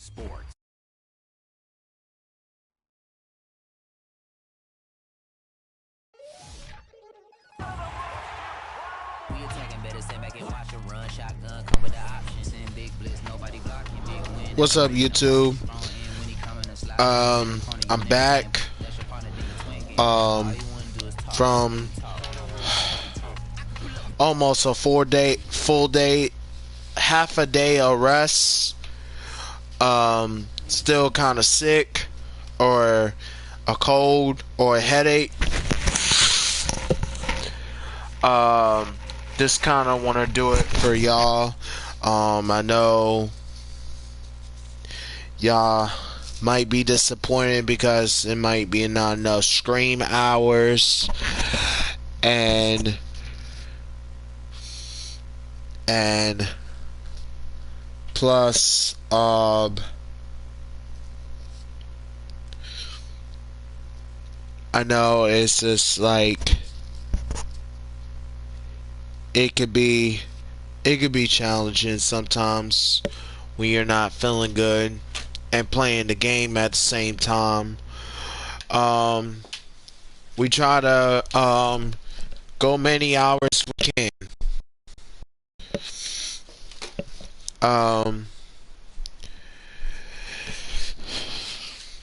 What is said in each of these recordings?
sports. We attacking better, sit back and watch a run. Shotgun come with the options and big blitz. Nobody blocking big win. What's up, YouTube? I'm back from almost a full day, half a day of rest. Still kind of sick, or a cold, or a headache. Just kind of want to do it for y'all. I know y'all might be disappointed because it might be not enough scream hours, and plus I know it's just like it could be challenging sometimes when you're not feeling good and playing the game at the same time. We try to go many hours we can.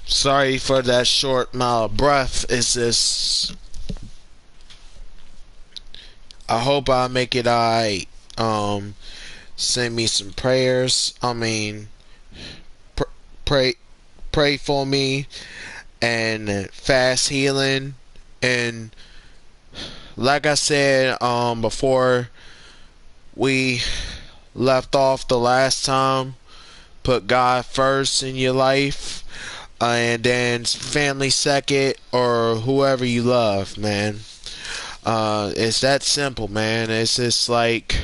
Sorry for that short amount of breath. It's just, I hope I make it alright. Send me some prayers. I mean, pray for me and fast healing. And like I said before we left off the last time, put God first in your life, and then family second, or whoever you love, man. It's that simple, man. It's just like,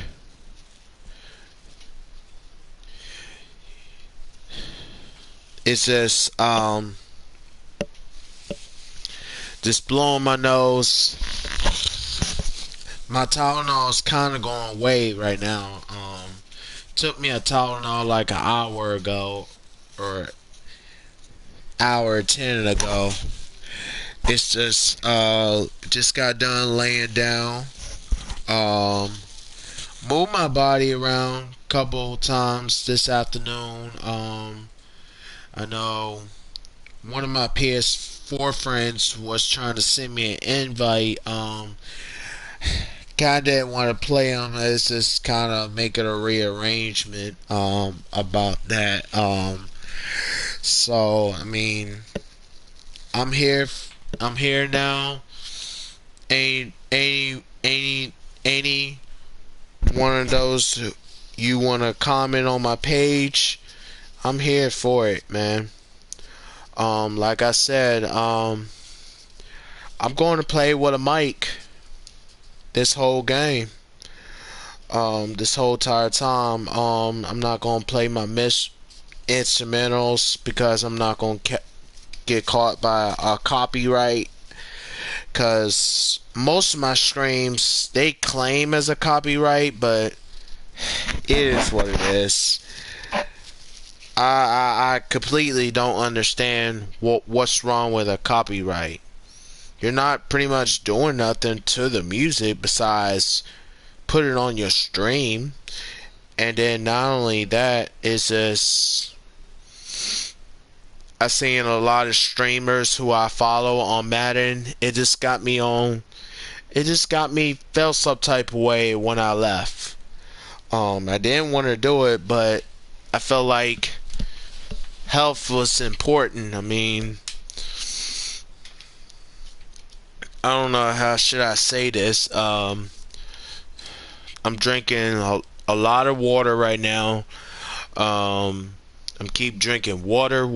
it's just blowing my nose. My Tylenol is kind of going away right now. Took me a Tylenol like an hour ago, or hour 10 ago. It's just got done laying down. Moved my body around a couple times this afternoon. I know one of my ps4 friends was trying to send me an invite. Kinda didn't want to play them. It's just kind of making a rearrangement about that. So I mean, I'm here. I'm here now. Any one of those you want to comment on my page, I'm here for it, man. Like I said, I'm going to play with a mic this whole game. This whole entire time. I'm not going to play my instrumentals because I'm not going to get caught by a copyright. Because most of my streams, they claim as a copyright, but it is what it is. I completely don't understand what's wrong with a copyright. You're not pretty much doing nothing to the music besides put it on your stream. And then not only that, it's just, I've seen a lot of streamers who I follow on Madden. It just got me felt some type of way when I left. I didn't want to do it, but I felt like health was important. I mean, I don't know how should I say this. I'm drinking a lot of water right now. I'm keep drinking water. I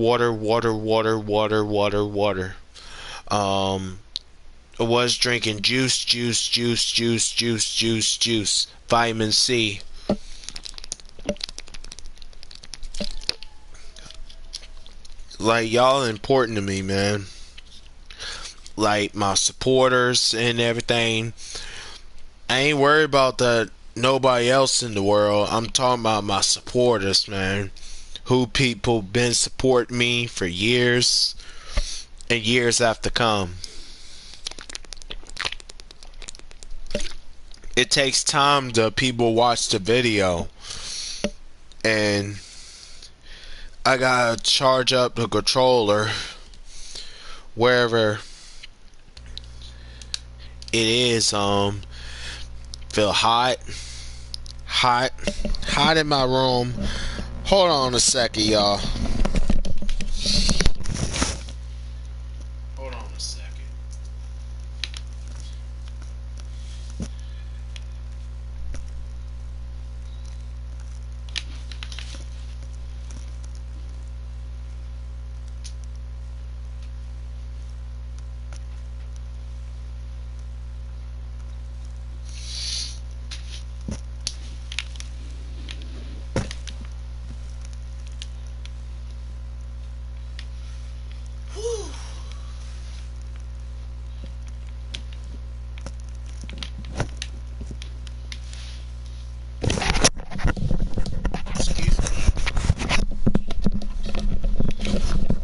was drinking juice, vitamin C. Like, y'all important to me, man. Like, my supporters and everything. I ain't worried about nobody else in the world. I'm talking about my supporters, man, who people been supporting me for years and years after come. It takes time to people watch the video, and I gotta charge up the controller wherever it is. Feel hot in my room. Hold on a second, y'all. Hold on a second.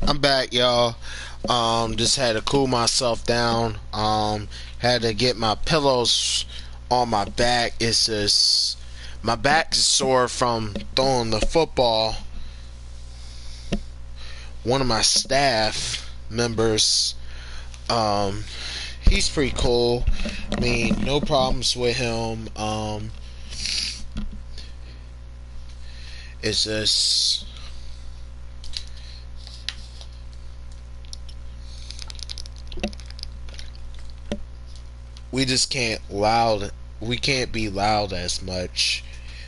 I'm back, y'all. Just had to cool myself down. Had to get my pillows on my back. It's just my back is sore from throwing the football. One of my staff members, he's pretty cool. I mean, no problems with him. It's just we just can't be loud as much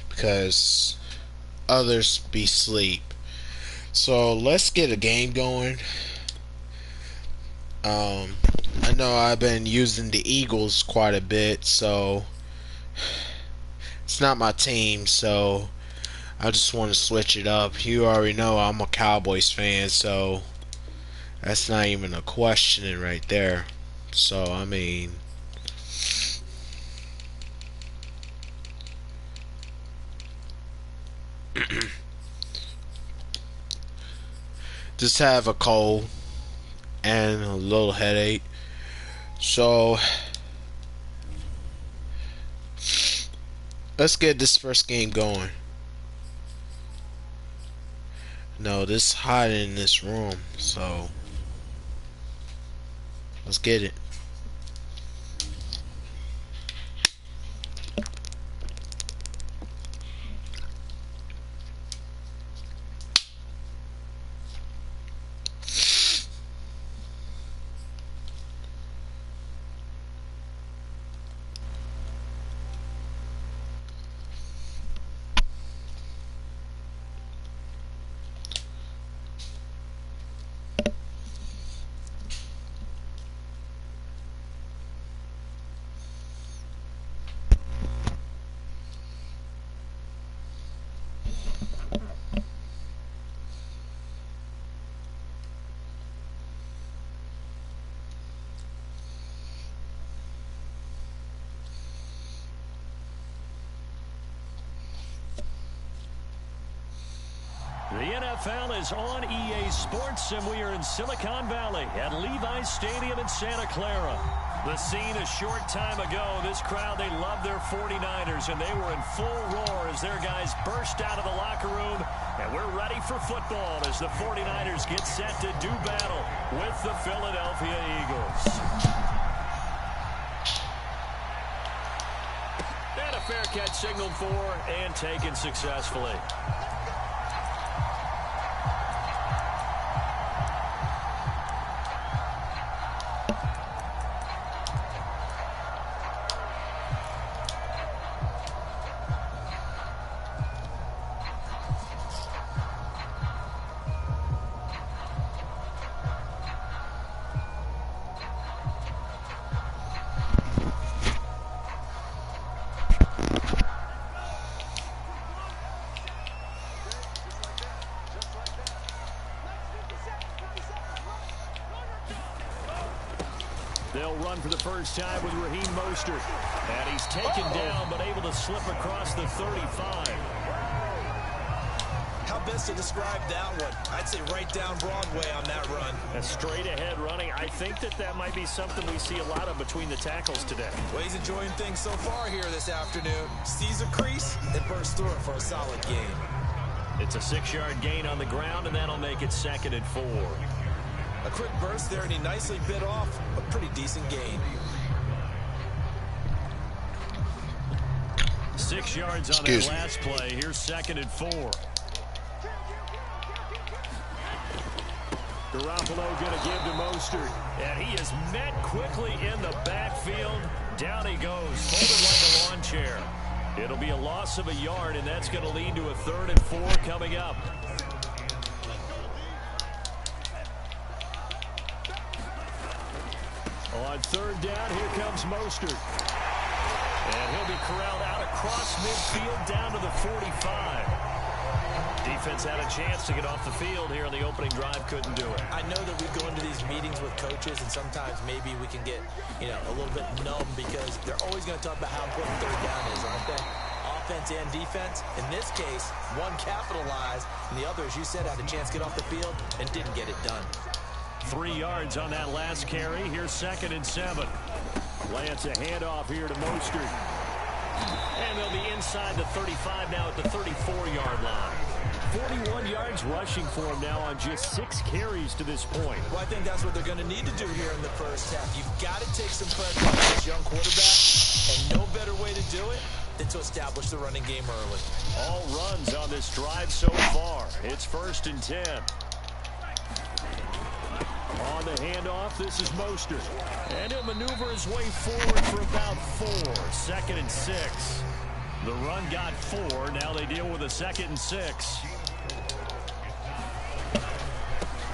because others be asleep. So let's get a game going. I know I've been using the Eagles quite a bit, so it's not my team, so I just want to switch it up. You already know I'm a Cowboys fan, so that's not even a question right there. So I mean, just have a cold and a little headache. So let's get this first game going. No, this is hot in this room, so let's get it. The NFL is on EA Sports, and we are in Silicon Valley at Levi's Stadium in Santa Clara. The scene a short time ago, this crowd, they love their 49ers, and they were in full roar as their guys burst out of the locker room. And we're ready for football as the 49ers get set to do battle with the Philadelphia Eagles. And a fair catch signaled for and taken successfully. They'll run for the first time with Raheem Mostert. And he's taken down, but able to slip across the 35. How best to describe that one. I'd say right down Broadway on that run. A straight ahead running. I think that might be something we see a lot of between the tackles today. Well, he's enjoying things so far here this afternoon. Sees a crease and bursts through it for a solid gain. It's a 6-yard gain on the ground, and that'll make it 2nd and 4. A quick burst there, and he nicely bit off a pretty decent gain. 6 yards on that last play. Here's 2nd and 4. Garoppolo going to give to Mostert. And he is met quickly in the backfield. Down he goes, folded like a lawn chair. It'll be a loss of a yard, and that's going to lead to a 3rd and 4 coming up. On 3rd down, here comes Mostert. And he'll be corralled out across midfield down to the 45. Defense had a chance to get off the field here in the opening drive, couldn't do it. I know that we go into these meetings with coaches, and sometimes maybe we can get, a little bit numb because they're always going to talk about how important 3rd down is, aren't they? Offense and defense. In this case, one capitalized, and the other, as you said, had a chance to get off the field and didn't get it done. 3 yards on that last carry. Here's 2nd and 7. Lance a handoff here to Mostert. And they'll be inside the 35 now at the 34-yard line. 41 yards rushing for him now on just 6 carries to this point. Well, I think that's what they're going to need to do here in the first half. You've got to take some pressure on this young quarterback, and no better way to do it than to establish the running game early. All runs on this drive so far. It's 1st and 10. On the handoff, this is Mostert. And he'll maneuver his way forward for about 4. 2nd and 6. The run got 4. Now they deal with a 2nd and 6.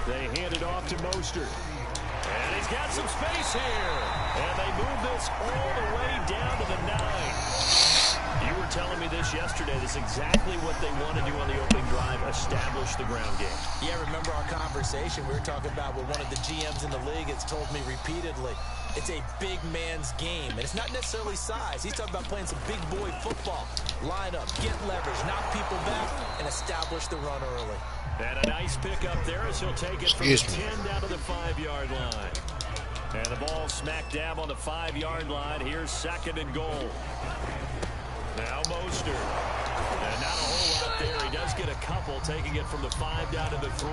They hand it off to Mostert. And he's got some space here. And they move this all the way down to the 9. You were telling me this yesterday. This is exactly what they want to do on the opening drive, establish the ground game. Yeah, remember our conversation we were talking about with one of the GMs in the league has told me repeatedly. It's a big man's game, and it's not necessarily size. He's talking about playing some big boy football. Line up, get leverage, knock people back, and establish the run early. And a nice pick up there as he'll take it from the 10 down to the 5-yard line. And the ball smack dab on the 5-yard line. Here's 2nd and goal. Now Mostert. And not a whole lot there. He does get a couple, taking it from the 5 down to the 3.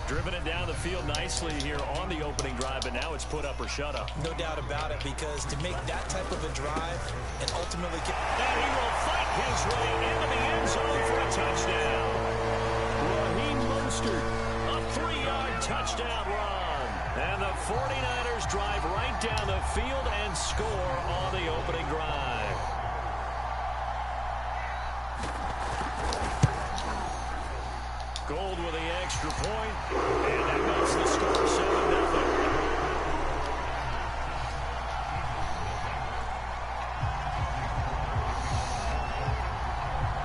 Driven it down the field nicely here on the opening drive, but now it's put up or shut up. No doubt about it, because to make that type of a drive and ultimately get... And he will fight his way into the end zone for a touchdown. Raheem Mostert, a 3-yard touchdown run. And the 49ers drive right down the field and score on the opening drive. Gold with the extra point, and that makes the score 7-0.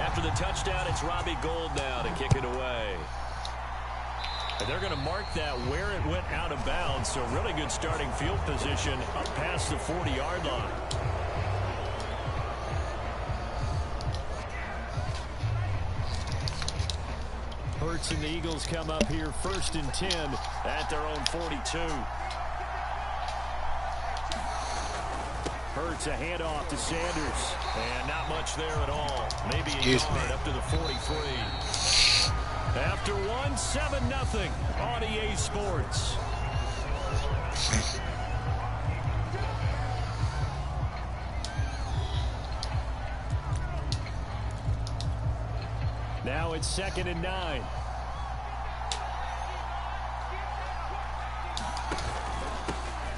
After the touchdown, it's Robbie Gould now to kick it away. And they're going to mark that where it went out of bounds, so really good starting field position up past the 40-yard line. Hurts and the Eagles come up here 1st and 10 at their own 42. Hurts a handoff to Sanders. And not much there at all. Maybe a yard up to the 43. After 1, 7-0 on EA Sports. Now it's 2nd and 9.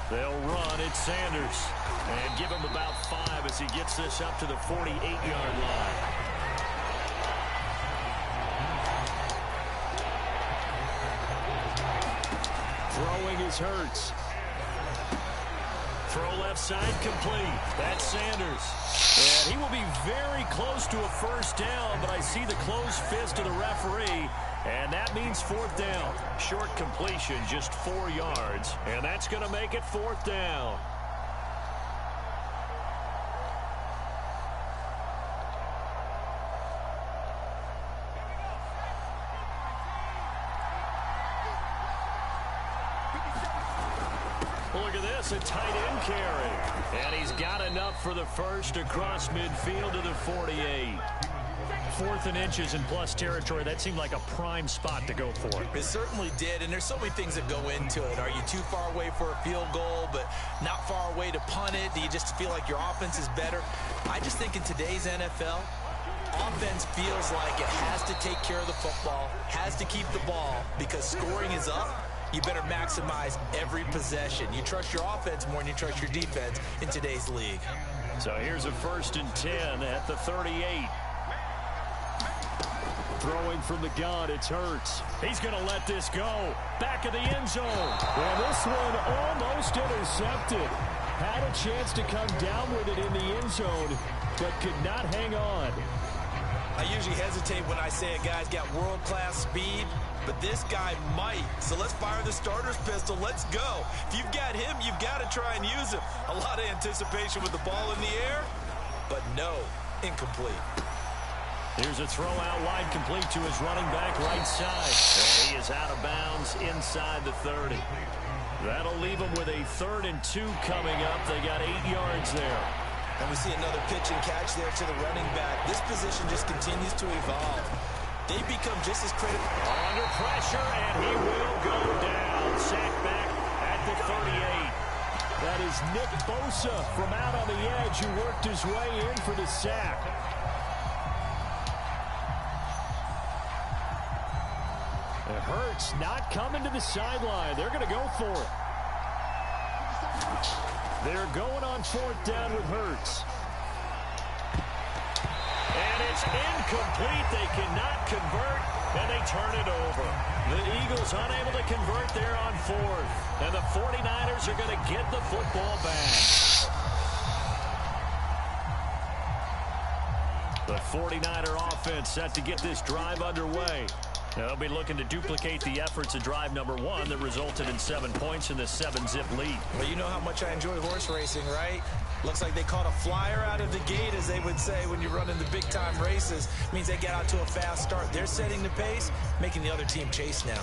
They'll run. It's Sanders. And give him about 5 as he gets this up to the 48-yard line. Throwing is Hurts. Throw left side complete. That's Sanders. And he will be very close to a 1st down, but I see the closed fist of the referee, and that means 4th down. Short completion, just 4 yards, and that's going to make it 4th down. Look at this, a tight end carry. And he's got enough for the first across midfield to the 48. 4th and inches in plus territory. That seemed like a prime spot to go for. It certainly did, and there's so many things that go into it. Are you too far away for a field goal, but not far away to punt it? Do you just feel like your offense is better? I just think in today's NFL, offense feels like it has to take care of the football, has to keep the ball, because scoring is up. You better maximize every possession. You trust your offense more than you trust your defense in today's league. So here's a 1st and 10 at the 38. Throwing from the gun, it's Hurts. He's going to let this go. Back of the end zone. Well, this one almost intercepted. Had a chance to come down with it in the end zone, but could not hang on. I usually hesitate when I say a guy's got world-class speed, but this guy might. So let's fire the starter's pistol. Let's go. If you've got him, you've got to try and use him. A lot of anticipation with the ball in the air, but no, incomplete. Here's a throw out wide, complete to his running back right side. And he is out of bounds inside the 30. That'll leave him with a 3rd and 2 coming up. They got 8 yards there. And we see another pitch and catch there to the running back. This position just continues to evolve. They become just as critical. Under pressure, and he will go down. Sacked back at the 38. That is Nick Bosa from out on the edge who worked his way in for the sack. It hurts not coming to the sideline. They're going to go for it. They're going on 4th down with Hurts. And it's incomplete. They cannot convert, and they turn it over. The Eagles unable to convert there on 4th. And the 49ers are going to get the football back. The 49er offense set to get this drive underway. They'll be looking to duplicate the efforts of drive number 1 that resulted in 7 points in the 7-zip lead. Well, you know how much I enjoy horse racing, right? Looks like they caught a flyer out of the gate, as they would say when you're running the big-time races. Means they get out to a fast start. They're setting the pace, making the other team chase now.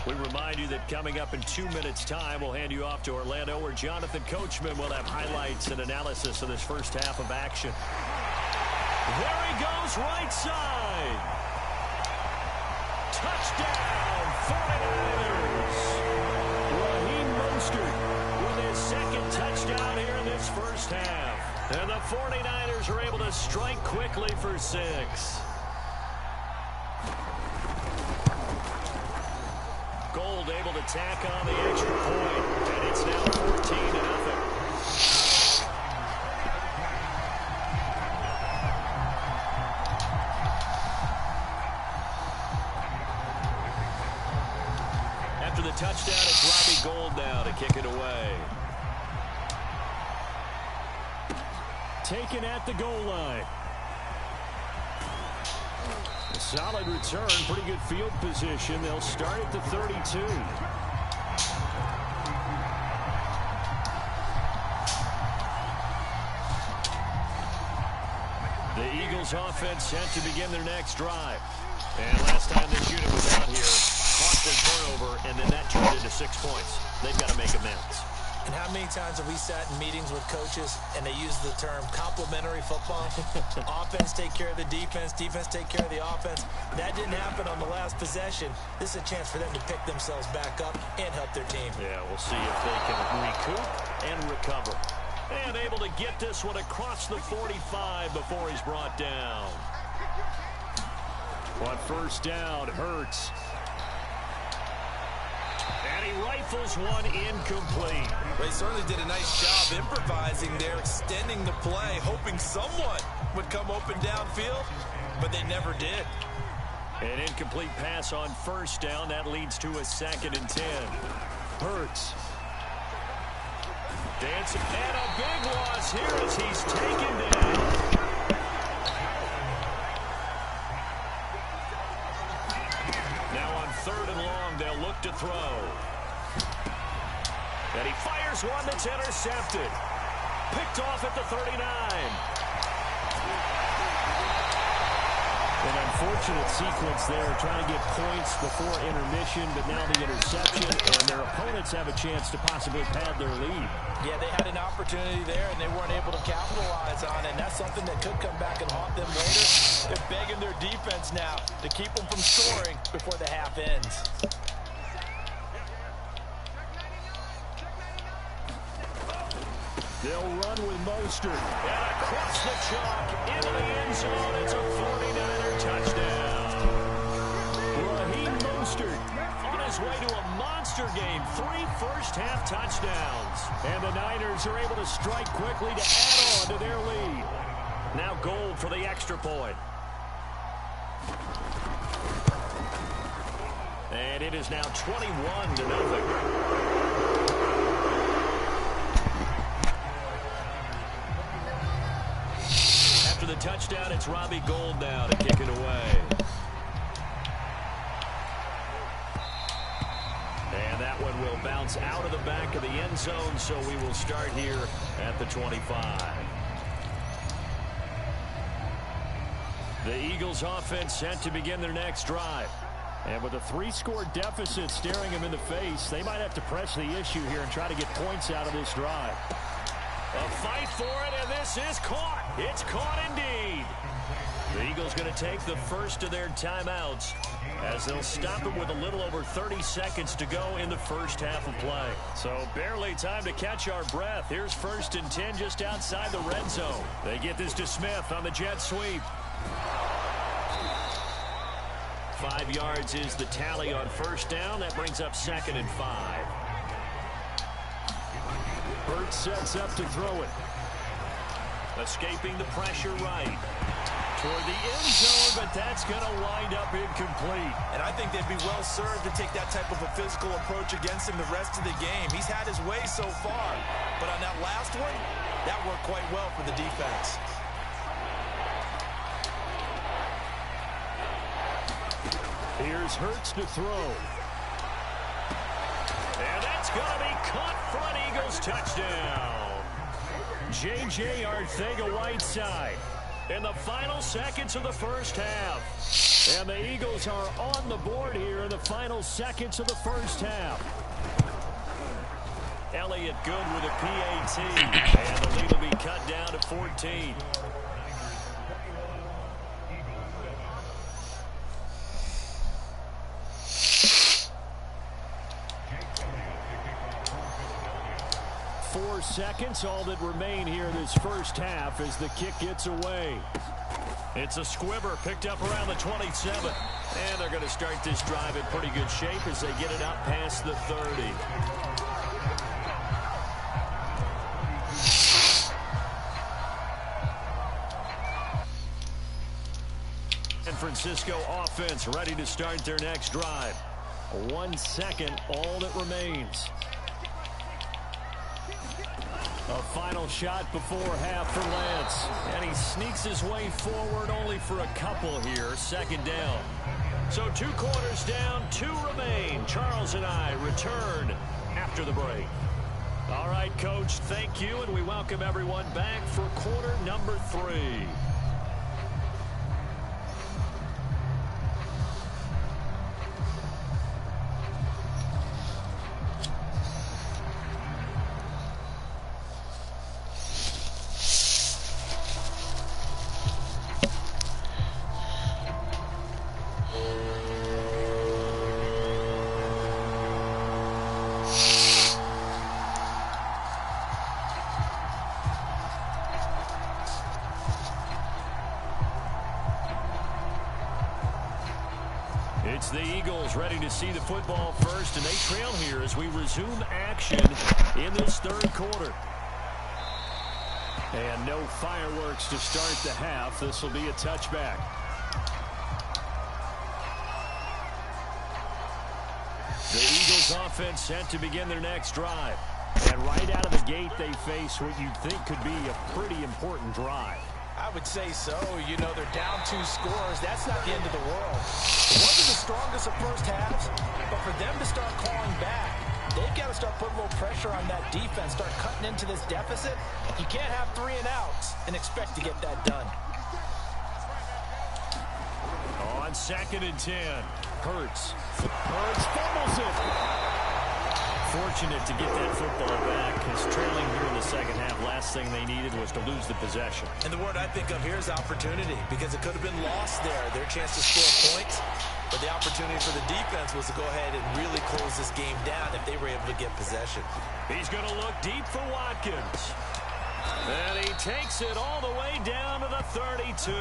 We remind you that coming up in 2 minutes' time, we'll hand you off to Orlando, where Jonathan Coachman will have highlights and analysis of this first half of action. There he goes, right side. Touchdown, 49ers. Raheem Mostert with his 2nd touchdown here in this first half. And the 49ers are able to strike quickly for 6. Gold able to tack on the extra point, and it's now 14-0. After the touchdown, it's Robbie Gould now to kick it away. Taken at the goal line. A solid return, pretty good field position. They'll start at the 32. The Eagles offense set to begin their next drive. And last time this unit was out here, costly turnover, and then that turned into 6 points. They've got to make amends. And how many times have we sat in meetings with coaches and they use the term complementary football? Offense take care of the defense, defense take care of the offense. That didn't happen on the last possession. This is a chance for them to pick themselves back up and help their team. Yeah, we'll see if they can recoup and recover. And able to get this one across the 45 before he's brought down. On 1st down, Hurts. And he rifles one incomplete. They certainly did a nice job improvising there, extending the play, hoping someone would come open downfield, but they never did. An incomplete pass on 1st down. That leads to a 2nd and 10. Hurts. Dancing, and a big loss here as he's taken down. Now on 3rd and long, they'll look to throw. And he fires one that's intercepted. Picked off at the 39. An unfortunate sequence there, trying to get points before intermission, but now the interception, and their opponents have a chance to possibly pad their lead. Yeah, they had an opportunity there, and they weren't able to capitalize on it, and that's something that could come back and haunt them later. They're begging their defense now to keep them from scoring before the half ends. They'll run with Mostert. And across the chalk, into the end zone. It's a 49er touchdown. Raheem Mostert on his way to a monster game. 3 first-half touchdowns. And the Niners are able to strike quickly to add on to their lead. Now Gold for the extra point. And it is now 21-0. After the touchdown, it's Robbie Gould now to kick it away. And that one will bounce out of the back of the end zone, so we will start here at the 25. The Eagles offense set to begin their next drive. And with a 3-score deficit staring them in the face, they might have to press the issue here and try to get points out of this drive. A fight for it, and this is caught. It's caught indeed. The Eagles going to take the first of their timeouts as they'll stop it with a little over 30 seconds to go in the first half of play. So barely time to catch our breath. Here's 1st and 10 just outside the red zone. They get this to Smith on the jet sweep. 5 yards is the tally on first down. That brings up 2nd and 5. Burt sets up to throw it. Escaping the pressure right. Toward the end zone, but that's going to wind up incomplete. And I think they'd be well served to take that type of a physical approach against him the rest of the game. He's had his way so far. But on that last one, that worked quite well for the defense. Here's Hurts to throw. And that's going to be caught for an Eagles touchdown. J.J. Arcega-Whiteside in the final seconds of the first half. And the Eagles are on the board here in the final seconds of the first half. Elliott good with a PAT. And the lead will be cut down to 14. Seconds, all that remain here this first half as the kick gets away. It's a squibber picked up around the 27. And they're going to start this drive in pretty good shape as they get it up past the 30. San Francisco offense ready to start their next drive. 1 second, all that remains. A final shot before half for Lance. And he sneaks his way forward only for a couple here. 2nd down. So 2 quarters down, 2 remain. Charles and I return after the break. All right, Coach, thank you. And we welcome everyone back for quarter number 3. It's the Eagles ready to see the football first, and they trail here as we resume action in this 3rd quarter. And no fireworks to start the half. This will be a touchback. The Eagles offense set to begin their next drive. And right out of the gate, they face what you'd think could be a pretty important drive. I would say so. You know, they're down 2 scores. That's not the end of the world. It wasn't the strongest of first halves, but for them to start clawing back, they've got to start putting a little pressure on that defense, start cutting into this deficit. You can't have 3 and outs and expect to get that done. on 2nd and 10. Hurts fumbles it. Fortunate to get that football back, because trailing here in the second half, last thing they needed was to lose the possession. And the word I think of here is opportunity, because it could have been lost there, their chance to score points. But the opportunity for the defense was to go ahead and really close this game down if they were able to get possession. He's going to look deep for Watkins. And he takes it all the way down to the 32.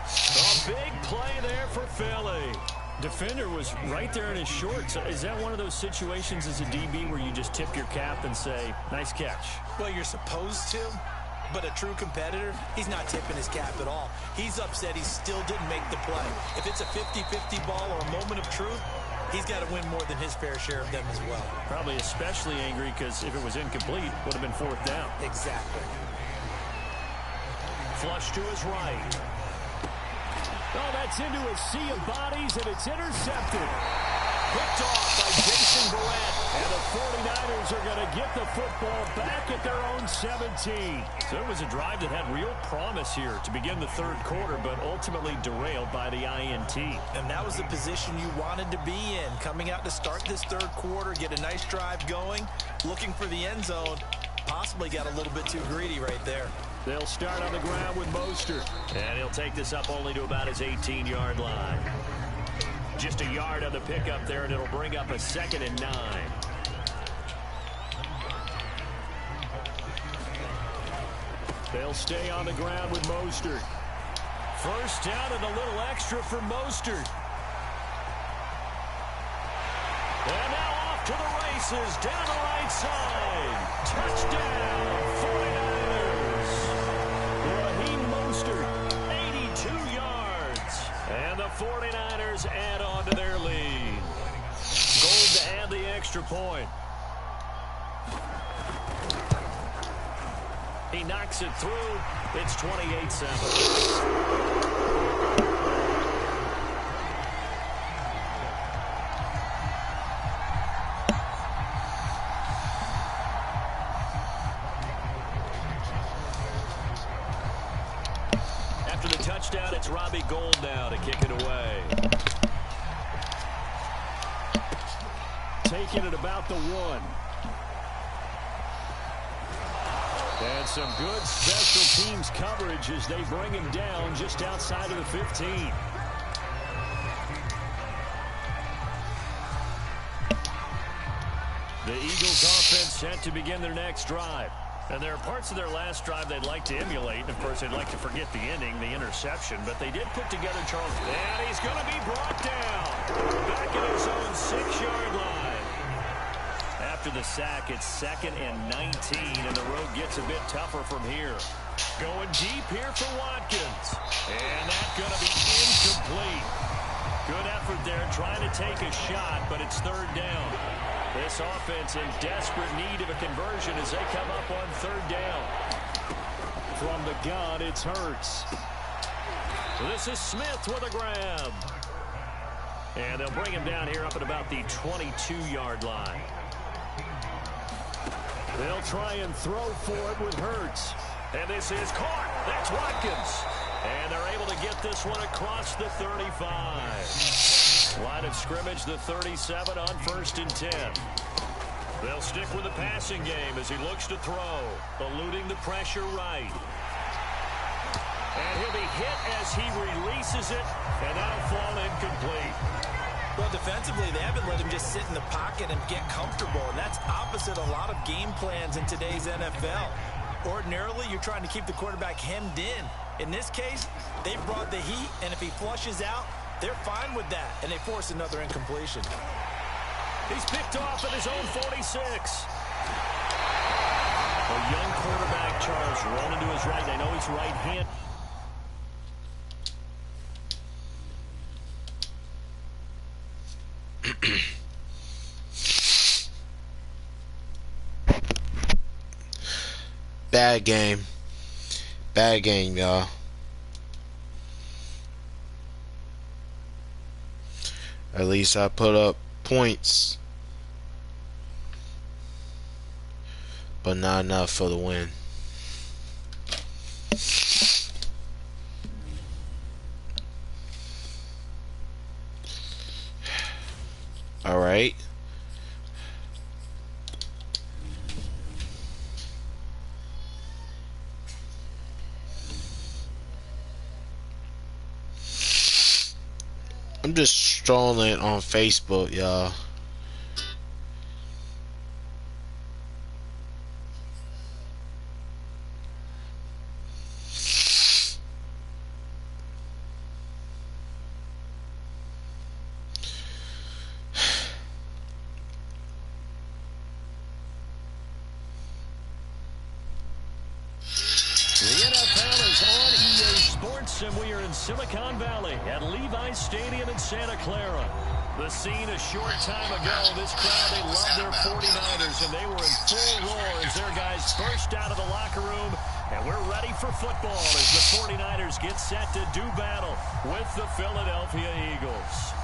A big play there for Philly. Defender was right there in his shorts. Is that one of those situations as a DB where you just tip your cap and say, nice catch? Well, you're supposed to. But a true competitor, he's not tipping his cap at all. He's upset he still didn't make the play. If it's a 50-50 ball or a moment of truth, he's got to win more than his fair share of them as well. Probably especially angry because if it was incomplete, it would have been 4th down. Exactly. Flush to his right. Oh, that's into a sea of bodies, and it's intercepted. Picked off by Jason Barrett. And the 49ers are going to get the football back at their own 17. So it was a drive that had real promise here to begin the 3rd quarter, but ultimately derailed by the INT. And that was the position you wanted to be in. Coming out to start this 3rd quarter, get a nice drive going, looking for the end zone. Possibly got a little bit too greedy right there. They'll start on the ground with Mostert. And he'll take this up only to about his 18-yard line. Just a yard on the pickup there, and it'll bring up a 2nd and 9. They'll stay on the ground with Mostert. 1st down and a little extra for Mostert. And now off to the races, down the right side. Touchdown, 49ers. Raheem Mostert, 82 yards. And the 49ers add on to their lead. Gold to add the extra point. He knocks it through. It's 28-7. Touchdown, it's Robbie Gould now to kick it away. Taking it about the 1. And some good special teams coverage as they bring him down just outside of the 15. The Eagles offense set to begin their next drive. And there are parts of their last drive they'd like to emulate. Of course, they'd like to forget the ending, the interception. But they did put together Charles. And he's going to be brought down. Back at his own 6-yard line. After the sack, it's 2nd and 19. And the road gets a bit tougher from here. Going deep here for Watkins. And that's going to be incomplete. Good effort there trying to take a shot, but it's 3rd down. This offense in desperate need of a conversion as they come up on 3rd down. From the gun, it's Hurts. So this is Smith with a grab. And they'll bring him down here up at about the 22-yard line. They'll try and throw for it with Hurts. And this is caught. That's Watkins. And they're able to get this one across the 35. Line of scrimmage, the 37 on 1st and 10. They'll stick with the passing game as he looks to throw. Eluding the pressure right. And he'll be hit as he releases it. And that'll fall incomplete. Well, defensively, they haven't let him just sit in the pocket and get comfortable. And that's opposite a lot of game plans in today's NFL. Ordinarily, you're trying to keep the quarterback hemmed in. In this case, they brought the heat, and if he flushes out, they're fine with that, and they force another incompletion. He's picked off at his own 46. A young quarterback, Charles, rolling to his right. I know he's right-handed. Bad game. Bad game, y'all. At least I put up points, but not enough for the win. All right. I'm just strolling on Facebook, y'all. And we are in Silicon Valley at Levi's Stadium in Santa Clara. The scene a short time ago, this crowd, they loved their 49ers, and they were in full roar as their guys burst out of the locker room. And we're ready for football as the 49ers get set to do battle with the Philadelphia Eagles.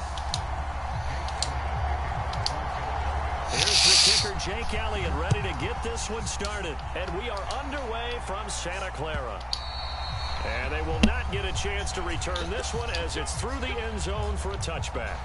Here's the kicker, Jake Elliott, ready to get this one started. And we are underway from Santa Clara. And they will not get a chance to return this one as it's through the end zone for a touchback.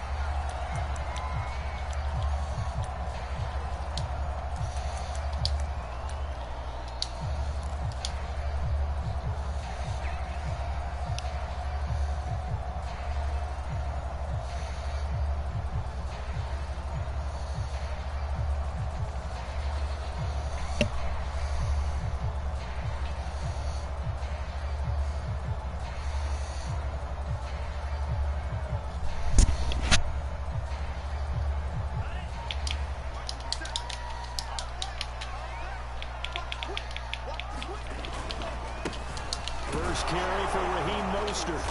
Carry for Raheem Mostert.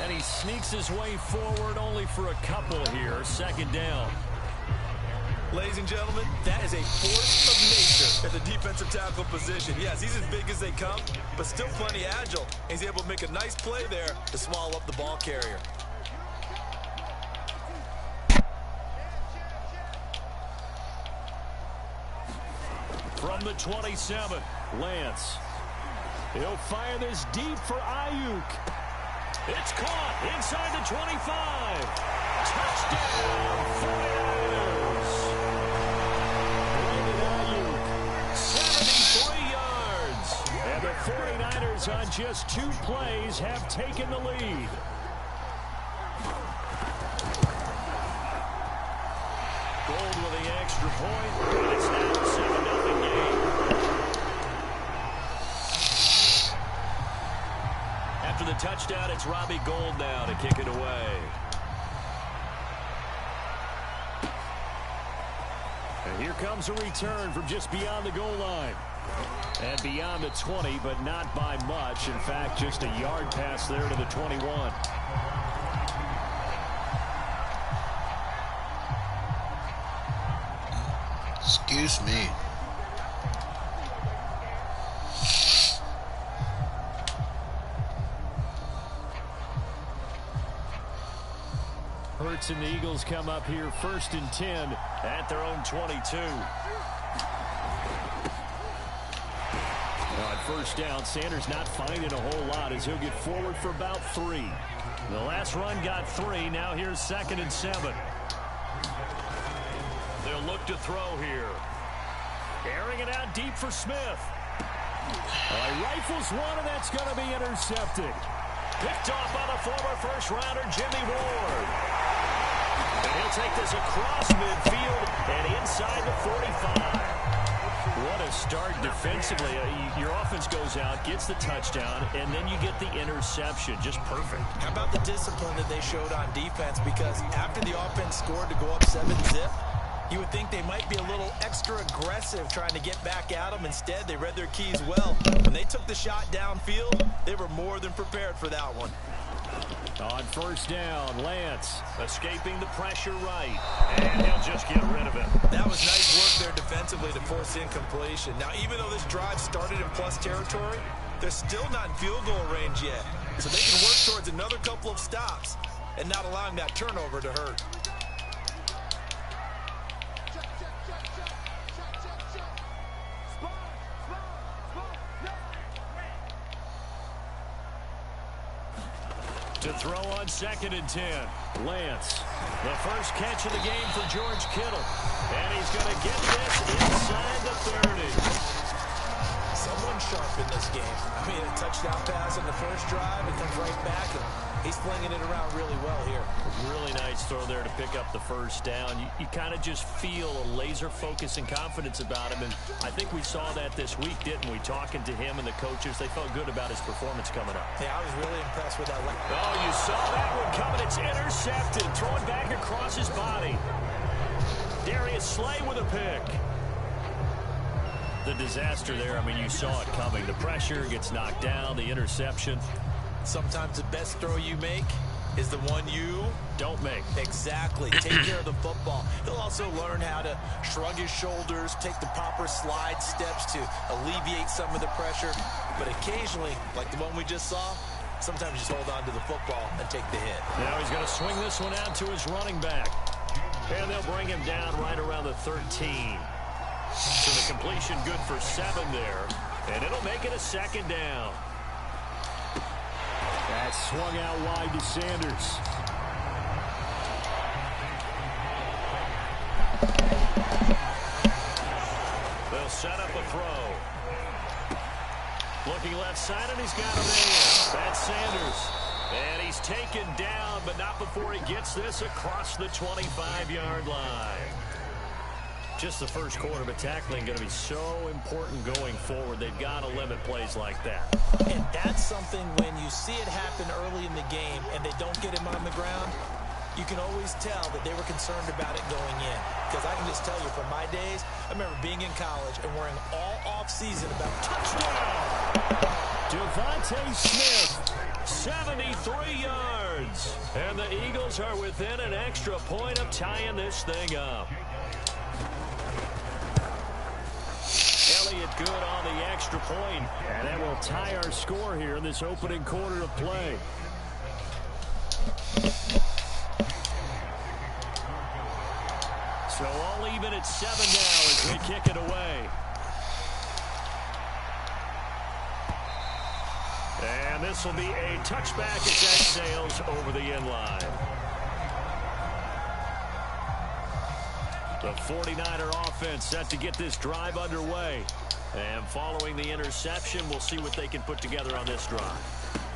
And he sneaks his way forward only for a couple here. Second down. Ladies and gentlemen, that is a force of nature at the defensive tackle position. Yes, he's as big as they come, but still plenty agile. He's able to make a nice play there to swallow up the ball carrier. From the 27, Lance. He'll fire this deep for Ayuk. It's caught inside the 25. Touchdown, 49ers. Brandon Ayuk, 73 yards. And the 49ers on just 2 plays have taken the lead. Gold with the extra point, and it's now a 7-0 game. After the touchdown, it's Robbie Gould now to kick it away. And here comes a return from just beyond the goal line. And beyond the 20, but not by much. In fact, just a yard pass there to the 21. Excuse me. Hurts and the Eagles come up here 1st and 10 at their own 22. On 1st down, Sanders not finding a whole lot as he'll get forward for about 3. The last run got 3. Now here's 2nd and 7. They'll look to throw here. Airing it out deep for Smith. Rifles one, and that's going to be intercepted. Picked off by the former first-rounder Jimmy Ward. And he'll take this across midfield and inside the 45. What a start defensively. Your offense goes out, gets the touchdown, and then you get the interception. Just perfect. How about the discipline that they showed on defense? Because after the offense scored to go up 7-zip, you would think they might be a little extra aggressive trying to get back at them. Instead, they read their keys well. When they took the shot downfield, they were more than prepared for that one. On 1st down, Lance escaping the pressure right. And he'll just get rid of it. That was nice work there defensively to force incompletion. Now, even though this drive started in plus territory, they're still not in field goal range yet. So they can work towards another couple of stops and not allowing that turnover to hurt. To throw on 2nd and 10. Lance, the first catch of the game for George Kittle. And he's going to get this inside the 30. Someone sharp in this game. I mean, a touchdown pass in the first drive. It comes right back, and he's flinging it around really well here. Really nice throw there to pick up the first down. You kind of just feel a laser focus and confidence about him, and I think we saw that this week, didn't we? Talking to him and the coaches, they felt good about his performance coming up. Yeah, I was really impressed with that. Oh, you saw that one coming. It's intercepted. Throwing back across his body. Darius Slay with a pick. The disaster there, I mean, you saw it coming. The pressure gets knocked down, the interception. Sometimes the best throw you make is the one you don't make. Exactly. Take care of the football. He'll also learn how to shrug his shoulders, take the proper slide steps to alleviate some of the pressure. But occasionally, like the one we just saw, sometimes just hold on to the football and take the hit. Now he's going to swing this one out to his running back. And they'll bring him down right around the 13. So the completion good for 7 there. And it'll make it a 2nd down. That's swung out wide to Sanders. They'll set up a throw. Looking left side, and he's got him in. That's Sanders. And he's taken down, but not before he gets this across the 25-yard line. Just the first quarter, but tackling going to be so important going forward. They've got to limit plays like that. And that's something when you see it happen early in the game and they don't get him on the ground, you can always tell that they were concerned about it going in. Because I can just tell you from my days, I remember being in college and worrying all off-season about touchdown. Devontae Smith, 73 yards. And the Eagles are within an extra point of tying this thing up. Elliott good on the extra point, and that will tie our score here in this opening quarter of play. So all even at 7 now as we kick it away. And this will be a touchback as that sails over the end line. The 49er offense set to get this drive underway. And following the interception, we'll see what they can put together on this drive.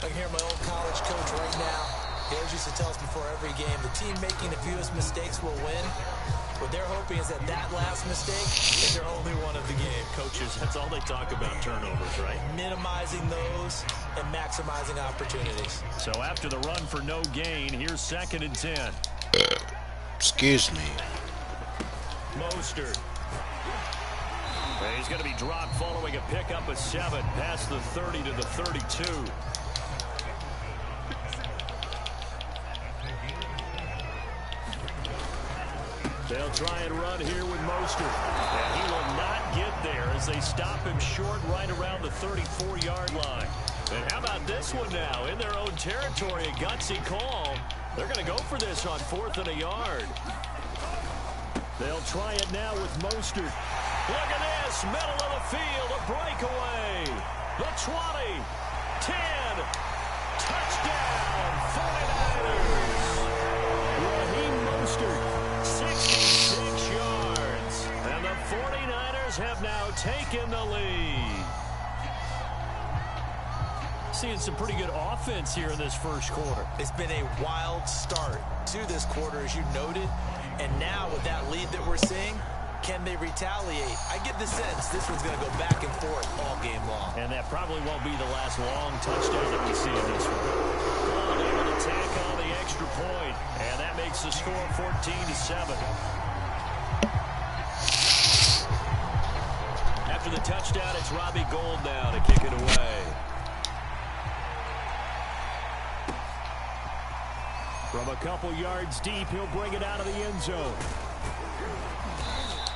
I can hear my old college coach right now. He always used to tell us before every game, the team making the fewest mistakes will win. What they're hoping is that last mistake is their only one of the game. Coaches, that's all they talk about, turnovers, right? Minimizing those and maximizing opportunities. So after the run for no gain, here's 2nd and 10. Excuse me. Mostert. And he's going to be dropped following a pickup of 7 past the 30 to the 32. They'll try and run here with Mostert. And he will not get there as they stop him short right around the 34-yard line. And how about this one now? In their own territory, a gutsy call. They're going to go for this on 4th and a yard. They'll try it now with Mostert. Look at this, middle of the field, a breakaway. The 20, 10, touchdown, 49ers. Raheem Mostert, 66 yards. And the 49ers have now taken the lead. Seeing some pretty good offense here in this first quarter. It's been a wild start to this quarter, as you noted. And now with that lead that we're seeing, can they retaliate? I get the sense this one's going to go back and forth all game long. And that probably won't be the last long touchdown that we see in this one. Well, able to tack on the extra point, and that makes the score 14-7. After the touchdown, it's Robbie Gould now to kick it away. From a couple yards deep, he'll bring it out of the end zone.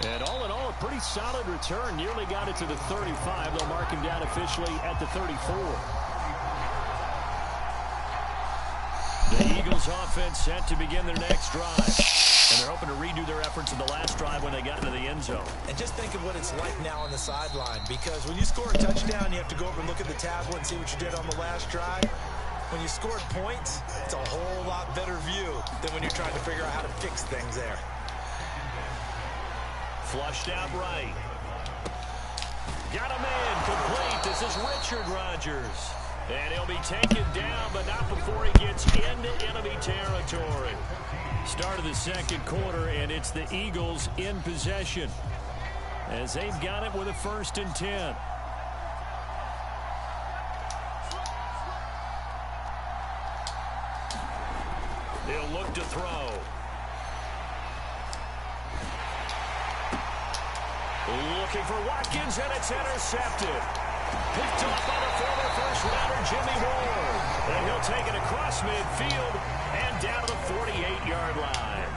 And all in all, a pretty solid return. Nearly got it to the 35. They'll mark him down officially at the 34. The Eagles offense set to begin their next drive. And they're hoping to redo their efforts in the last drive when they got into the end zone. And just think of what it's like now on the sideline. Because when you score a touchdown, you have to go over and look at the tablet and see what you did on the last drive. when you scored points, it's a whole lot better view than when you're trying to figure out how to fix things there. Flushed out right. Got a man complete. This is Richard Rodgers. And he'll be taken down, but not before he gets into enemy territory. Start of the second quarter, and it's the Eagles in possession, as they've got it with a 1st and 10. They'll look to throw. Looking for Watkins, and it's intercepted. Picked up by the former first-rounder Jimmy Ward. And he'll take it across midfield and down to the 48-yard line.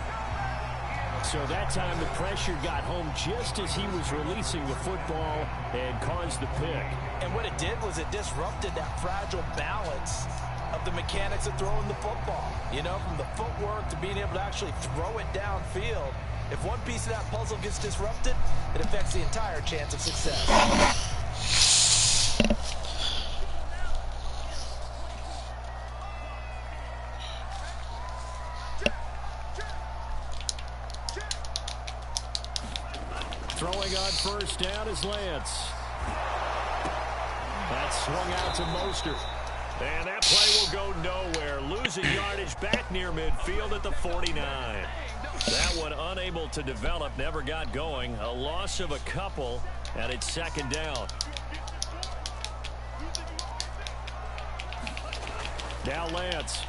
So that time the pressure got home just as he was releasing the football and caused the pick. And what it did was it disrupted that fragile balance of the mechanics of throwing the football. You know, from the footwork to being able to actually throw it downfield. If one piece of that puzzle gets disrupted, it affects the entire chance of success. Throwing on first down is Lance. That swung out to Mostert. And that play will go nowhere. Losing yardage back near midfield at the 49. That one unable to develop, never got going. A loss of a couple, and it's 2nd down. Now Lance.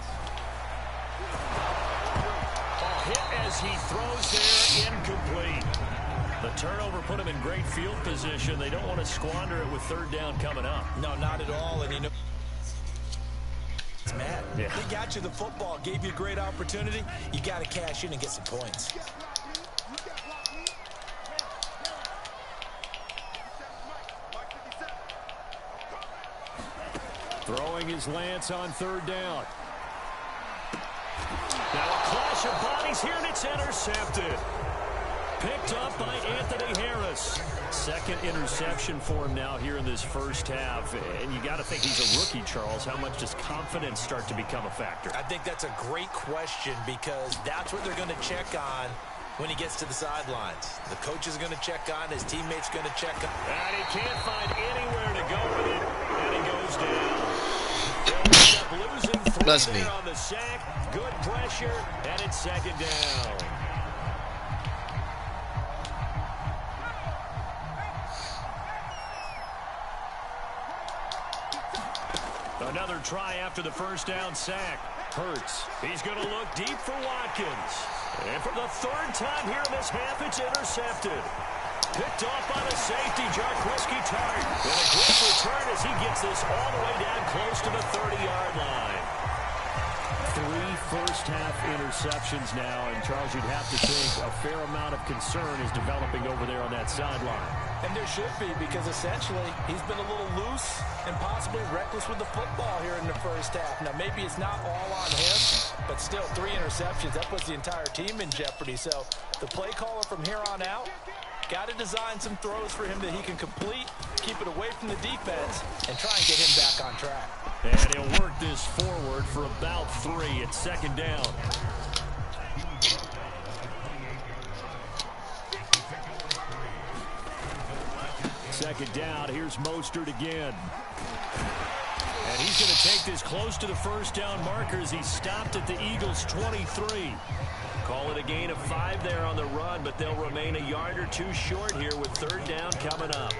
A hit as he throws there, incomplete. The turnover put him in great field position. They don't want to squander it with 3rd down coming up. No, not at all. And you know, it's mad. Yeah. They got you the football, gave you a great opportunity. You got to cash in and get some points. Throwing is Lance on 3rd down. Now a clash of bodies here, and it's intercepted. Picked up by Anthony Harris. 2nd interception for him now here in this first half. And you got to think he's a rookie, Charles. How much does confidence start to become a factor? I think that's a great question because that's what they're going to check on when he gets to the sidelines. The coach is going to check on, his teammates going to check on. And he can't find anywhere to go with it. And he goes down. They'll end up losing 3 there on the sack. Good pressure, and it's 2nd down. Another try after the first down sack. Hurts. He's going to look deep for Watkins. And for the 3rd time here in this half, it's intercepted. Picked off by the safety, Jarquiski Tart. And a great return as he gets this all the way down close to the 30-yard line. 3 first-half interceptions now, and Charles, you'd have to think a fair amount of concern is developing over there on that sideline. And there should be, because essentially he's been a little loose and possibly reckless with the football here in the first half. Now, maybe it's not all on him, but still 3 interceptions. That puts the entire team in jeopardy. So the play caller from here on out got to design some throws for him that he can complete, keep it away from the defense, and try and get him back on track. And he'll work this forward for about 3 at 2nd down. Second down, here's Mostert again. And he's going to take this close to the first down marker as he stopped at the Eagles' 23. Call it a gain of 5 there on the run, but they'll remain a yard or 2 short here with 3rd down coming up.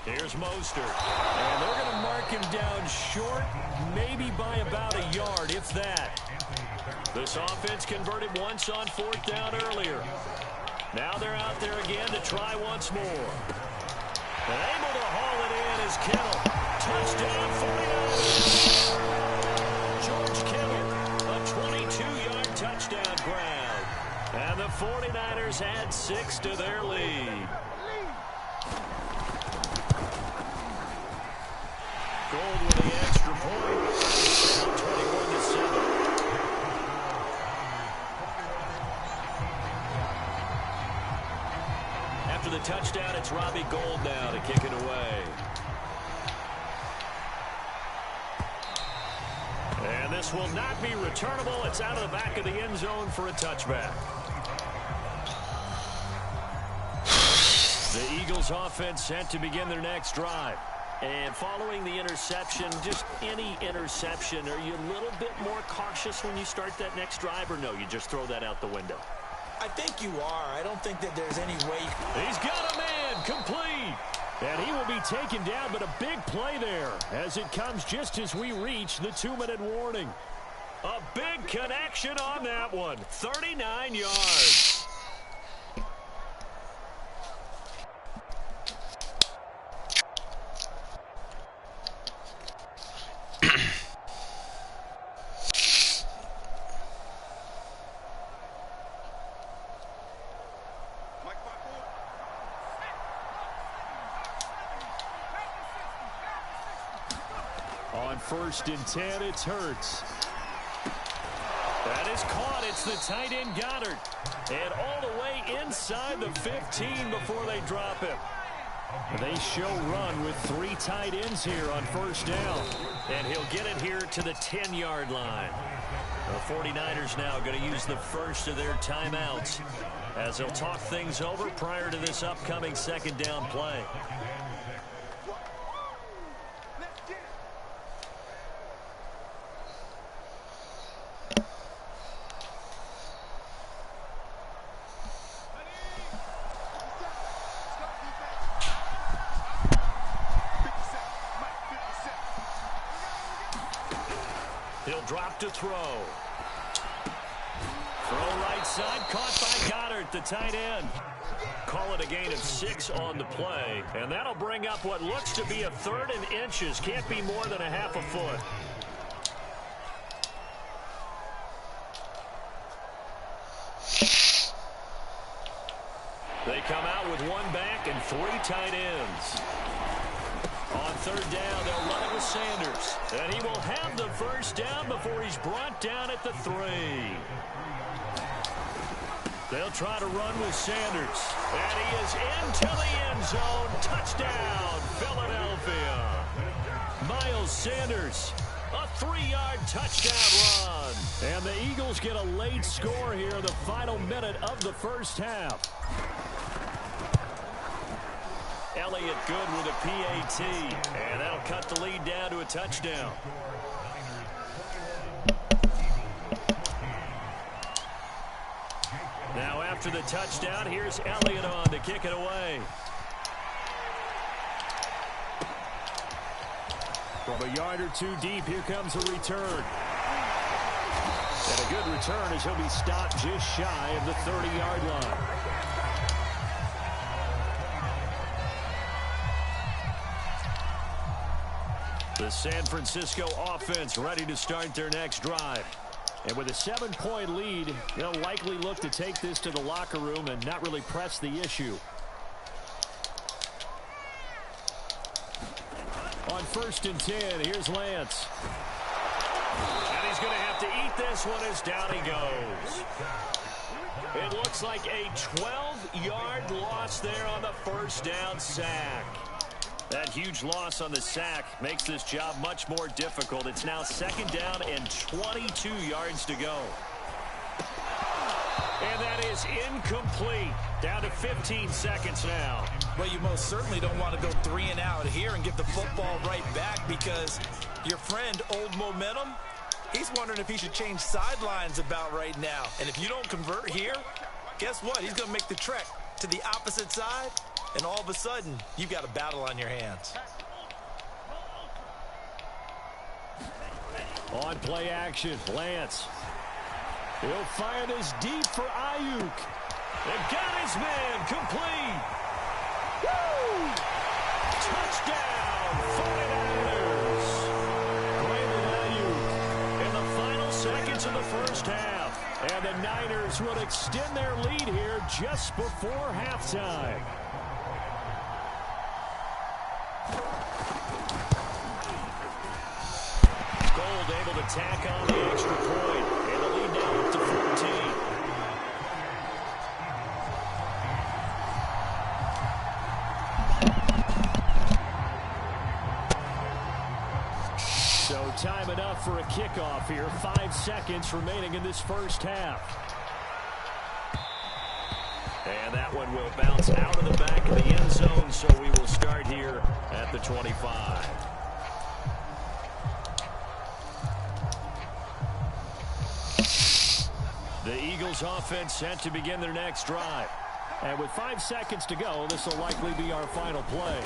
Here's Mostert. And they're going to mark him down short, maybe by about a yard, if that. This offense converted once on 4th down earlier. Now they're out there again to try once more. And able to haul it in is Kittle. Touchdown 49ers. George Kittle, a 22-yard touchdown grab. And the 49ers add 6 to their lead. Gold with the extra point. 21-7. After the touchdown. It's Robbie Gould now to kick it away. And this will not be returnable. It's out of the back of the end zone for a touchback. The Eagles offense set to begin their next drive. And following the interception, just any interception, are you a little bit more cautious when you start that next drive, or no, you just throw that out the window? I think you are. I don't think that there's any way. He's got a man, complete. And he will be taken down, but a big play there as it comes just as we reach the 2-minute warning. A big connection on that one. 39 yards. On 1st and 10, it's Hurts. That is caught. It's the tight end Goddard. And all the way inside the 15 before they drop him. They show run with 3 tight ends here on 1st down. And he'll get it here to the 10-yard line. The 49ers now going to use the first of their timeouts as they'll talk things over prior to this upcoming 2nd down play. He'll drop to throw. Throw right side, caught by Goddard, the tight end. Call it a gain of 6 on the play, and that'll bring up what looks to be a 3rd and inches. Can't be more than a half a foot. They come out with 1 back and 3 tight ends. On 3rd down, they'll run it with Sanders. And he will have the 1st down before he's brought down at the 3. They'll try to run with Sanders. And he is into the end zone. Touchdown, Philadelphia. Miles Sanders, a 3-yard touchdown run. And the Eagles get a late score here in the final minute of the 1st half. Elliott good with a PAT, and that'll cut the lead down to a touchdown. Now after the touchdown, here's Elliott on to kick it away. From a yard or 2 deep, here comes a return. And a good return as he'll be stopped just shy of the 30-yard line. The San Francisco offense ready to start their next drive. And with a 7-point lead, they'll likely look to take this to the locker room and not really press the issue. On 1st and 10, here's Lance. And he's going to have to eat this one as down he goes. It looks like a 12-yard loss there on the 1st down sack. That huge loss on the sack makes this job much more difficult. It's now 2nd down and 22 yards to go. And that is incomplete. Down to 15 seconds now. Well, you most certainly don't want to go 3 and out here and get the football right back, because your friend, Old Momentum, he's wondering if he should change sidelines about right now. And if you don't convert here, guess what? He's going to make the trek to the opposite side. And all of a sudden, you've got a battle on your hands. On play action, Lance. He'll fire this deep for Ayuk. And got his man complete. Woo! Touchdown, 49ers. Brandon Ayuk in the final seconds of the 1st half. And the Niners would extend their lead here just before halftime. Gould able to tack on the extra point, and the lead now up to 14. So time enough for a kickoff here. 5 seconds remaining in this first half. And that one will bounce out of the back of the end zone, so we will start here at the 25. The Eagles offense set to begin their next drive. And with 5 seconds to go, this will likely be our final play.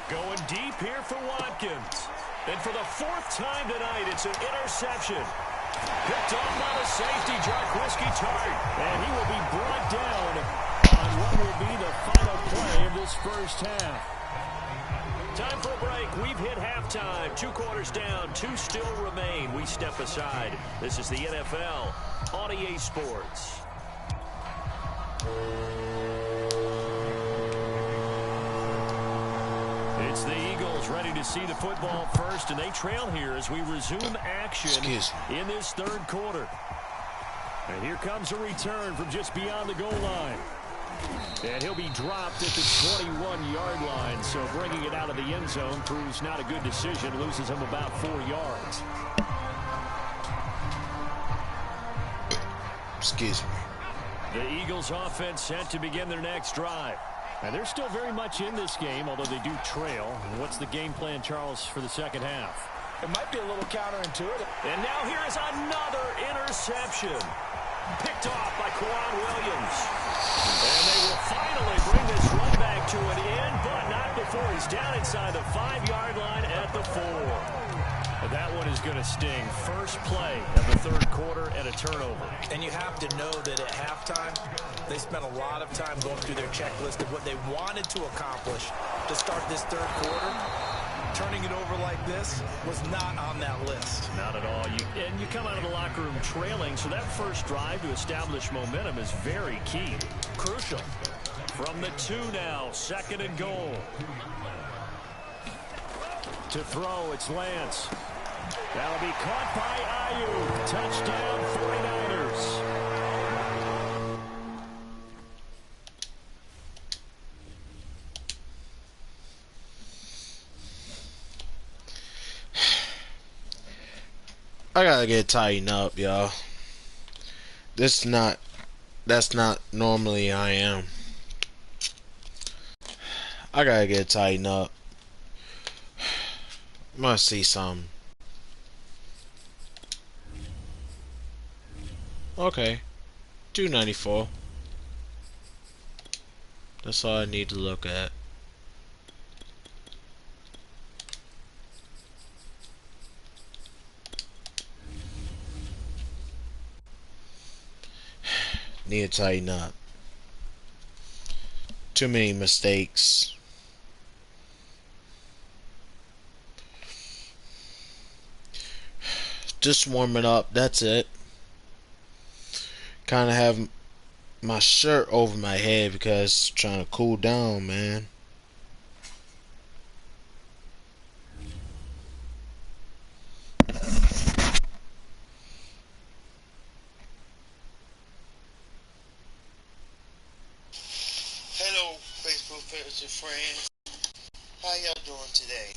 Going deep here for Watkins. And for the 4th time tonight, it's an interception. Picked off by the safety, Jarquiski Tart. And he will be brought down on what will be the final play of this first half. Time for a break. We've hit halftime. 2 quarters down. 2 still remain. We step aside. This is the NFL on EA Sports. It's the Eagles ready to see the football first, and they trail here as we resume action in this 3rd quarter. And here comes a return from just beyond the goal line. And he'll be dropped at the 21-yard line, so bringing it out of the end zone proves not a good decision, loses him about 4 yards. Excuse me. The Eagles offense set to begin their next drive. And they're still very much in this game, although they do trail. What's the game plan, Charles, for the second half? It might be a little counterintuitive. And now here is another interception. Picked off by Quan Williams. And they will finally bring this run back to an end, but not before he's down inside the 5-yard line at the 4. And that one is going to sting. First play of the 3rd quarter and a turnover. And you have to know that at halftime, they spent a lot of time going through their checklist of what they wanted to accomplish to start this 3rd quarter. Turning it over like this was not on that list. Not at all. And you come out of the locker room trailing, so that first drive to establish momentum is very key. Crucial. From the 2 now, 2nd and goal. To throw, it's Lance. That'll be caught by Ayuk. Touchdown, 49ers. I gotta get tightened up, y'all. That's not normally I am. I gotta get tightened up. Must see something. Okay. 294. That's all I need to look at. Need to tighten up. Too many mistakes. Just warming up, that's it. Kind of have my shirt over my head because I'm trying to cool down, man. Hello, Facebook fans and friends. How y'all doing today?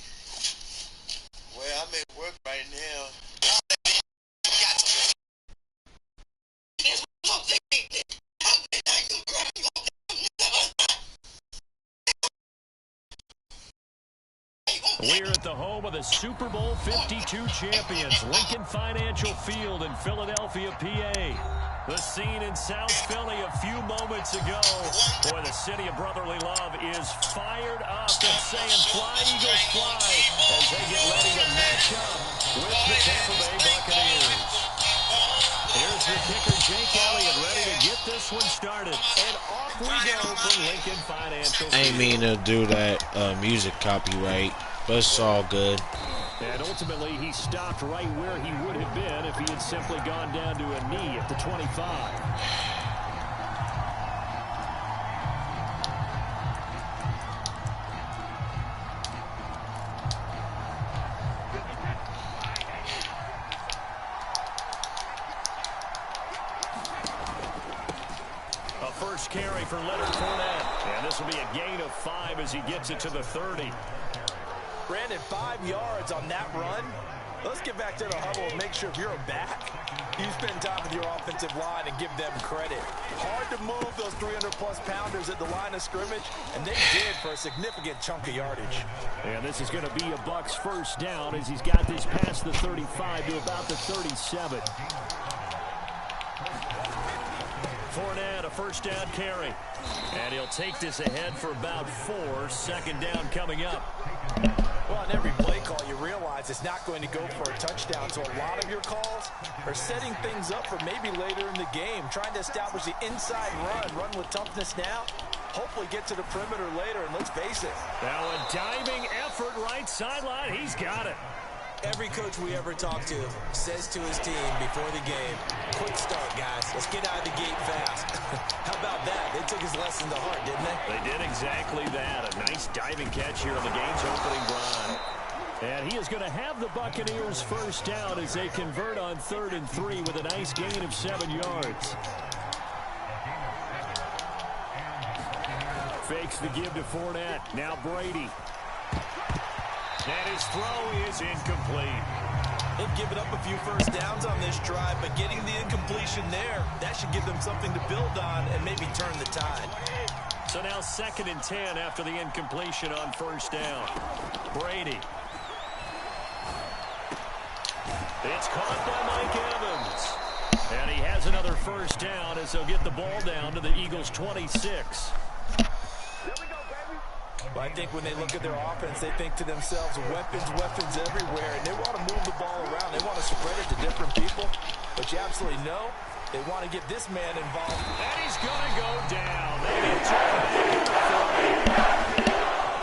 Well, I'm at work right now. We're at the home of the Super Bowl 52 champions, Lincoln Financial Field in Philadelphia, PA. The scene in South Philly a few moments ago. Boy, the city of brotherly love is fired up and saying, "Fly, Eagles, fly," as they get ready to match up with the Tampa Bay Buccaneers. Here's the kicker, Jake Elliott, ready to get this one started. And off we go from Lincoln Financial Field. I ain't mean to do that music copyright, but it's all good. And ultimately, he stopped right where he would have been if he had simply gone down to a knee at the 25. A first carry for Leonard Fournette. And this will be a gain of 5 as he gets it to the 30. Brandon, 5 yards on that run. Let's get back to the huddle and make sure if you're a back, you spend time with your offensive line and give them credit. Hard to move those 300-plus pounders at the line of scrimmage, and they did for a significant chunk of yardage. And this is going to be a Bucs first down as he's got this past the 35 to about the 37. Fournette, a first down carry. And he'll take this ahead for about 4. Second down coming up. Well, on every play call, you realize it's not going to go for a touchdown. So a lot of your calls are setting things up for maybe later in the game, trying to establish the inside run with toughness now, hopefully get to the perimeter later, and let's face it. Now a diving effort right sideline. He's got it. Every coach we ever talk to says to his team before the game, quick start, guys. Let's get out of the gate fast. How about that? They took his lesson to heart, didn't they? They did exactly that. A nice diving catch here on the game's opening drive. And he is going to have the Buccaneers first down as they convert on 3rd and 3 with a nice gain of 7 yards. Fakes the give to Fournette. Now Brady. And his throw is incomplete. They've given up a few first downs on this drive, but getting the incompletion there, that should give them something to build on and maybe turn the tide. So now 2nd and 10 after the incompletion on first down. Brady. It's caught by Mike Evans. And he has another first down as they'll get the ball down to the Eagles' 26. Well, I think when they look at their offense, they think to themselves, weapons everywhere, and they want to move the ball around. They want to spread it to different people, but you absolutely know they want to get this man involved. And he's going to go down.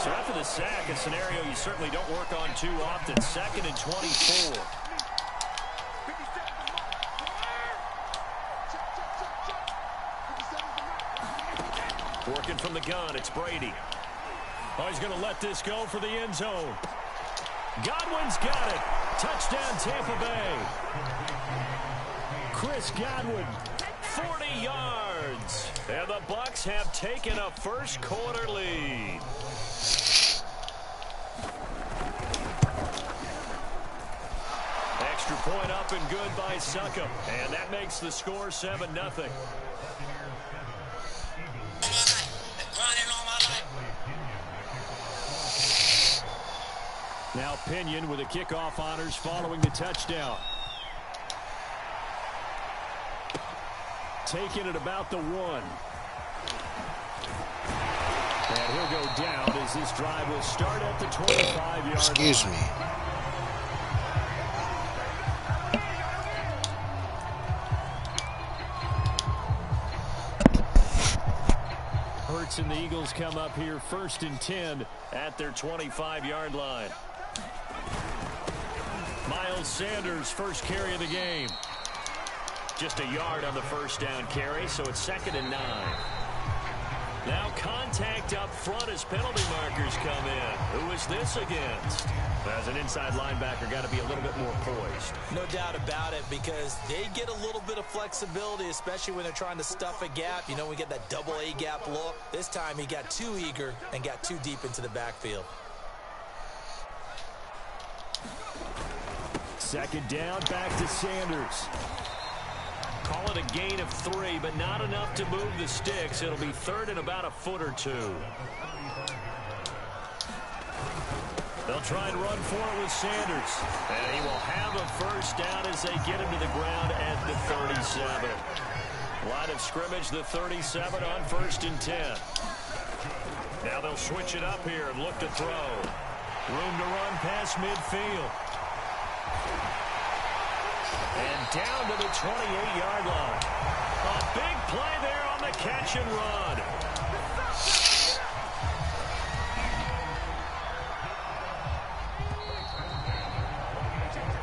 So after the sack, a scenario you certainly don't work on too often. 2nd and 24. Working from the gun, it's Brady. Oh, he's going to let this go for the end zone. Godwin's got it. Touchdown, Tampa Bay. Chris Godwin, 40 yards. And the Bucs have taken a first quarter lead. Extra point up and good by Succop. And that makes the score 7-0. Now Pinion with the kickoff honors following the touchdown. Taking it about the 1. And he'll go down as this drive will start at the 25-yard line. Excuse me. Hurts and the Eagles come up here 1st and 10 at their 25-yard line. Miles Sanders, first carry of the game. Just a yard on the first down carry, so it's 2nd and 9. Now contact up front as penalty markers come in. Who is this against? As an inside linebacker, got to be a little bit more poised. No doubt about it, because they get a little bit of flexibility, especially when they're trying to stuff a gap. You know, we get that double A gap look. This time he got too eager and got too deep into the backfield. 2nd down, back to Sanders. Call it a gain of 3, but not enough to move the sticks. It'll be 3rd and about a foot or 2. They'll try and run for it with Sanders. And he will have a first down as they get him to the ground at the 37. Line of scrimmage, the 37 on 1st and 10. Now they'll switch it up here and look to throw. Room to run past midfield. And down to the 28-yard line. A big play there on the catch and run.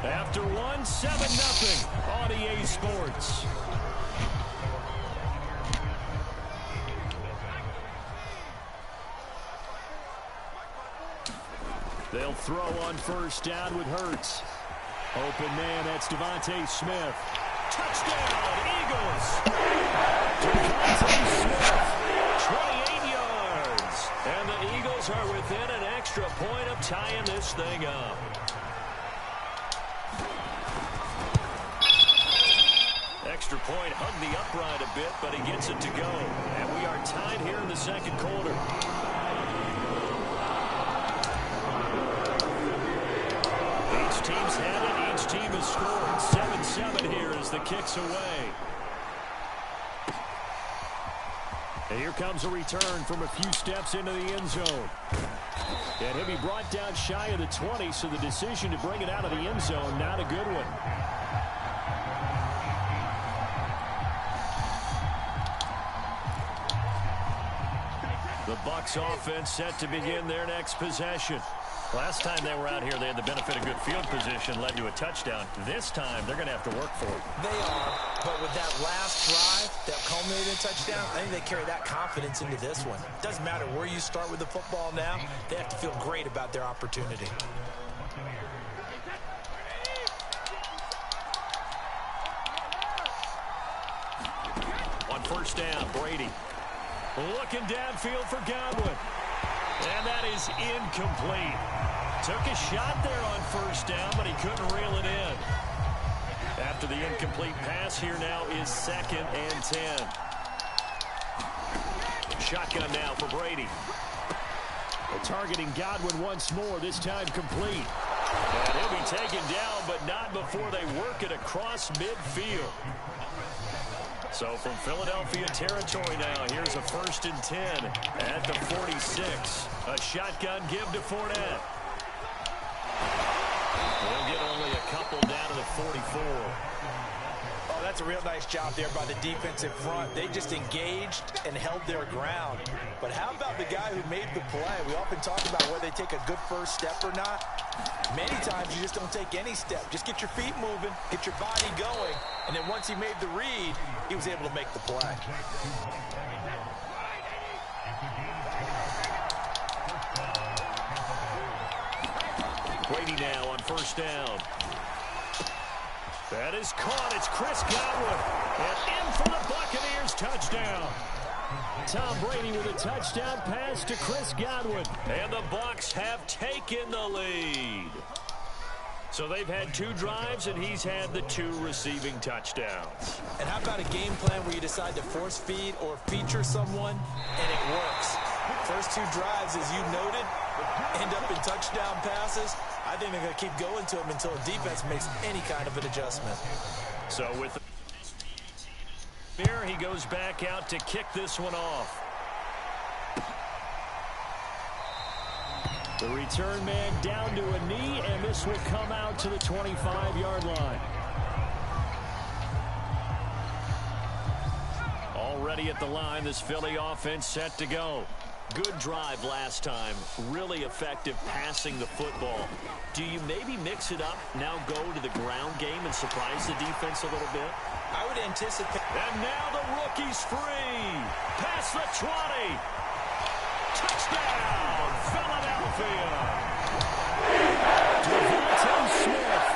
After 1, 7-0 on EA Sports. They'll throw on first down with Hurts. Open man, that's Devontae Smith. Touchdown, Eagles! Devontae Smith, 28 yards. And the Eagles are within an extra point of tying this thing up. extra point, hugged the upright a bit, but he gets it to go. And we are tied here in the second quarter. Each team's had it. Each team has scored. 7-7 here as the kick's away. And here comes a return from a few steps into the end zone. And he'll be brought down shy of the 20, so the decision to bring it out of the end zone, not a good one. The Bucs offense set to begin their next possession. Last time they were out here, they had the benefit of good field position, led to a touchdown. This time, they're going to have to work for it. They are, but with that last drive that culminated in a touchdown, I think they carry that confidence into this one. Doesn't matter where you start with the football now, they have to feel great about their opportunity. On first down, Brady. Looking downfield for Godwin. And that is incomplete. Took a shot there on first down, but he couldn't reel it in. After the incomplete pass, here now is 2nd and 10. Shotgun now for Brady. Targeting Godwin once more, this time complete. And he'll be taken down, but not before they work it across midfield. So from Philadelphia territory now, here's a 1st and 10 at the 46. A shotgun give to Fournette. They'll get only a couple down to the 44. Oh, that's a real nice job there by the defensive front. They just engaged and held their ground. But how about the guy who made the play? We often talk about whether they take a good first step or not. Many times you just don't take any step. Just get your feet moving, get your body going, and then once he made the read, he was able to make the play. Brady now on first down. That is caught. It's Chris Godwin. And in for the Buccaneers touchdown. Tom Brady with a touchdown pass to Chris Godwin. And the Bucs have taken the lead. So they've had 2 drives, and he's had the 2 receiving touchdowns. And how about a game plan where you decide to force feed or feature someone, and it works? First 2 drives, as you noted, end up in touchdown passes. I think they're going to keep going to them until the defense makes any kind of an adjustment. So with here, he goes back out to kick this one off. The return man down to a knee, and this will come out to the 25-yard line. Already at the line, this Philly offense set to go. Good drive last time. Really effective passing the football. Do you maybe mix it up, now go to the ground game and surprise the defense a little bit? I would anticipate. And now the rookie's free. Past the 20. Touchdown, Philadelphia. Devontae Smith.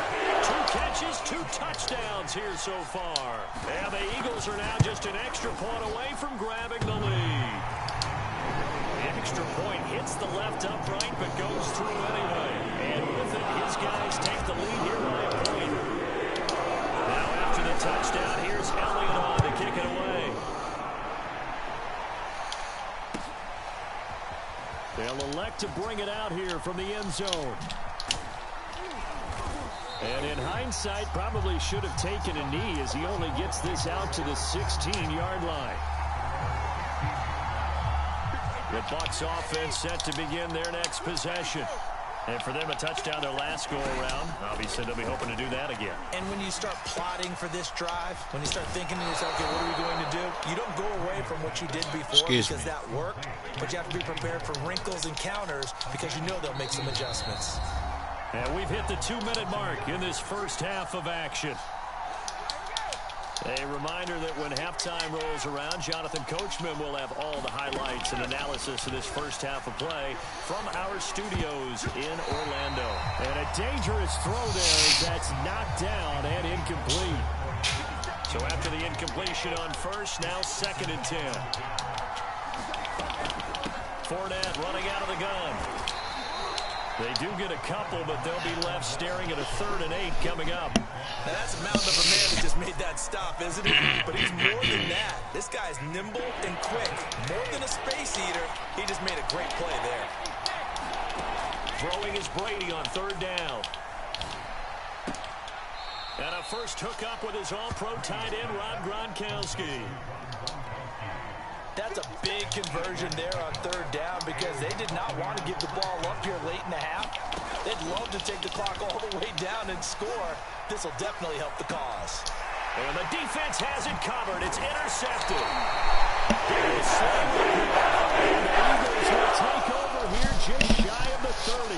2 catches, 2 touchdowns here so far. And the Eagles are now just an extra point away from grabbing the lead. The extra point hits the left upright, but goes through anyway. And with it, his guys take the lead here by a point. Now after the touchdown, here's Elliott on to kick it away. They'll elect to bring it out here from the end zone. And in hindsight, probably should have taken a knee as he only gets this out to the 16-yard line. The Bucs offense set to begin their next possession. And for them, a touchdown their last go-around. Obviously, they'll be hoping to do that again. And when you start plotting for this drive, when you start thinking to yourself, okay, what are we going to do? You don't go away from what you did before because that worked. But you have to be prepared for wrinkles and counters because you know they'll make some adjustments. And we've hit the 2-minute mark in this first half of action. A reminder that when halftime rolls around, Jonathan Coachman will have all the highlights and analysis of this first half of play from our studios in Orlando. And a dangerous throw there as that's knocked down and incomplete. So after the incompletion on first, now 2nd and 10. Fournette running out of the gun. They do get a couple, but they'll be left staring at a 3rd and 8 coming up. Now that's a mountain of a man that just made that stop, isn't he? But he's more than that. This guy's nimble and quick. More than a space eater, he just made a great play there. Throwing is Brady on 3rd down. And a first hookup with his all-pro tight end, Rob Gronkowski. That's a big conversion there on 3rd down because they did not want to give the ball up here late in the half. They'd love to take the clock all the way down and score. This will definitely help the cause. And the defense has it covered. It's intercepted. Here is Slay. And the Eagles will take over here just shy of the 30.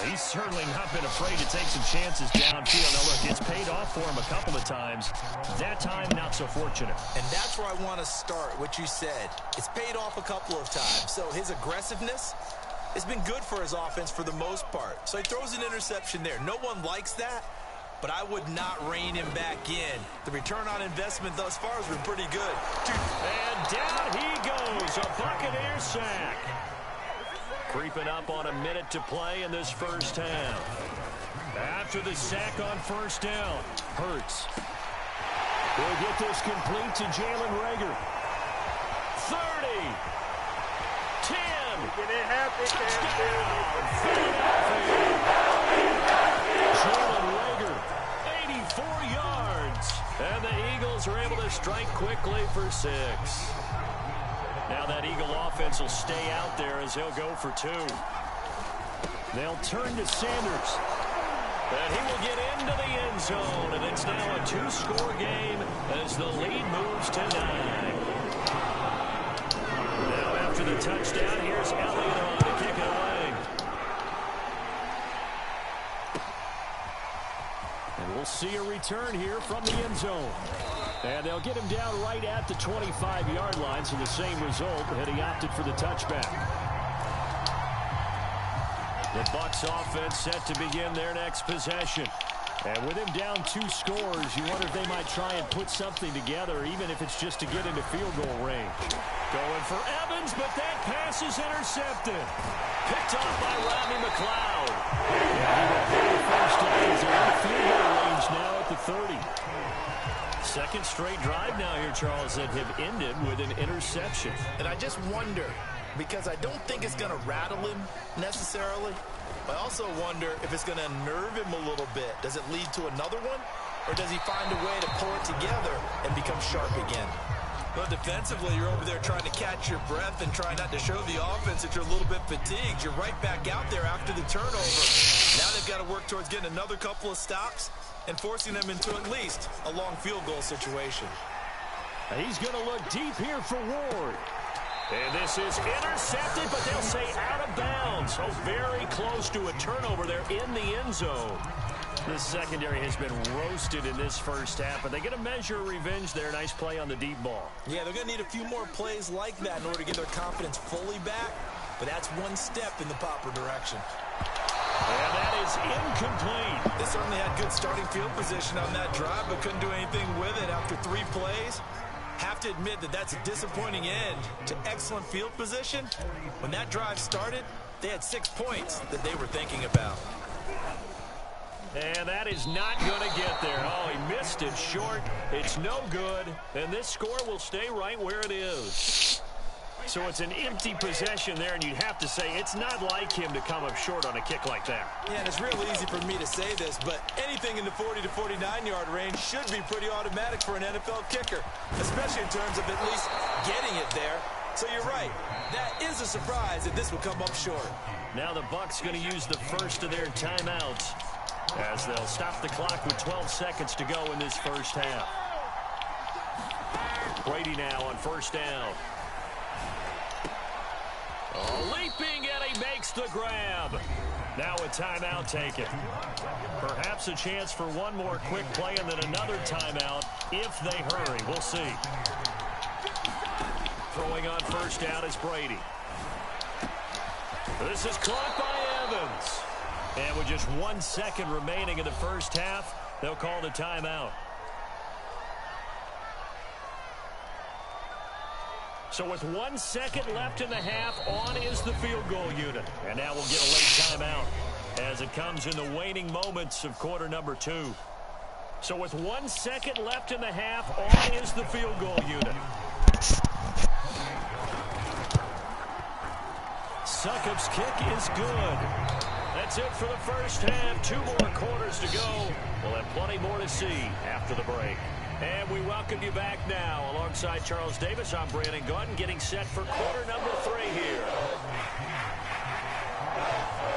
He's certainly not been afraid to take some chances downfield. Now, look, it's paid off for him a couple of times. That time, not so fortunate. And that's where I want to start, what you said. It's paid off a couple of times. So his aggressiveness has been good for his offense for the most part. So he throws an interception there. No one likes that, but I would not rein him back in. The return on investment thus far has been pretty good. And down he goes, a Buccaneer sack. Creeping up on a minute to play in this first half. After the sack on 1st down, Hurts. He'll get this complete to Jalen Reagor. 30. 10. Jalen Reagor, 84 yards. And the Eagles are able to strike quickly for 6. Now that Eagle offense will stay out there as they'll go for 2. They'll turn to Sanders. And he will get into the end zone. And it's now a 2-score game as the lead moves to 9. Now after the touchdown, here's Elliott on to kick it away. And we'll see a return here from the end zone. And they'll get him down right at the 25-yard line, so the same result, and he opted for the touchback. The Bucs offense set to begin their next possession. And with him down 2 scores, you wonder if they might try and put something together, even if it's just to get into field goal range. Going for Evans, but that pass is intercepted. Picked off by Rodney McLeod. And he will play the first down as they're in field goal range now at the 30. Second straight drive now here, Charles, that have ended with an interception. And I just wonder, because I don't think it's going to rattle him necessarily, but I also wonder if it's going to unnerve him a little bit. Does it lead to another one? Or does he find a way to pull it together and become sharp again? Well, defensively, you're over there trying to catch your breath and try not to show the offense that you're a little bit fatigued. You're right back out there after the turnover. Now they've got to work towards getting another couple of stops and forcing them into at least a long field goal situation. He's going to look deep here for Ward. And this is intercepted, but they'll say out of bounds. So very close to a turnover there in the end zone. The secondary has been roasted in this first half, but they get a measure of revenge there. Nice play on the deep ball. Yeah, they're going to need a few more plays like that in order to get their confidence fully back, but that's one step in the proper direction. And that is incomplete. They certainly had good starting field position on that drive, but couldn't do anything with it after 3 plays. Have to admit that that's a disappointing end to excellent field position. When that drive started, they had 6 points that they were thinking about. And that is not going to get there. Oh, he missed it short. It's no good. And this score will stay right where it is. So it's an empty possession there, and you'd have to say it's not like him to come up short on a kick like that. Yeah, and it's real easy for me to say this, but anything in the 40 to 49-yard range should be pretty automatic for an NFL kicker, especially in terms of at least getting it there. So you're right. That is a surprise that this will come up short. Now the Bucs going to use the first of their timeouts as they'll stop the clock with 12 seconds to go in this first half. Brady now on first down. Oh, leaping, and he makes the grab. Now a timeout taken. Perhaps a chance for one more quick play and then another timeout if they hurry. We'll see. Throwing on first down is Brady. This is caught by Evans. And with just 1 second remaining in the first half, they'll call the timeout. So with 1 second left in the half, on is the field goal unit. And now we'll get a late timeout as it comes in the waning moments of quarter number 2. So with 1 second left in the half, on is the field goal unit. Succop's kick is good. That's it for the first half. 2 more quarters to go. We'll have plenty more to see after the break. And we welcome you back now. Alongside Charles Davis, I'm Brandon Gordon, getting set for quarter number 3 here.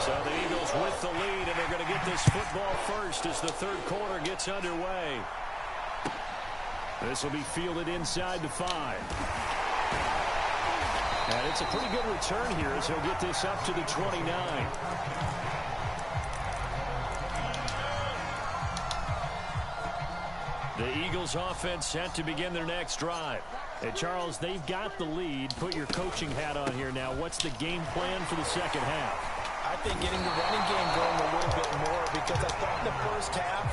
So the Eagles with the lead, and they're going to get this football first as the third quarter gets underway. This will be fielded inside the 5. And it's a pretty good return here as he'll get this up to the 29. The Eagles offense set to begin their next drive. And Charles, they've got the lead. Put your coaching hat on here now. What's the game plan for the second half? I think getting the running game going a little bit more, because I thought in the first half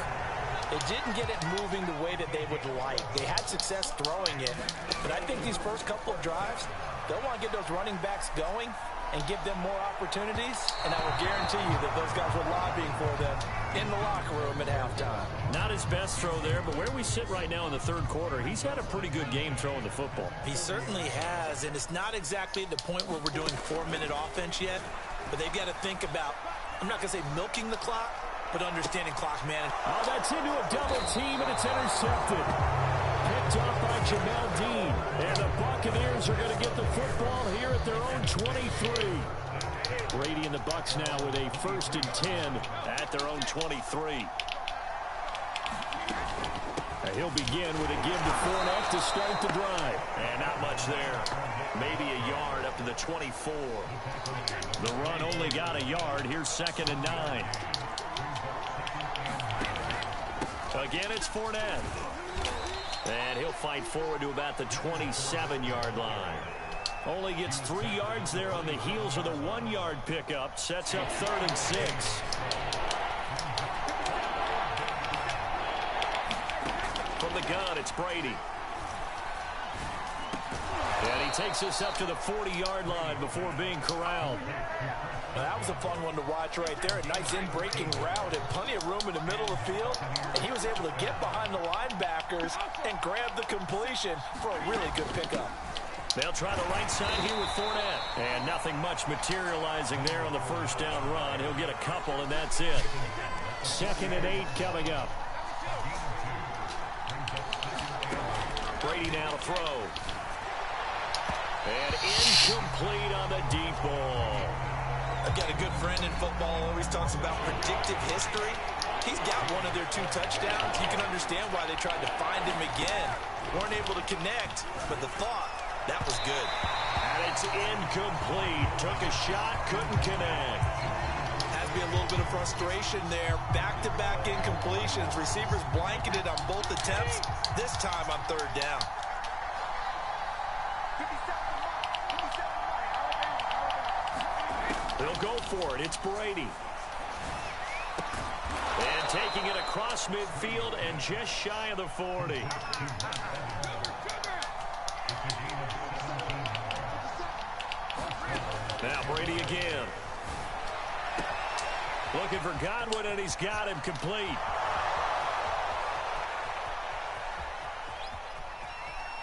they didn't get it moving the way that they would like. They had success throwing it, but I think these first couple of drives, they'll want to get those running backs going and give them more opportunities, and I will guarantee you that those guys were lobbying for them in the locker room at halftime. Not his best throw there, but where we sit right now in the third quarter, he's had a pretty good game throwing the football. He certainly has, and it's not exactly at the point where we're doing 4-minute offense yet, but they've got to think about, I'm not going to say milking the clock, but understanding clock management. Oh, that's into a double team, and it's intercepted. Picked off by Jamel Dean. And the Buccaneers are going to get the football here at their own 23. Brady and the Bucs now with a 1st and 10 at their own 23. And he'll begin with a give to Fournette to start the drive. And not much there. Maybe a yard up to the 24. The run only got a yard. Here's 2nd and 9. Again, it's Fournette. And he'll fight forward to about the 27-yard line. Only gets 3 yards there on the heels of the 1-yard pickup. Sets up 3rd and 6. From the gun, it's Brady. And he takes us up to the 40-yard line before being corralled. Now, that was a fun one to watch right there. A nice in-breaking route and plenty of room in the middle of the field. And he was able to get behind the linebackers and grab the completion for a really good pickup. They'll try the right side here with Fournette. And nothing much materializing there on the first down run. He'll get a couple, and that's it. 2nd and 8 coming up. Brady now to throw. And incomplete on the deep ball. I've got a good friend in football who always talks about predictive history. He's got one of their 2 touchdowns. You can understand why they tried to find him again. Weren't able to connect, but the thought, that was good. And it's incomplete. Took a shot, couldn't connect. Has to be a little bit of frustration there. Back-to-back incompletions. Receivers blanketed on both attempts. This time on 3rd down. They'll go for it. It's Brady. And taking it across midfield and just shy of the 40. Now Brady again. Looking for Godwin, and he's got him complete.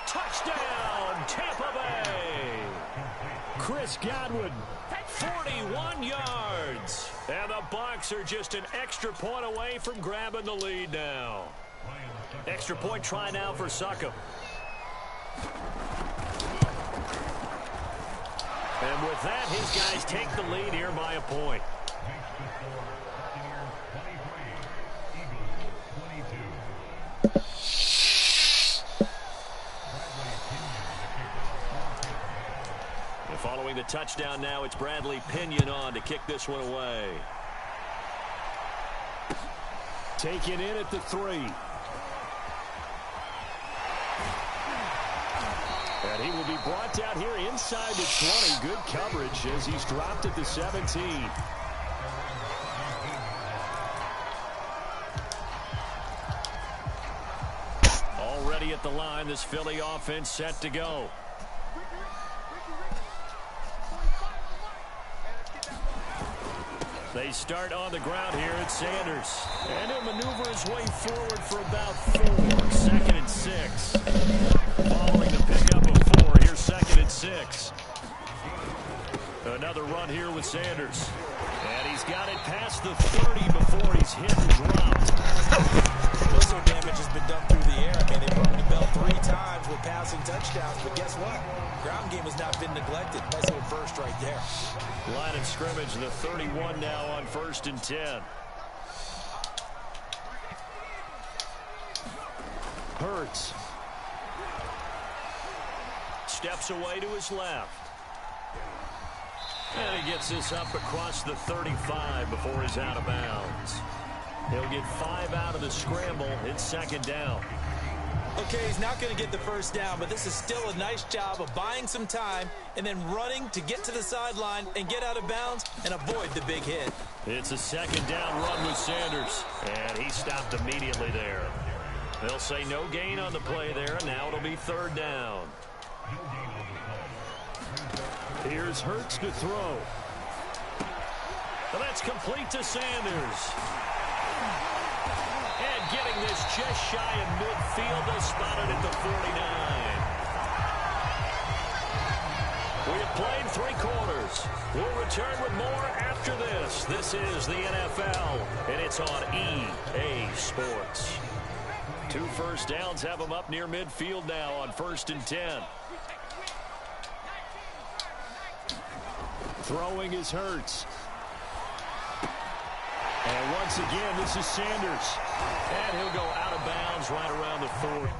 Touchdown, Tampa Bay. Chris Godwin, 41 yards. And the Bucs are just an extra point away from grabbing the lead now. Extra point try now for Succop. And with that, his guys take the lead here by a point. And following the touchdown now, it's Bradley Pinion on to kick this one away. Taken in at the 3. And he will be brought down here inside the 20. Good coverage as he's dropped at the 17. Already at the line, this Philly offense set to go. They start on the ground here at Sanders. And he'll maneuver his way forward for about 4. 2nd and 6. Following the pickup of 4, here's 2nd and 6. Another run here with Sanders. And he's got it past the 30 before he's hit and dropped. Most of the damage has been done through the air. I mean, they've rung the bell 3 times with passing touchdowns. But guess what? Ground game has not been neglected. Nice little burst right there. Line of scrimmage, the 31 now on 1st and 10. Hurts. Steps away to his left. And he gets this up across the 35 before he's out of bounds. He'll get 5 out of the scramble. It's 2nd down. Okay, he's not going to get the first down, but this is still a nice job of buying some time and then running to get to the sideline and get out of bounds and avoid the big hit. It's a 2nd down run with Sanders, and he stopped immediately there. They'll say no gain on the play there, and now it'll be 3rd down. Here's Hurts to throw. And that's complete to Sanders. And getting this just shy of midfield, they'll spot it at the 49. We have played 3 quarters. We'll return with more after this. This is the NFL, and it's on EA Sports. 2 first downs have them up near midfield now on 1st and 10. Throwing is Hurts. And once again, this is Sanders. And he'll go out of bounds right around the 40.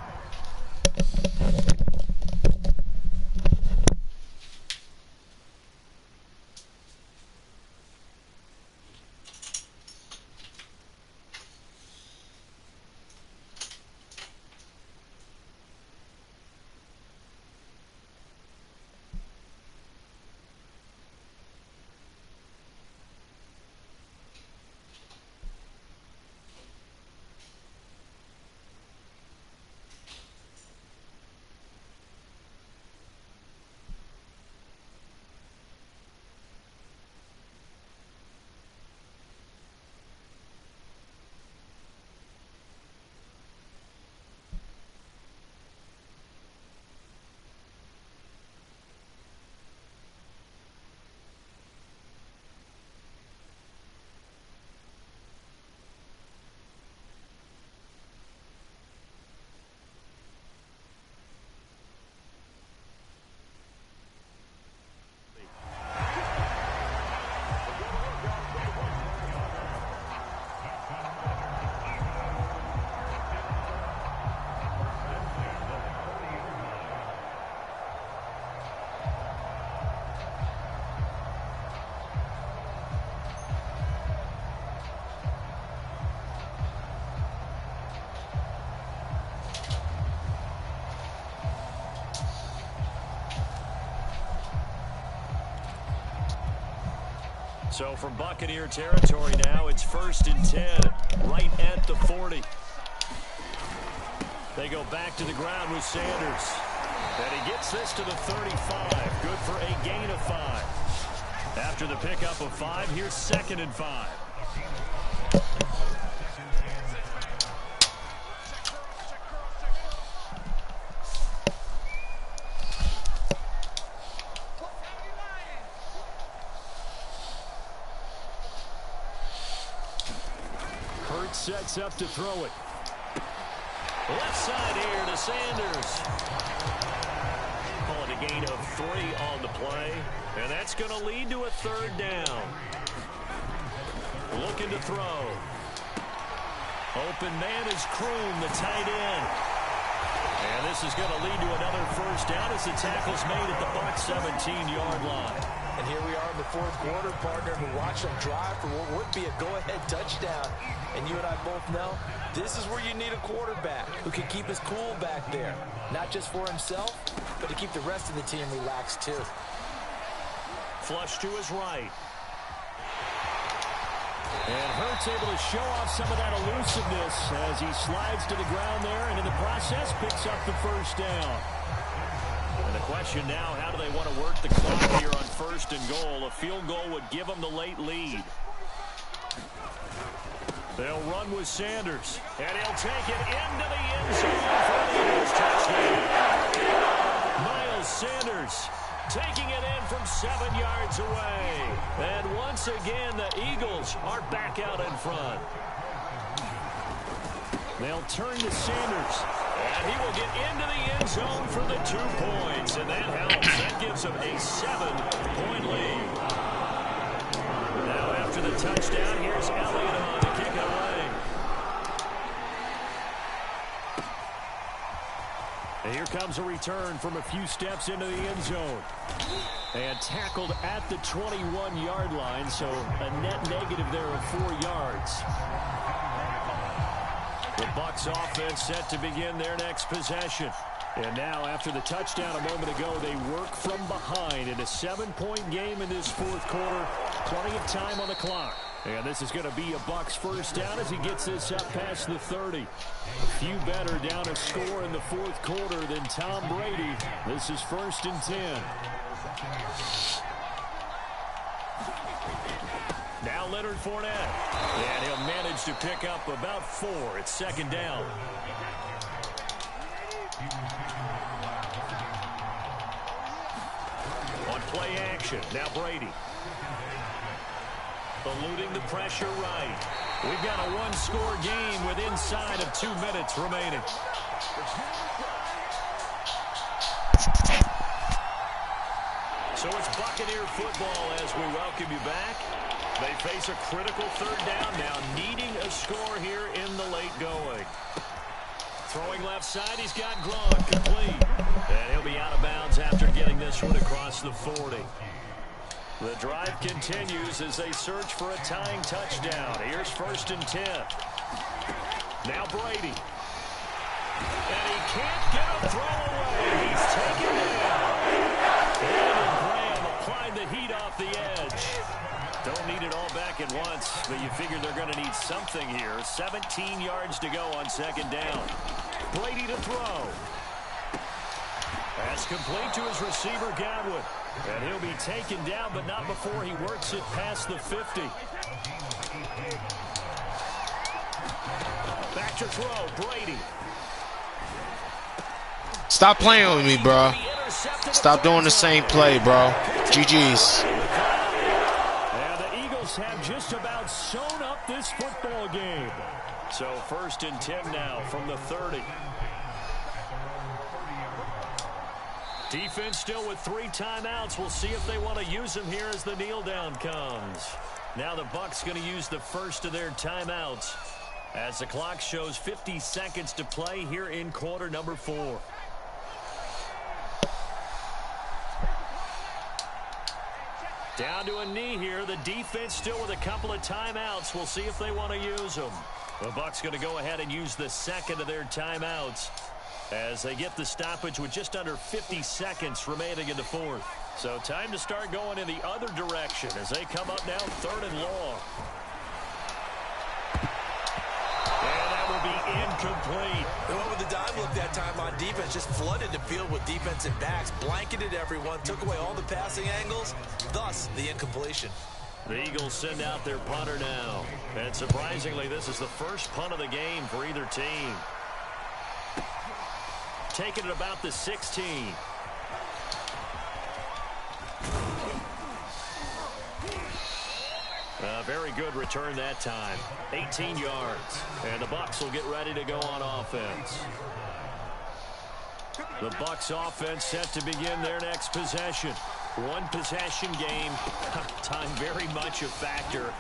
So from Buccaneer territory now, it's 1st and 10, right at the 40. They go back to the ground with Sanders. And he gets this to the 35. Good for a gain of 5. After the pickup of 5, here's 2nd and 5. Sets up to throw it. Left side here to Sanders. Call it a gain of 3 on the play. And that's going to lead to a 3rd down. Looking to throw. Open man is Kroom, the tight end. And this is going to lead to another 1st down as the tackle's made at the Bucs 17-yard line. And here we are in the 4th quarter, partner, who watched them drive for what would be a go-ahead touchdown. And you and I both know this is where you need a quarterback who can keep his cool back there. Not just for himself, but to keep the rest of the team relaxed too. Flush to his right. And Hurts able to show off some of that elusiveness as he slides to the ground there and in the process picks up the 1st down. And the question now, how do they want to work the clock here on 1st and goal? A field goal would give them the late lead. They'll run with Sanders, and he'll take it into the end zone for the Eagles touchdown. Miles Sanders taking it in from 7 yards away. And once again, the Eagles are back out in front. They'll turn to Sanders, and he will get into the end zone for the 2 points, and that helps. That gives them a 7-point lead. Now after the touchdown, here's Elliott on to kick it away. And here comes a return from a few steps into the end zone. And tackled at the 21-yard line, so a net negative there of 4 yards. The Bucs offense set to begin their next possession. And now, after the touchdown a moment ago, they work from behind in a 7-point game in this 4th quarter. Plenty of time on the clock. And this is going to be a Bucs first down as he gets this up past the 30. Few better down a score in the 4th quarter than Tom Brady. This is 1st and 10. Now Leonard Fournette. And he'll manage to pick up about 4. It's 2nd down. On play action, now Brady. Eluding the pressure right. We've got a 1-score game with inside of 2 minutes remaining. So it's Buccaneer football as we welcome you back. They face a critical 3rd down now, needing a score here in the late going. Throwing left side, he's got Gronk complete. And he'll be out of bounds after getting this one across the 40. The drive continues as they search for a tying touchdown. Here's 1st and 10. Now Brady. And he can't get a throw away. He's taken down. And Graham applied the heat off the edge. Don't need it all back at once, but you figure they're going to need something here. 17 yards to go on 2nd down. Brady to throw. That's complete to his receiver, Godwin. And he'll be taken down, but not before he works it past the 50. Back to throw, Brady. Stop playing with me, bro. Stop doing the same play, bro. GG's. And the Eagles have just about sewn up this football game. So 1st and 10 now from the 30. Defense still with 3 timeouts. We'll see if they want to use them here as the kneel down comes. Now the Bucs going to use the first of their timeouts as the clock shows 50 seconds to play here in quarter number 4. Down to a knee here. The defense still with a couple of timeouts. We'll see if they want to use them. The Bucs going to go ahead and use the second of their timeouts as they get the stoppage with just under 50 seconds remaining in the 4th. So time to start going in the other direction as they come up now 3rd and long. And that will be incomplete. They went with the dime look that time on defense, just flooded the field with defensive backs, blanketed everyone, took away all the passing angles, thus the incompletion. The Eagles send out their punter now. And surprisingly, this is the first punt of the game for either team. Taking it about the 16. A very good return that time. 18 yards. And the Bucs will get ready to go on offense. The Bucs offense set to begin their next possession. 1 possession game. Time very much a factor.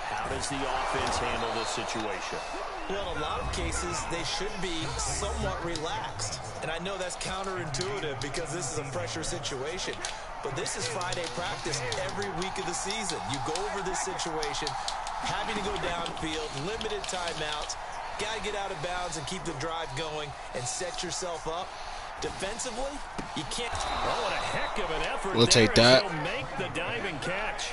How does the offense handle this situation? Well, in a lot of cases, they should be somewhat relaxed. And I know that's counterintuitive because this is a pressure situation. But this is Friday practice every week of the season. You go over this situation, having to go downfield, limited timeouts, got to get out of bounds and keep the drive going and set yourself up. Defensively, you can't. Oh, what a heck of an effort. We'll take that. He'll make the diving catch.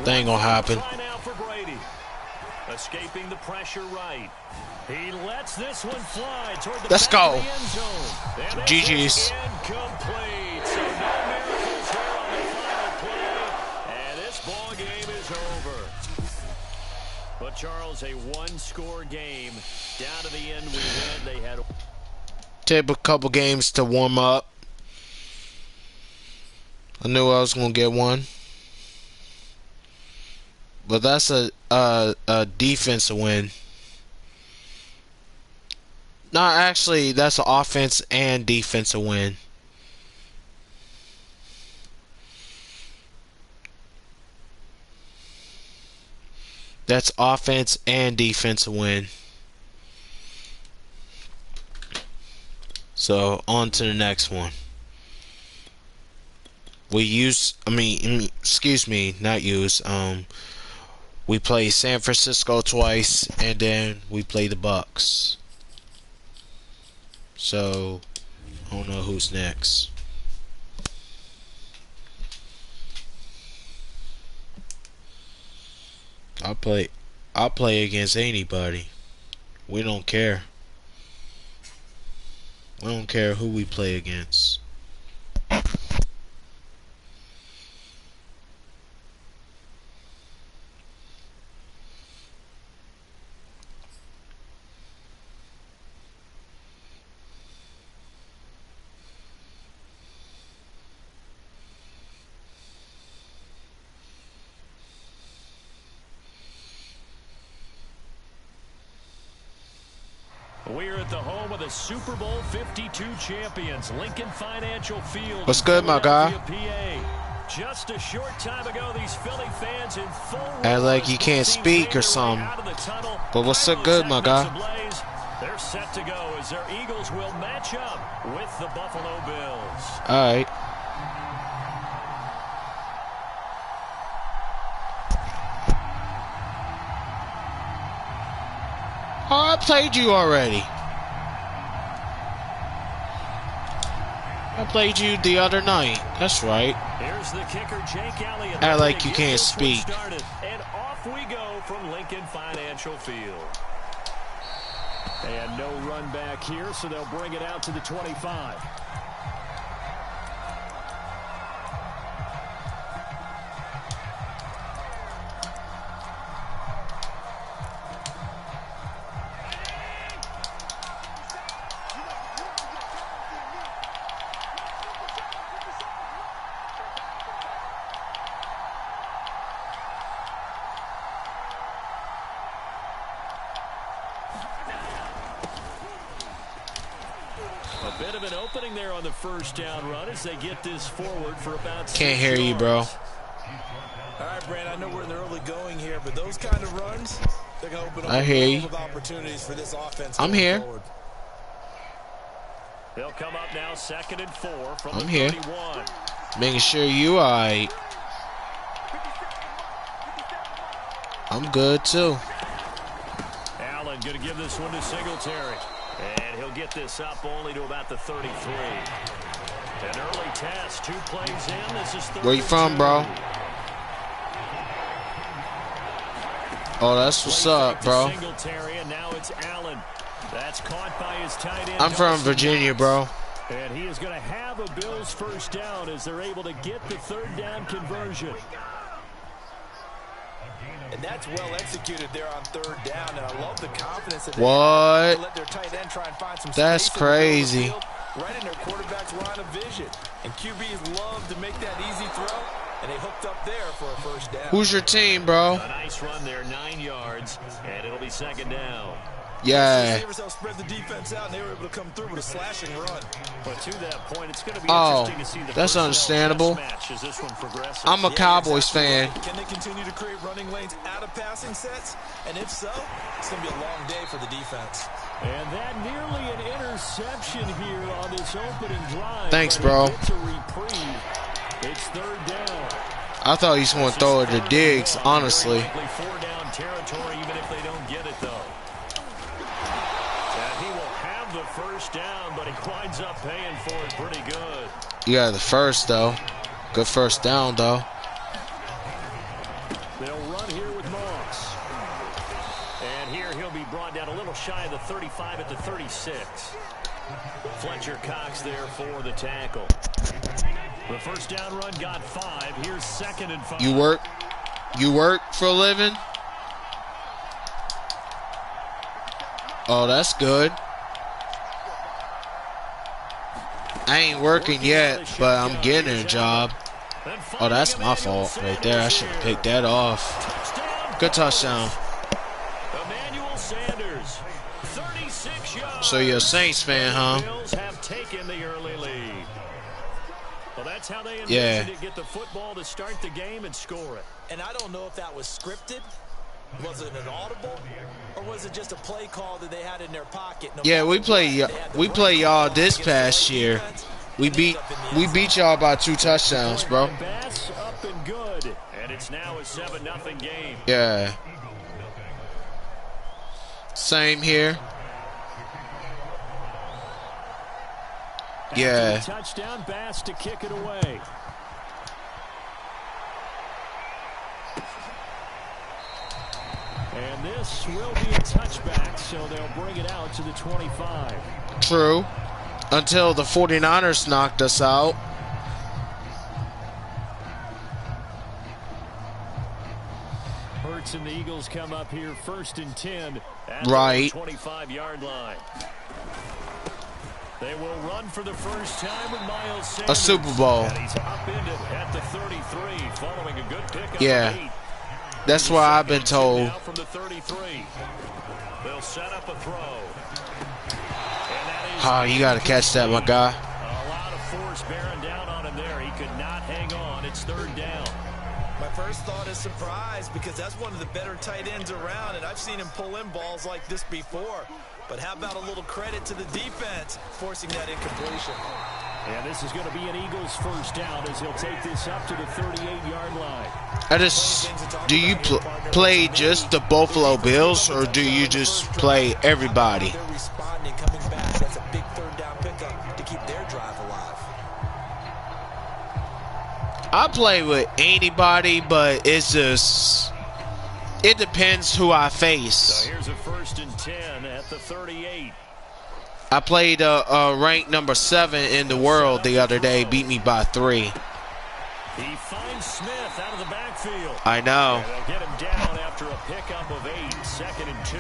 That ain't gonna happen. Try now for Brady. Escaping the pressure right. He lets this one fly toward the Let's back go. of the end zone. GG's. Incomplete. So no miracles here on the final play. And this ball game is over. Well, Charles, a one-score game. Down to the end, we win. They had take a couple games to warm up. I knew I was gonna get one, but that's a defensive win. No, actually, that's an offense and defensive win. That's offense and defensive win. So on to the next one. Excuse me, not use. We play San Francisco twice, and then we play the Bucks. So I don't know who's next. I'll play against anybody. We don't care. We don't care who we play against. We're at the home of the Super Bowl 52 champions, Lincoln Financial Field. What's good, my guy? PA. Just a short time ago, these Philly fans in full Act like you can't speak or something. But what's so good, my guy? They're set to go as their Eagles will match up with the Buffalo Bills. All right. Oh, I played you already. I played you the other night. That's right. Here's the kicker, Jake Elliott. Act like you can't speak. And off we go from Lincoln Financial Field. And no run back here, so they'll bring it out to the 25. A bit of an opening there on the first down run as they get this forward for about 6 Can't hear you, bro. All right, Brand, I know we're in the early going here, but those kind of runs, they're going to open up I hear you. of opportunities for this offense. I'm here. Forward. They'll come up now 2nd and 4 from I'm the here. 31. Making sure you alright. I'm good too. Allen going to give this one to Singletary. And he'll get this up only to about the 33. An early test, 2 plays in. This is 32. Where you from, bro? Oh, that's what's up, bro. Singletary, and now it's Allen. That's caught by his tight end. I'm from Virginia, bro. And he is going to have a Bills first down as they're able to get the 3rd down conversion. And that's well executed there on 3rd down, and I love the confidence that they What? to let their tight end try and find some That's space in the middle of the crazy. field, right in their quarterback's line of vision. And QBs love to make that easy throw, and they hooked up there for a first down. Who's your team, bro? A nice run there, 9 yards, and it'll be 2nd down. Yeah. Receivers helped spread the defense out, and they were able to come through with a slashing run. But to that point, it's going to be Oh, interesting to see the that's personnel understandable. match as this one progresses. I'm a Cowboys fan. Can they continue to create running lanes out of passing sets? And if so, it's going to be a long day for the defense. And that nearly an interception here on this opening drive. Thanks, but bro. it gets a reprieve. It's 3rd down. I thought he was going to throw it to Diggs, honestly. Very likely 4-down territory, even if they don't get it, though. And he will have the first down, but he winds up paying for it pretty good. You got the first, though. Good first down, though. They'll run here with Moss. And here he'll be brought down a little shy of the 35 at the 36. Fletcher Cox there for the tackle. The first down run got 5. Here's 2nd and 5. You work for a living? Oh, that's good. I ain't working yet, but I'm getting a job. Oh, that's my fault right there. I should have picked that off. Good touchdown. Emmanuel Sanders, 36 yards. So you're a Saints fan, huh? Bills have taken the early lead. Well, that's how they Yeah. to get the football to start the game and score it. And I don't know if that was scripted. Was it an audible, or was it just a play call that they had in their pocket? Yeah, we play y'all this past year. We beat y'all by 2 touchdowns, bro. Bass up and good, and it's now a 7-0 game. Yeah. Same here. Yeah. Touchdown, Bass to kick it away. And this will be a touchback, so they'll bring it out to the 25. True. Until the 49ers knocked us out. Hurts and the Eagles come up here 1st and 10 at Right. the 25-yard line. They will run for the first time with Miles Sanders. A Super Bowl. And he's upended at the 33 following a good pickup. Yeah. That's what I've been told. Now from the 33. They'll set up a throw. Oh, you got to catch that, my guy. A lot of force bearing down on him there. He could not hang on. It's 3rd down. My first thought is surprise, because that's one of the better tight ends around, and I've seen him pull in balls like this before. But how about a little credit to the defense forcing that incompletion? And this is going to be an Eagles first down as he'll take this up to the 38-yard line. Do you play just the Buffalo Bills, or do you just play everybody? They're responding, coming back. That's a big 3rd down pickup to keep their drive alive. I play with anybody, but it's just, it depends who I face. So here's a 1st and 10 at the 38. I played ranked number 7 in the world the other day, beat me by 3. He finds Smith out of the backfield. I know. And they'll get him down after a pickup of 8, 2nd and 2.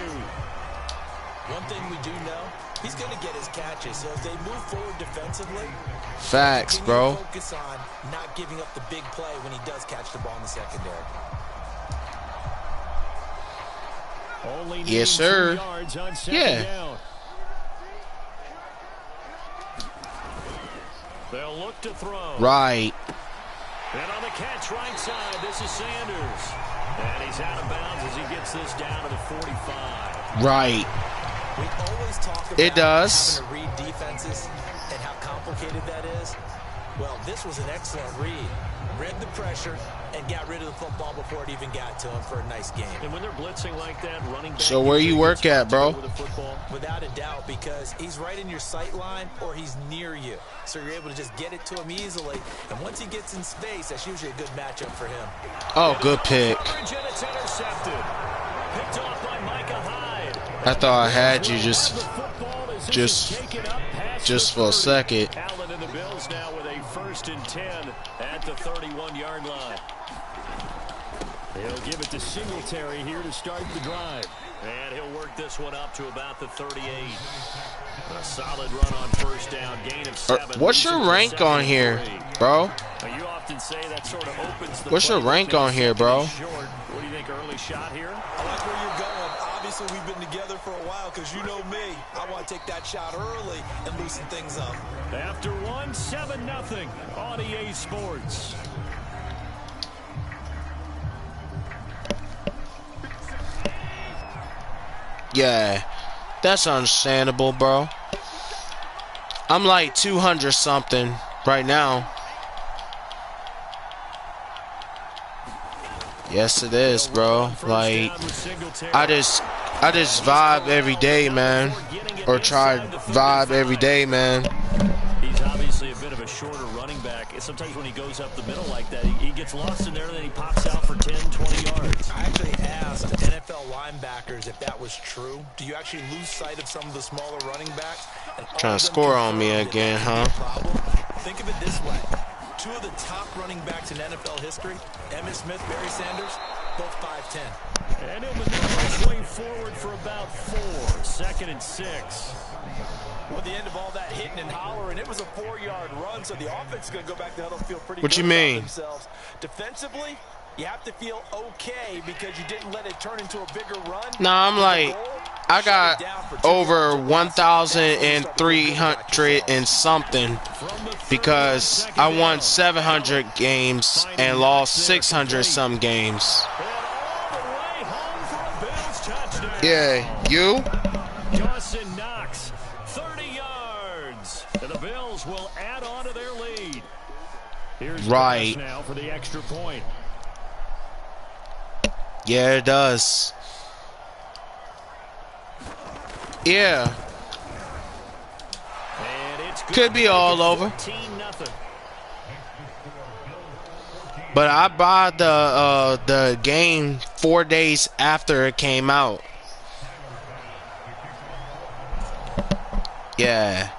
One thing we do know, he's going to get his catches. So as they move forward defensively, Facts, bro. focus on not giving up the big play when he does catch the ball in the secondary. Only Yes, sir. 2 yards on 2nd Yeah. down. They'll look to throw. Right. And on the catch right side, this is Sanders. And he's out of bounds as he gets this down to the 45. Right. We always talk about It does. having to read defenses and how complicated that is. Well, this was an excellent read. Read the pressure and got rid of the football before it even got to him for a nice game. And when they're blitzing like that, running back. So where you work at, bro? With the football. Without a doubt, because he's right in your sight line or he's near you. So you're able to just get it to him easily. And once he gets in space, that's usually a good matchup for him. Oh, good pick. Coverage, and it's intercepted. Picked off by Micah Hyde. I thought I had you just for a second. Allen and the Bills now with a 1st and 10 at the 31-yard line. He'll give it to Singletary here to start the drive. And he'll work this one up to about the 38. A solid run on 1st down, gain of 7. What's your rank on here, bro? Now you often say that sort of opens the What's your rank on here, bro? What do you think, early shot here? I like where you're going. Obviously, we've been together for a while because you know me. I want to take that shot early and loosen things up. After 1, 7-0 on EA Sports. Yeah, that's understandable, bro. I'm like 200 something right now. Yes, it is, bro. Like, I just vibe every day, man. Or try vibe every day, man. He's obviously a bit of a shorter running back. Sometimes when he goes up the middle like that, he gets lost in there and then he pops out for 10, 20 yards. I actually asked NFL linebackers if that was true. Do you actually lose sight of some of the smaller running backs? Trying to score on me again, huh? Think of it this way. 2 of the top running backs in NFL history, Emmitt Smith, Barry Sanders, both 5'10". And he'll maneuver his way forward for about 4. 2nd and 6. Well, the end of all that hitting and hollering, it was a 4-yard run, so the offense is going to go back to huddle, feel pretty What good you about mean? themselves. Defensively, you have to feel okay because you didn't let it turn into a bigger run. Nah, I'm like, I got over 1,300 and something because I won 700 games and lost 600 some games. Yeah, you? Dawson Knox, 30 yards. And the Bills will add on to their lead. Here's Right. now for the extra point. Yeah, it does. Yeah. And it's Could be all over. 14-0. But I bought the game 4 days after it came out. Yeah.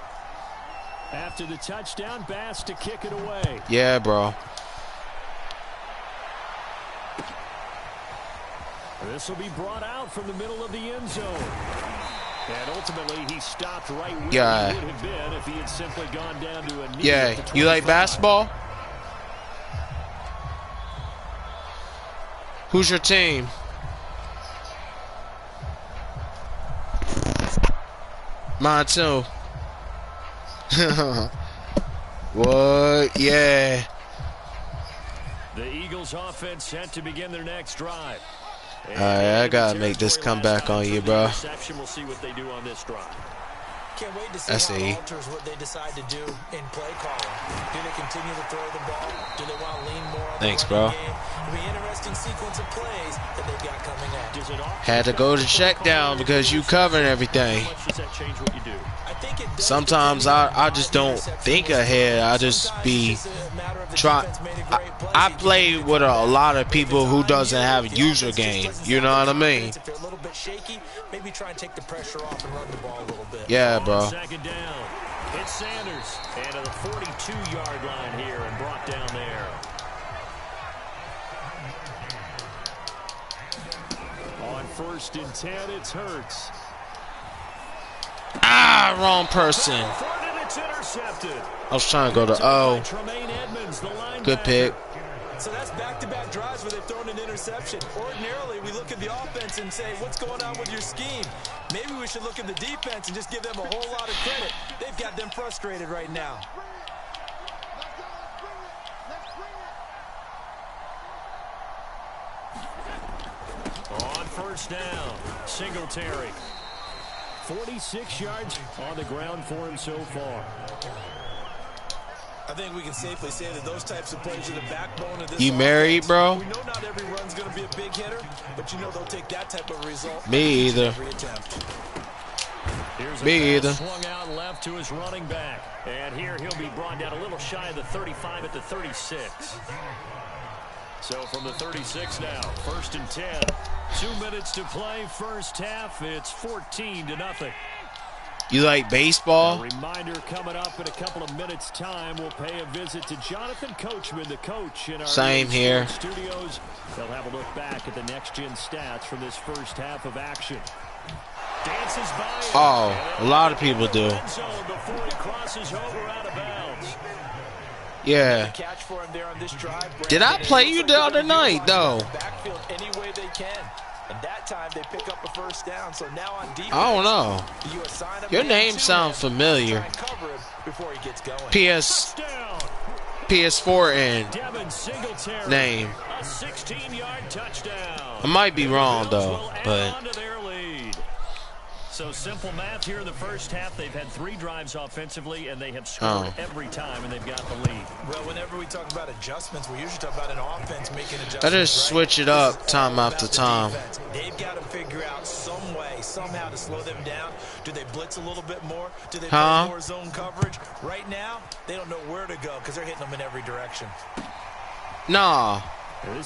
After the touchdown, Bass to kick it away. Yeah, bro. This will be brought out from the middle of the end zone. And ultimately, he stopped right where he would have been if he had simply gone down to a knee. Yeah, you like basketball? Who's your team? Mine too. What? Yeah. The Eagles offense set to begin their next drive. Alright, I gotta make this comeback on you, bro. We'll see what they do on this drive. Can't wait to see how it alters what they decide to do in play calling. Do they continue to throw the ball? Do they want to lean more on the running bro. game? It'll be an interesting sequence of plays that they've got coming up. Had to go to check down because you covering everything. How much does that change what you do? I think it does. Sometimes I just don't think ahead. I just be trying. I play with a lot of people who doesn't have a user game. You know what I mean? If they're a little bit shaky, maybe try and take the pressure off and run the ball a little bit. Yeah, bro. 2nd down. It's Sanders. And to the 42-yard line here and brought down there. On 1st and 10, it's Hurts. Ah, wrong person. It's intercepted. I was trying to go to O. Good pick. So that's back-to-back drives where they've thrown an interception. Ordinarily, we look at the offense and say, what's going on with your scheme? Maybe we should look at the defense and just give them a whole lot of credit. They've got them frustrated right now. On 1st down, Singletary. 46 yards on the ground for him so far. I think we can safely say that those types of plays are the backbone of this. You married, bro? We know not every run's going to be a big hitter, but you know they'll take that type of result. Me either. Me either. Swung out left to his running back. And here he'll be brought down a little shy of the 35 at the 36. So from the 36 now, 1st and 10. 2 minutes to play, first half. It's 14-0. You like baseball? A reminder coming up in a couple of minutes' time. We'll pay a visit to Jonathan Coachman, the coach in our Same here. studios. They'll have a look back at the next-gen stats from this first half of action. Dances by. Oh, a lot of people do. Before he crosses over out of bounds. Yeah. Catch for him there on this drive. Did I play you the other night, though? Backfield any way they can. And that time they pick up a 1st down. So now on defense, I don't know. you assign him Your man name to sounds him, familiar. try and cover him before he gets going. ps4 and Devin Singletary, name. a 16-yard touchdown. I might be wrong though, Add but on to their lead. So simple math here in the first half. They've had 3 drives offensively, and they have scored every time, and they've got the lead. Well, whenever we talk about adjustments, we usually talk about an offense making adjustments. I just switch it up time after time. They've got to figure out some way, somehow to slow them down. Do they blitz a little bit more? Do they play more zone coverage? Right now, they don't know where to go because they're hitting them in every direction. nah.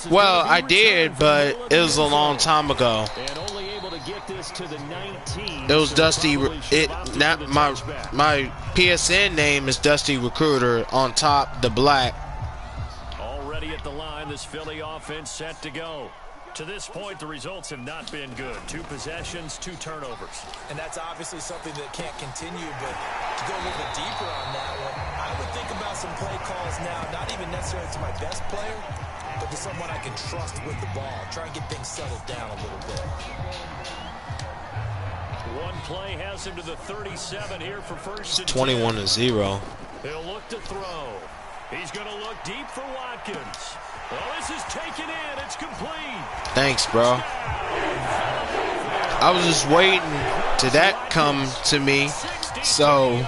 Well, I did, but it was a long time ago. And only able to get this to the 19. It was Dusty. My PSN name is Dusty-recruit1 on top, the black. Already at the line, this Philly offense set to go. To this point, the results have not been good. 2 possessions, 2 turnovers. And that's obviously something that can't continue, but to go a little bit deeper on that one, I would think about some play calls now, not even necessarily to my best player, but to someone I can trust with the ball. Try and get things settled down a little bit. One play has him to the 37 here for first and 21-0. He'll look to throw. He's going to look deep for Watkins. Well, this is taken in. It's complete. Thanks, bro. I was just waiting to that come to me, so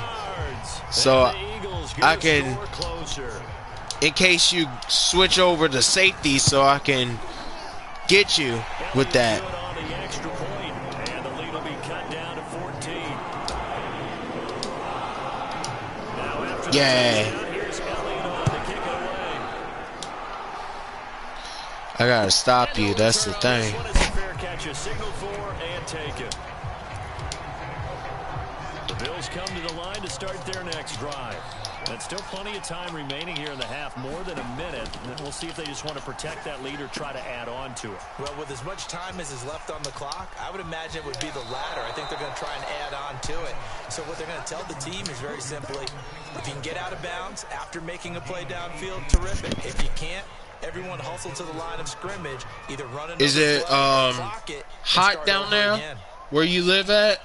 I can, in case you switch over to safety, so I can get you with that. Yeah. I gotta stop you, that's the thing. The Bills come to the line to start their next drive. And still plenty of time remaining here in the half, more than a minute. And we'll see if they just want to protect that lead or try to add on to it. Well, with as much time as is left on the clock, I would imagine it would be the latter. I think they're going to try and add on to it. So what they're going to tell the team is very simply, if you can get out of bounds after making a play downfield, terrific. If you can't, everyone hustle to the line of scrimmage, either running. Is it hot down there again, where you live at?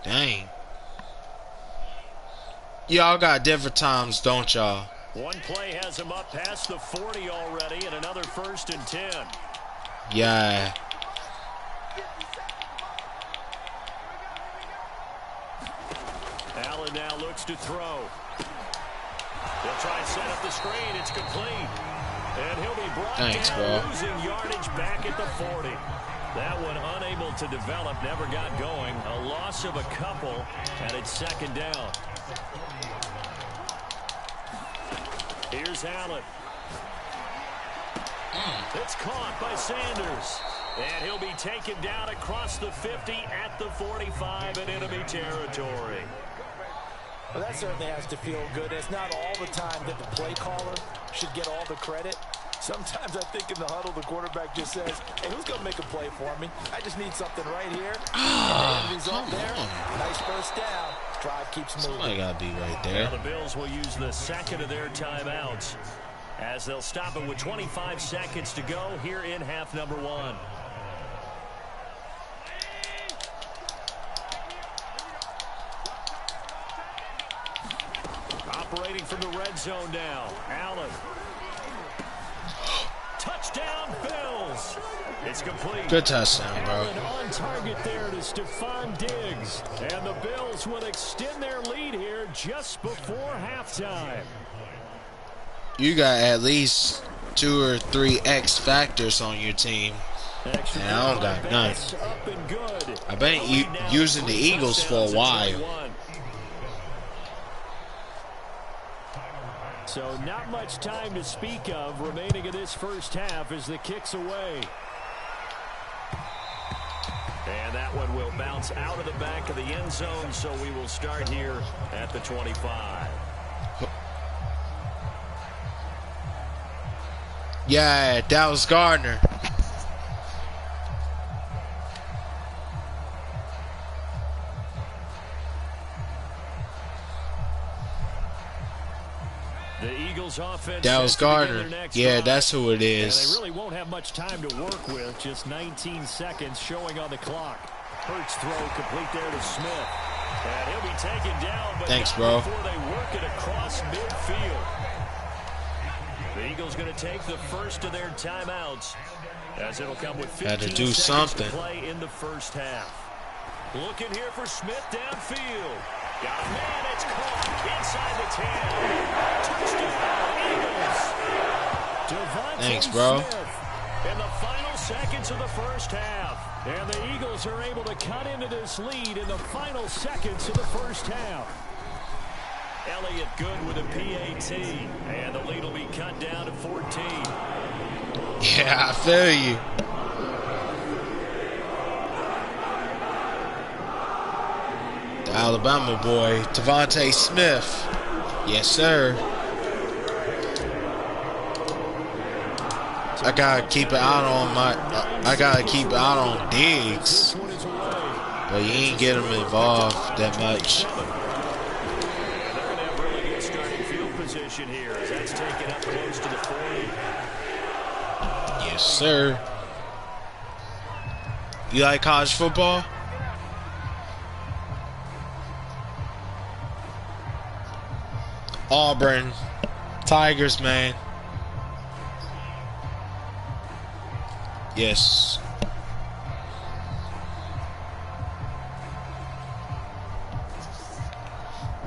Dang. Y'all got different times, don't y'all? One play has him up past the 40 already, and another 1st and 10. Yeah. Allen now looks to throw. He'll try and set up the screen. It's complete. And he'll be brought down, losing yardage back at the 40. That one unable to develop, never got going. A loss of a couple, and it's 2nd down. Here's Allen. It's caught by Sanders. And he'll be taken down across the 50 at the 45 in enemy territory. Well, that certainly has to feel good. It's not all the time that the play caller should get all the credit. Sometimes I think in the huddle, the quarterback just says, hey, who's going to make a play for me? I just need something right here. Result there. Nice first down. Drive keeps moving. Somebody got to be right there. Now the Bills will use the 2nd of their timeouts as they'll stop it with 25 seconds to go here in half number 1. Operating from the red zone now. Allen. Touchdown, Bills. It's complete. Good touchdown, bro. Allen on target there to Stephon Diggs. And the Bills will extend their lead here just before halftime. You got at least 2 or 3 X factors on your team. And I don't got none. I've been using the Eagles for a while. So not much time to speak of remaining in this first half as the kick's away. And that one will bounce out of the back of the end zone, so we will start here at the 25. Yeah, that was Gardner. The Eagles offense. That was Gardner. Yeah, that's who it is. And they really won't have much time to work with. Just 19 seconds showing on the clock. Hurts throw complete there to Smith. And he'll be taken down. But thanks, bro. Before they work it across midfield. The Eagles going to take the first of their timeouts. As it'll come with 15 Had to do seconds something. to play in the first half. Looking here for Smith downfield. Got a man, it's caught inside the 10. Touchdown, Eagles. Thanks, bro. Smith in the final seconds of the first half. And the Eagles are able to cut into this lead in the final seconds of the first half. Elliott good with a PAT. And the lead will be cut down to 14. Yeah, I feel you. The Alabama boy, Devontae Smith. Yes, sir. I gotta keep it out on I gotta keep it out on Diggs. But you ain't get him involved that much. And they're going to have really good starting field position here as that's taken up close to the 40. Yes, sir. You like college football? Auburn Tigers, man. Yes.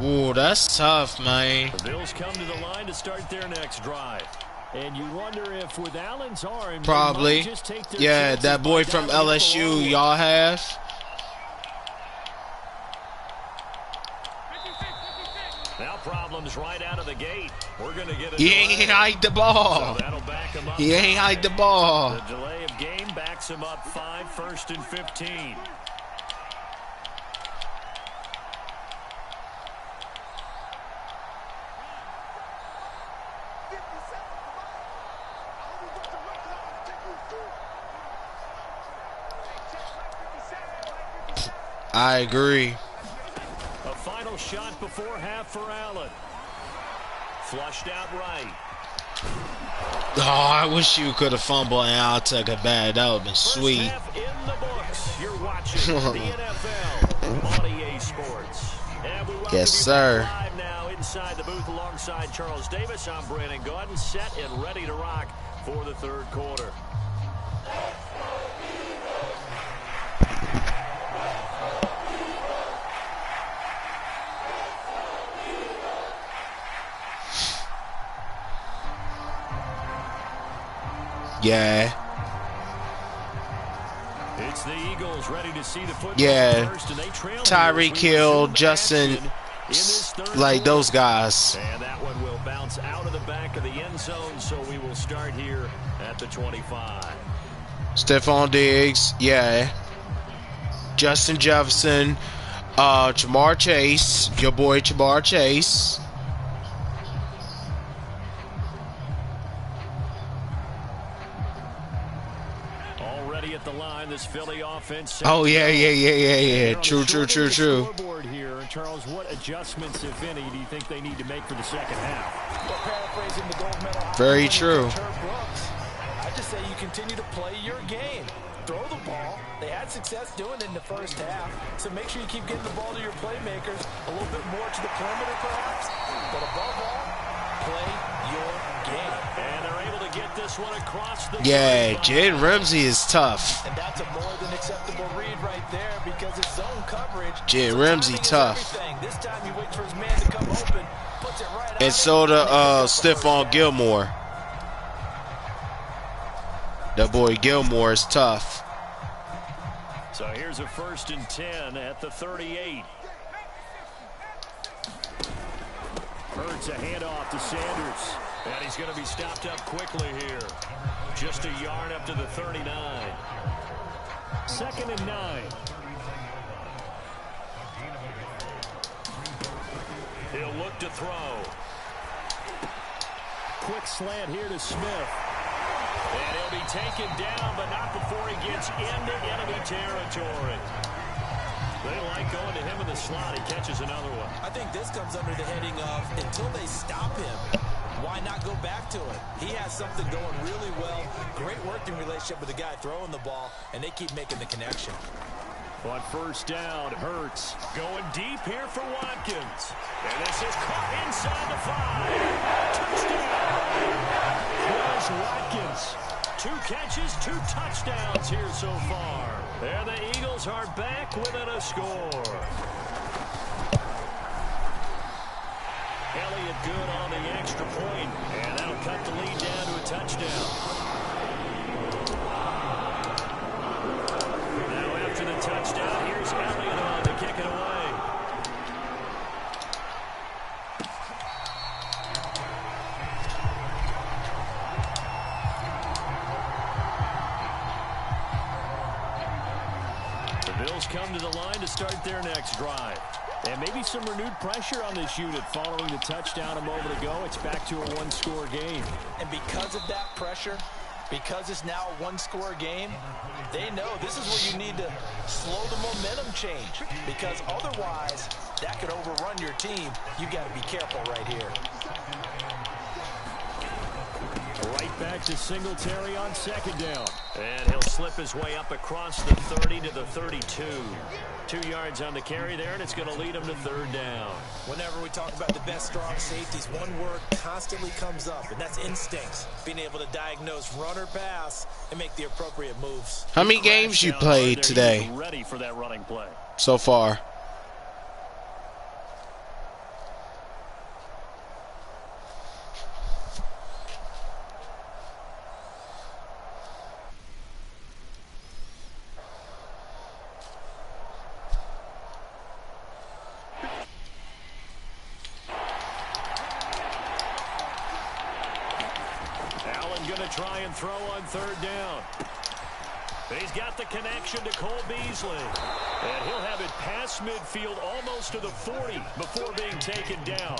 Ooh, that's tough, man. The Bills come to the line to start their next drive. And you wonder if with Allen's arm, probably. Yeah, that boy from LSU y'all have. Now problems right out of the gate. We're going to get He ain't hide the ball. So that'll back him up. He ain't hide the ball. The delay of game backs him up 5, 1st and 15. I agree. A final shot before half for Allen. Flushed out right. Oh, I wish you could have fumbled and I'll take it back. That would have been sweet. First half in the books. You're watching the NFL on EA Sports. And we welcome Yes, you sir. live now inside the booth alongside Charles Davis. I'm Brandon Gaudin, set and ready to rock for the third quarter. Yeah. It's the Eagles ready to see the football first, and they trail Tyreek Hill, Justin, like those guys. And that one will bounce out of the back of the end zone, so we will start here at the 25. Stephon Diggs, yeah. Justin Jefferson, Jamar Chase, your boy Jamar Chase. Already at the line, this Philly offense. Oh yeah. True. Scoreboard here, and Charles, what adjustments, if any, do you think they need to make for the second half? Well, paraphrasing the gold medal. Very true. I just say you continue to play your game. Throw the ball. They had success doing it in the first half, so make sure you keep getting the ball to your playmakers, a little bit more to the perimeter perhaps, but above all, play your game. And they're able to get this one across the Jaden Ramsey is tough. And that's a more than acceptable read right there because it's zone coverage. Jaden Ramsey tough. This time he waits for his man to come open, puts it right And so the Stephon Gilmore. That boy Gilmore is tough. So here's a 1st and 10 at the 38. Hurts a handoff to Sanders. And he's going to be stopped up quickly here. Just a yard up to the 39. 2nd and 9. He'll look to throw. Quick slant here to Smith. And he'll be taken down, but not before he gets into enemy territory. They like going to him in the slot. He catches another one. I think this comes under the heading of until they stop him, why not go back to it? He has something going really well. Great working relationship with the guy throwing the ball, and they keep making the connection. On 1st down, Hurts going deep here for Watkins. And this is caught inside the 5. Touchdown. Here's Watkins. 2 catches, 2 touchdowns here so far. And the Eagles are back within a score. Elliott good on the extra point, and that'll cut the lead down to a touchdown. Now after the touchdown, here's Elliott on to kick it away. The Bills come to the line to start their next drive. And maybe some renewed pressure on this unit following the touchdown a moment ago. It's back to a 1-score game. And because of that pressure, Because it's now a one-score game, they know this is where you need to slow the momentum change, because otherwise that could overrun your team. You got to be careful right here. Right back to Singletary on second down. And he'll slip his way up across the 30 to the 32. 2 yards on the carry there, and it's going to lead him to third down. Whenever we talk about the best strong safeties, one word constantly comes up, and that's instincts. Being able to diagnose run or pass and make the appropriate moves. How many games you played today Ready for that running play so far? Try and throw on third down. He's got the connection to Cole Beasley. And he'll have it past midfield almost to the 40 before being taken down.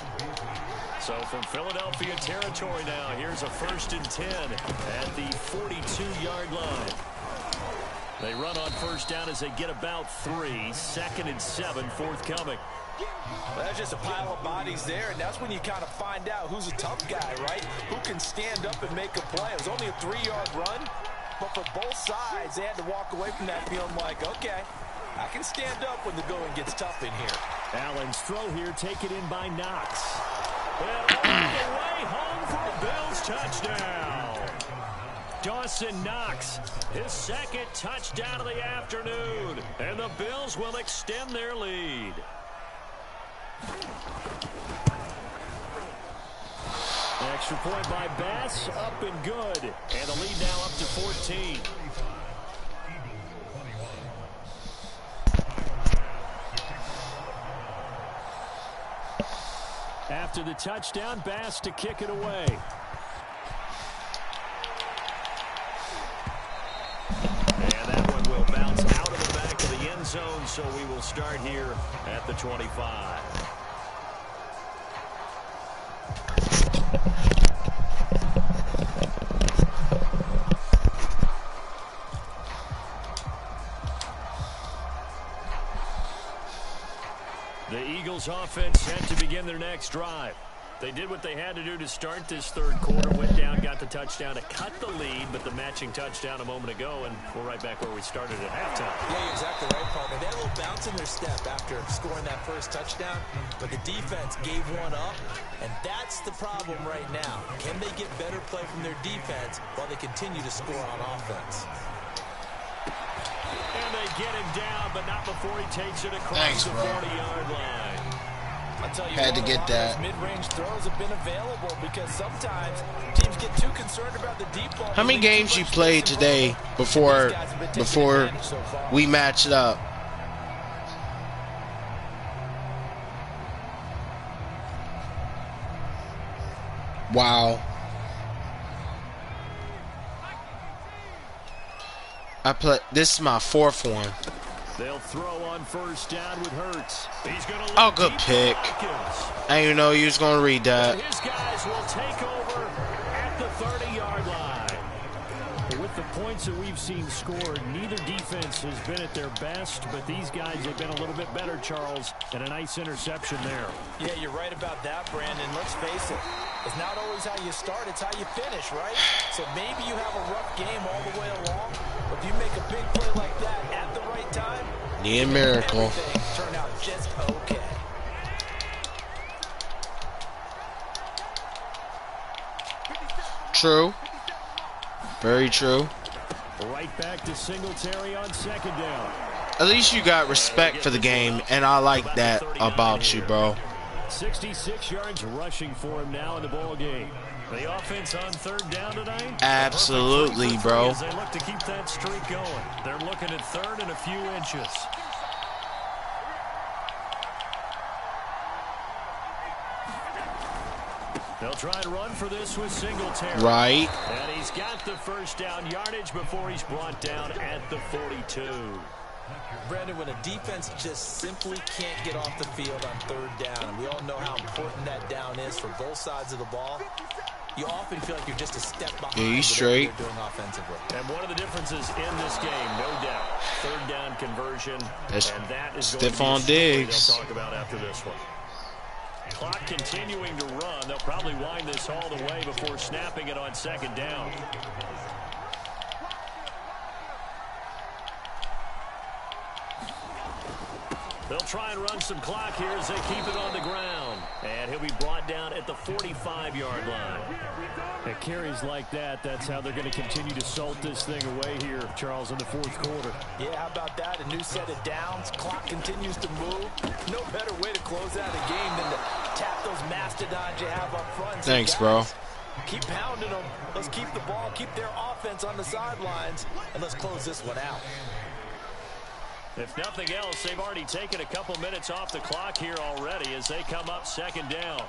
So from Philadelphia territory now, here's a 1st and 10 at the 42-yard line. They run on first down as they get about 3. 2nd and 7 forthcoming. Well, that's just a pile of bodies there, and that's when you kind of find out who's a tough guy, right? Who can stand up and make a play. It was only a 3-yard run, but for both sides, they had to walk away from that feeling like, okay, I can stand up when the going gets tough in here. Allen's throw here taken in by Knox. And all the way home for a Bills touchdown. Dawson Knox, his 2nd touchdown of the afternoon, and the Bills will extend their lead. Extra point by Bass, up and good. And the lead now up to 14. After the touchdown, Bass to kick it away. And that one will bounce out of the back of the end zone, so we will start here at the 25. The Eagles offense set to begin their next drive. They did what they had to do to start this third quarter, went down, got the touchdown to cut the lead, but the matching touchdown a moment ago, and we're right back where we started at halftime. Yeah, you're exactly right, partner. They had a little bounce in their step after scoring that first touchdown, but the defense gave one up, and that's the problem right now. Can they get better play from their defense while they continue to score on offense? And they get him down, but not before he takes it across the 40-yard line. I'll tell you Had to get that. Mid-range throws have been available because sometimes teams get too concerned about the deep ball. How many games you played today before we matched up? Wow. This is my 4th one. They'll throw on first down with Hurts. He's going to good pick. I didn't even know you was going to read that. His guys will take over at the 30-yard line. With the points that we've seen scored, neither defense has been at their best, but these guys have been a little bit better, Charles, and a nice interception there. Yeah, you're right about that, Brandon. Let's face it. It's not always how you start, it's how you finish, right? So maybe you have a rough game all the way along, but if you make a big play like that at the right time, need a miracle. Everything turned out just okay. True. Very true. Right back to Singletary on second down. At least you got respect for the game, and I like that about you, bro. 66 yards rushing for him now in the ball game. The offense on third down tonight? Absolutely, bro. As they look to keep that streak going. They're looking at third and a few inches. They'll try and run for this with Singletary. Right. And he's got the first down yardage before he's brought down at the 42. Brandon, when a defense just simply can't get off the field on third down, and we all know how important that down is for both sides of the ball, you often feel like you're just a step behind. Yeah, he's straight. What they're doing offensively. And one of the differences in this game, no doubt, third down conversion. That's and that is Stephon going to be a story Diggs. they'll talk about after this one. Clock continuing to run. They'll probably wind this all the way before snapping it on second down. They'll try and run some clock here as they keep it on the ground. And he'll be brought down at the 45-yard line. At carries like that, that's how they're going to continue to salt this thing away here, Charles, in the fourth quarter. Yeah, how about that? A new set of downs. Clock continues to move. No better way to close out a game than to tap those mastodons you have up front. Thanks, bro. Keep pounding them. Let's keep the ball, keep their offense on the sidelines, and let's close this one out. If nothing else, they've already taken a couple minutes off the clock here already as they come up second down.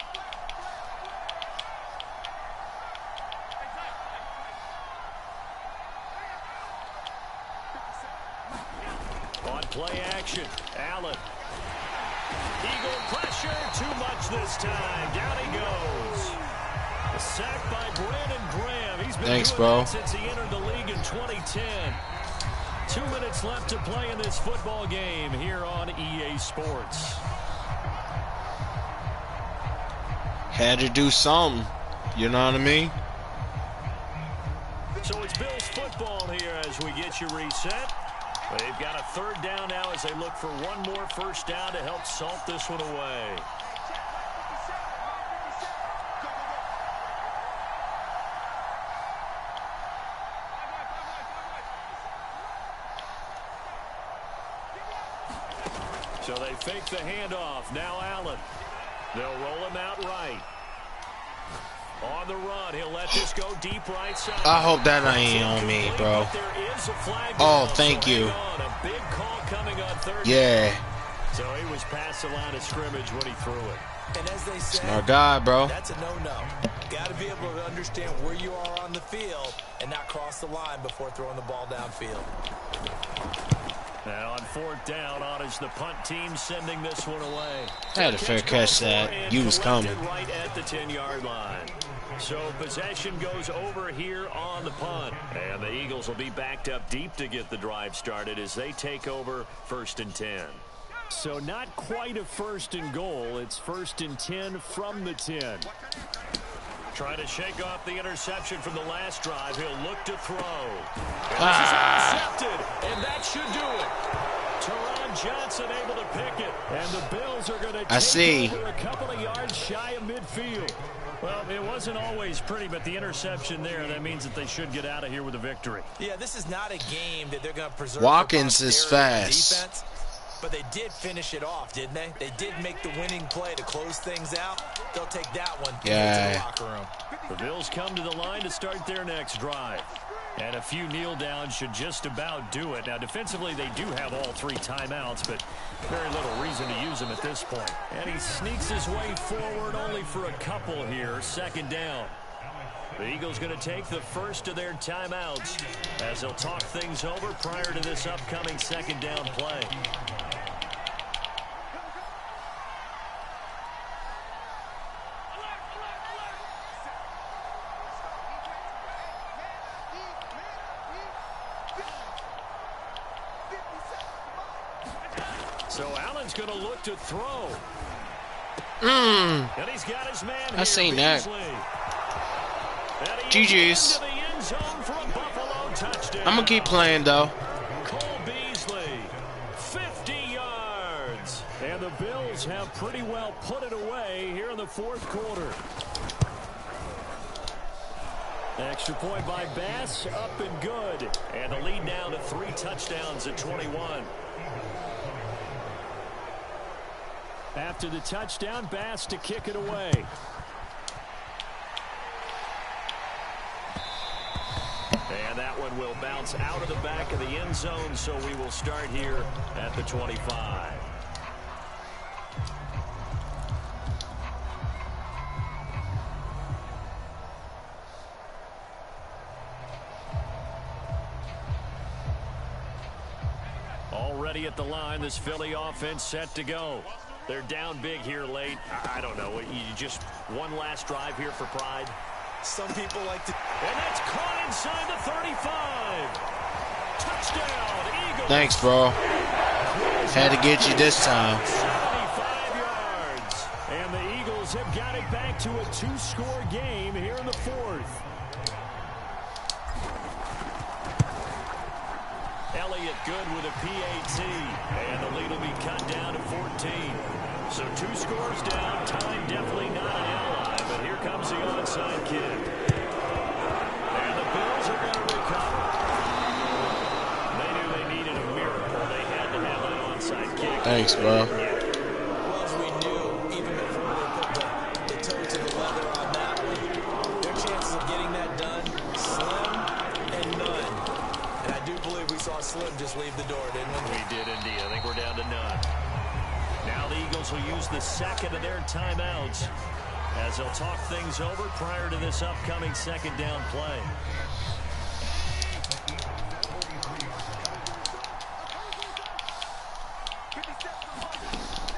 On play action, Allen. Eagle pressure, too much this time. Down he goes. A sack by Brandon Graham. He's been doing that since he entered the league in 2010. 2 minutes left to play in this football game here on EA Sports. Had to do something. You know what I mean? So it's Bills football here as we get you reset. They've got a third down now as they look for one more first down to help salt this one away. So they fake the handoff. Now Allen. They'll roll him out right. On the run, he'll let this go deep right side. I hope that ain't on me, bro. Oh, thank you. A big call coming on third. Yeah. So he was past the line of scrimmage when he threw it. And as they say, Smart guy, bro. That's a no-no. Got to be able to understand where you are on the field and not cross the line before throwing the ball downfield. Now on fourth down, on is the punt team sending this one away. I had a fair catch that. You was coming. Right at the 10-yard line. So possession goes over here on the punt. And the Eagles will be backed up deep to get the drive started as they take over 1st and 10. So not quite a first and goal. It's 1st and 10 from the 10. Trying to shake off the interception from the last drive. He'll look to throw. This is intercepted, and that should do it. Teron Johnson able to pick it. And the Bills are going to take over a couple of yards shy of midfield. Well, it wasn't always pretty, but the interception there, that means that they should get out of here with a victory. Yeah, this is not a game that they're going to preserve. Watkins is fast. Defense, but they did finish it off, didn't they? They did make the winning play to close things out. They'll take that one into the locker room. The Bills come to the line to start their next drive. And a few kneel downs should just about do it. Now, defensively, they do have all 3 timeouts, but very little reason to use them at this point. And he sneaks his way forward only for a couple here. 2nd down. The Eagles going to take the first of their timeouts as they'll talk things over prior to this upcoming 2nd down play. So Allen's going to look to throw. And he's got his man I seen that. GG's. I'm going to keep playing, though. Cole Beasley, 50 yards. And the Bills have pretty well put it away here in the fourth quarter. Extra point by Bass, up and good. And the lead now to 3 touchdowns at 21. After the touchdown, Bass to kick it away. And that one will bounce out of the back of the end zone, so we will start here at the 25. Already at the line, this Philly offense set to go. They're down big here late. I don't know. You just one last drive here for pride? Some people like to... And that's caught inside the 35. Touchdown, Eagles. Thanks, bro. Had to get you this time. 75 yards. And the Eagles have got it back to a 2-score game here in the fourth. Elliott good with a PAT. And the lead will be cut down to 14. So 2 scores down. Time definitely not an ally. But here comes the onside kick. And the Bills are going to recover. They knew they needed a miracle. They had to have that onside kick. Thanks, bro. Well, as we knew, even before they put the toe to the leather on that one, their chances of getting that done, slim and none. And I do believe we saw Slim just leave the door, didn't we? We did indeed. I think we're down to none. Now the Eagles will use the second of their timeouts as they'll talk things over prior to this upcoming second down play.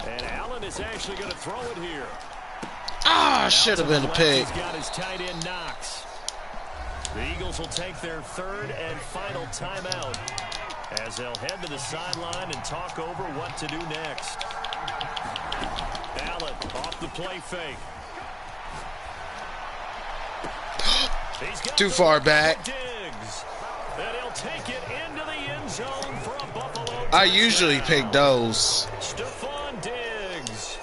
And Allen is actually going to throw it here. Ah, should have been a pick. He's got his tight end Knox. The Eagles will take their third and final timeout as they'll head to the sideline and talk over what to do next. Allen off the play fake. Too far back. Diggs. And he'll take it into the end zone for a Buffalo. I usually pick those. Stephon Diggs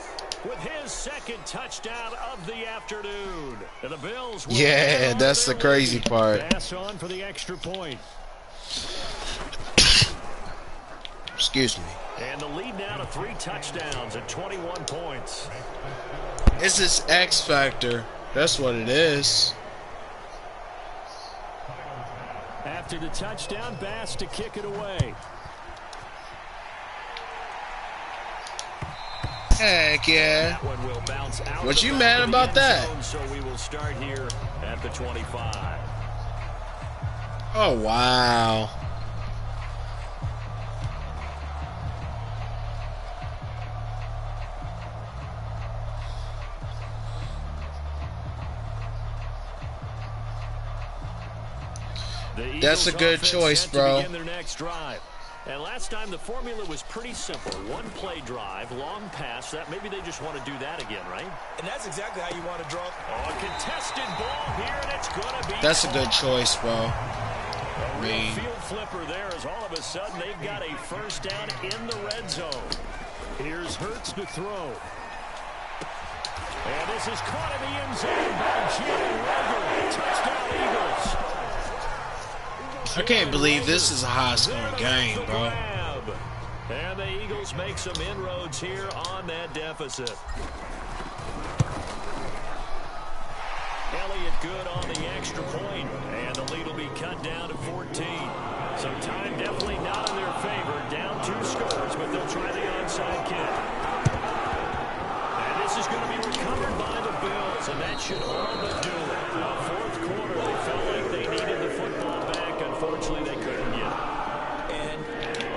with his second touchdown of the afternoon. And the Bills. Yeah, that's the crazy part. Pass on for the extra point. Excuse me. And the lead now to 3 touchdowns at 21 points. It's this X factor. That's what it is. After the touchdown, Bass to kick it away. Heck yeah. That one will bounce out. What you mad about that? So we will start here at the 25. Oh, wow. That's a good choice, bro. Their next drive. And last time the formula was pretty simple. One play drive, long pass. That maybe they just want to do that again, right? And that's exactly how you want to draw. Oh, a contested ball here, and it's going to be. That's a good choice, bro. A real field flipper there as all of a sudden they've got a first down in the red zone. Here's Hurts to throw. And this is caught in the end zone by Jalen Reagor. Touchdown Eagles. I can't believe this is a high-scoring game, bro. And the Eagles make some inroads here on that deficit. Elliott good on the extra point, and the lead will be cut down to 14. So time definitely not in their favor. Down 2 scores, but they'll try the onside kick. And this is going to be recovered by the Bills, and that should all but do it. Fourth quarter, they felt like they needed the football back. Unfortunately, they couldn't get it. And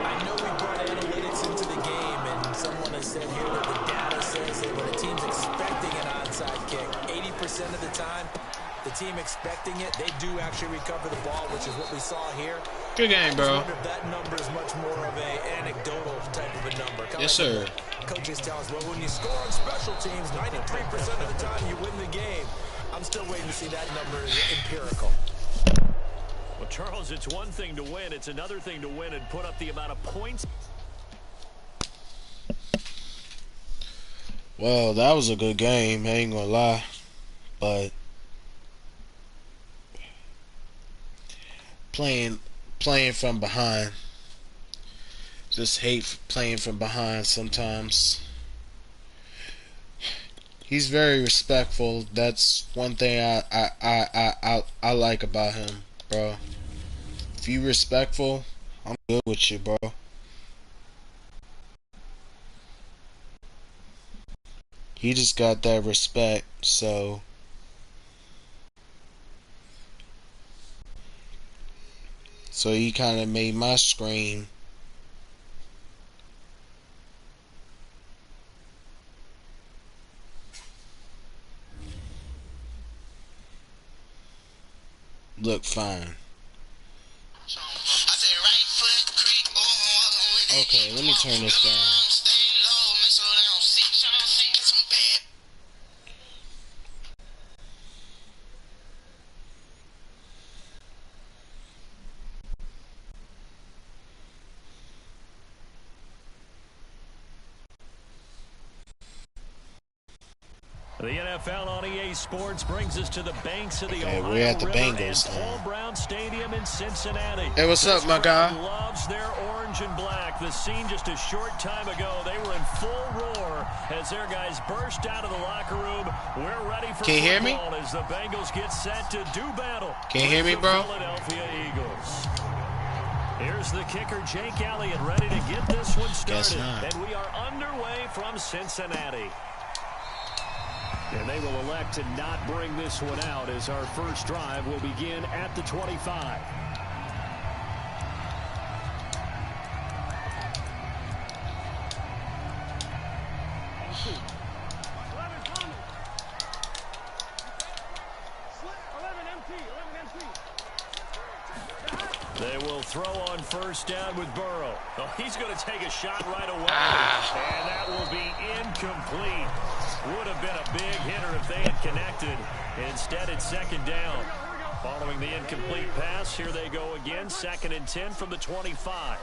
I know we brought analytics into the game, and someone has said here that the data says that when a team's expecting an onside kick, 80% of the time, the team expecting it, they do actually recover the ball, which is what we saw here. Good game, bro. I wonder if that number is much more of an anecdotal type of a number. Yes, sir. Coaches tell us, well, when you score on special teams, 93% of the time you win the game. I'm still waiting to see that number is empirical. Well, Charles, it's one thing to win. It's another thing to win and put up the amount of points. Well, that was a good game. I ain't gonna lie. But playing from behind. Just hate playing from behind sometimes. He's very respectful. That's one thing I like about him, bro. If you respectful, I'm good with you, bro. He just got that respect, so he kind of made my screen. look fine. Okay, let me turn this down. The NFL on EA Sports brings us to the banks of the Ohio we're at the River Bengals, and Paul Brown Stadium in Cincinnati. Hey, what's up, my guy? Loves their orange and black. The scene just a short time ago, they were in full roar as their guys burst out of the locker room. We're ready for Can you hear me? as the Bengals get set to do battle. Can you hear me, bro? Philadelphia Eagles. Here's the kicker, Jake Elliott, ready to get this one started. And we are underway from Cincinnati. And they will elect to not bring this one out as our first drive will begin at the 25. They will throw on first down with Burrow. Oh, he's going to take a shot right away. And that will be incomplete. Would have been a big hitter if they had connected. Instead, it's second down. Following the incomplete pass, here they go again. 2nd and 10 from the 25.